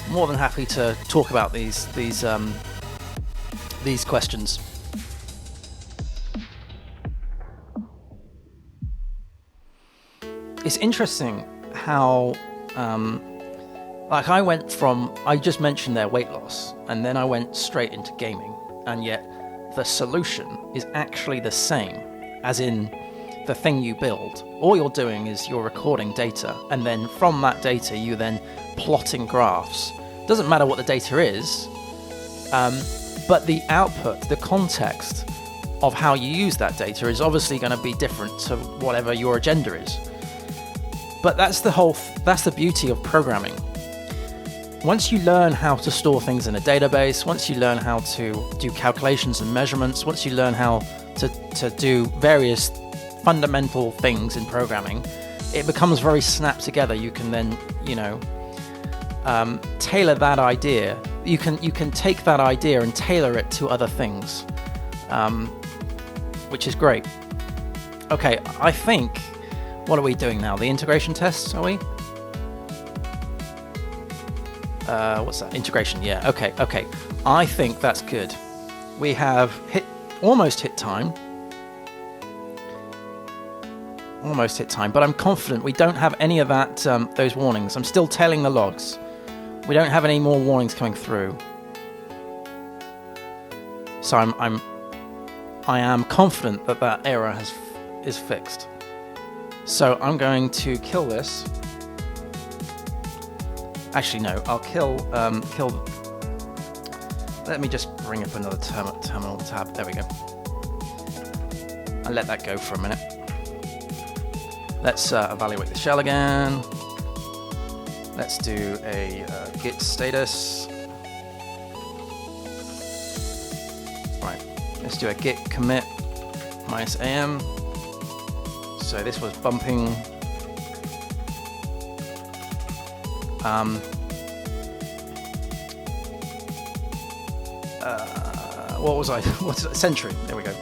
More than happy to talk about these questions. It's interesting how, like I just mentioned their weight loss, and then I went straight into gaming, and yet the solution is actually the same, as in the thing you build. All you're doing is you're recording data, and then from that data you then plotting graphs. Doesn't matter what the data is, but the output, the context of how you use that data is obviously going to be different to whatever your agenda is. But that's the beauty of programming. Once you learn how to store things in a database, once you learn how to do calculations and measurements, once you learn how to do various fundamental things in programming, it becomes very snap together. You can then, tailor that idea. You can take that idea and tailor it to other things, which is great. Okay, I think, what are we doing now? The integration tests, are we? What's that? Integration, yeah, okay. I think that's good. We have almost hit time, but I'm confident we don't have any of that, those warnings. I'm still tailing the logs. We don't have any more warnings coming through. So I am confident that error is fixed. So I'm going to kill this. Actually, no, I'll kill. Let me just bring up another terminal tab. There we go. I'll let that go for a minute. Let's evaluate the shell again. Let's do a git status. Right, let's do a git commit -am. So this was bumping. What was I? What's it? Sentry. There we go.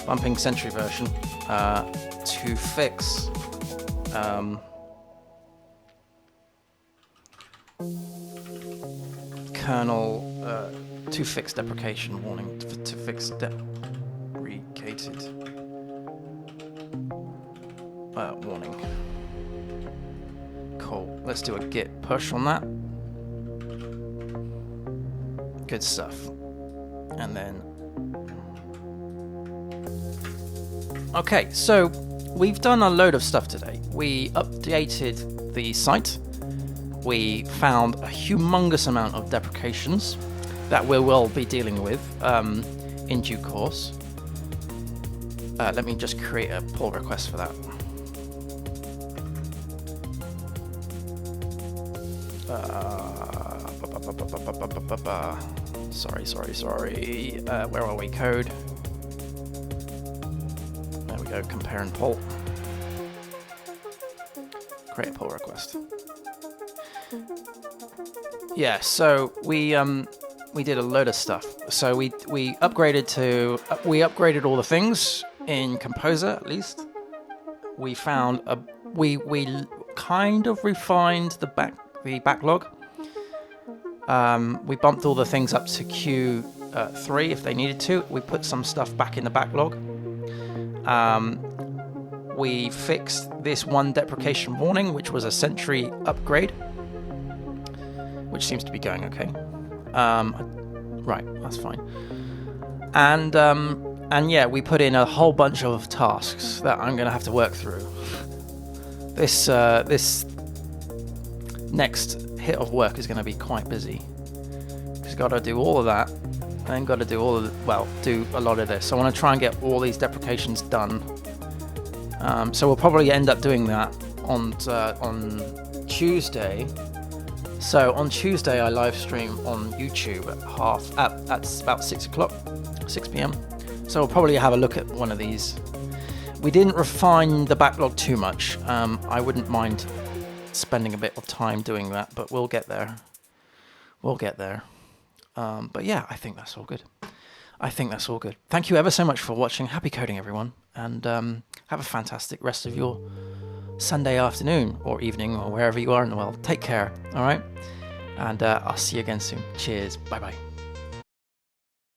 Bumping Sentry version to fix. Kernel to fix deprecation warning to fix deprecated warning. Cool. Let's do a git push on that. Good stuff. And then... Okay, so we've done a load of stuff today. We updated the site. We found a humongous amount of deprecations that we will be dealing with in due course. Let me just create a pull request for that. Sorry. Where are we? Code. There we go. Compare and pull. Create a pull request. Yeah. So we did a load of stuff. So we upgraded all the things in Composer at least. We found we kind of refined the backlog. We bumped all the things up to Q3 if they needed to. We put some stuff back in the backlog. We fixed this one deprecation warning, which was a Sentry upgrade, which seems to be going okay. Right, that's fine. And yeah, we put in a whole bunch of tasks that I'm going to have to work through. This next hit of work is going to be quite busy. Because got to do all of that, and then got to do do a lot of this. So I want to try and get all these deprecations done. So we'll probably end up doing that on Tuesday. So on Tuesday I live stream on YouTube at about 6 p.m. So we'll probably have a look at one of these. We didn't refine the backlog too much. I wouldn't mind spending a bit of time doing that, but we'll get there. But yeah, I think that's all good. Thank you ever so much for watching. Happy coding, everyone, and have a fantastic rest of your Sunday afternoon or evening or wherever you are in the world. Take care, all right? And I'll see you again soon. Cheers. Bye-bye.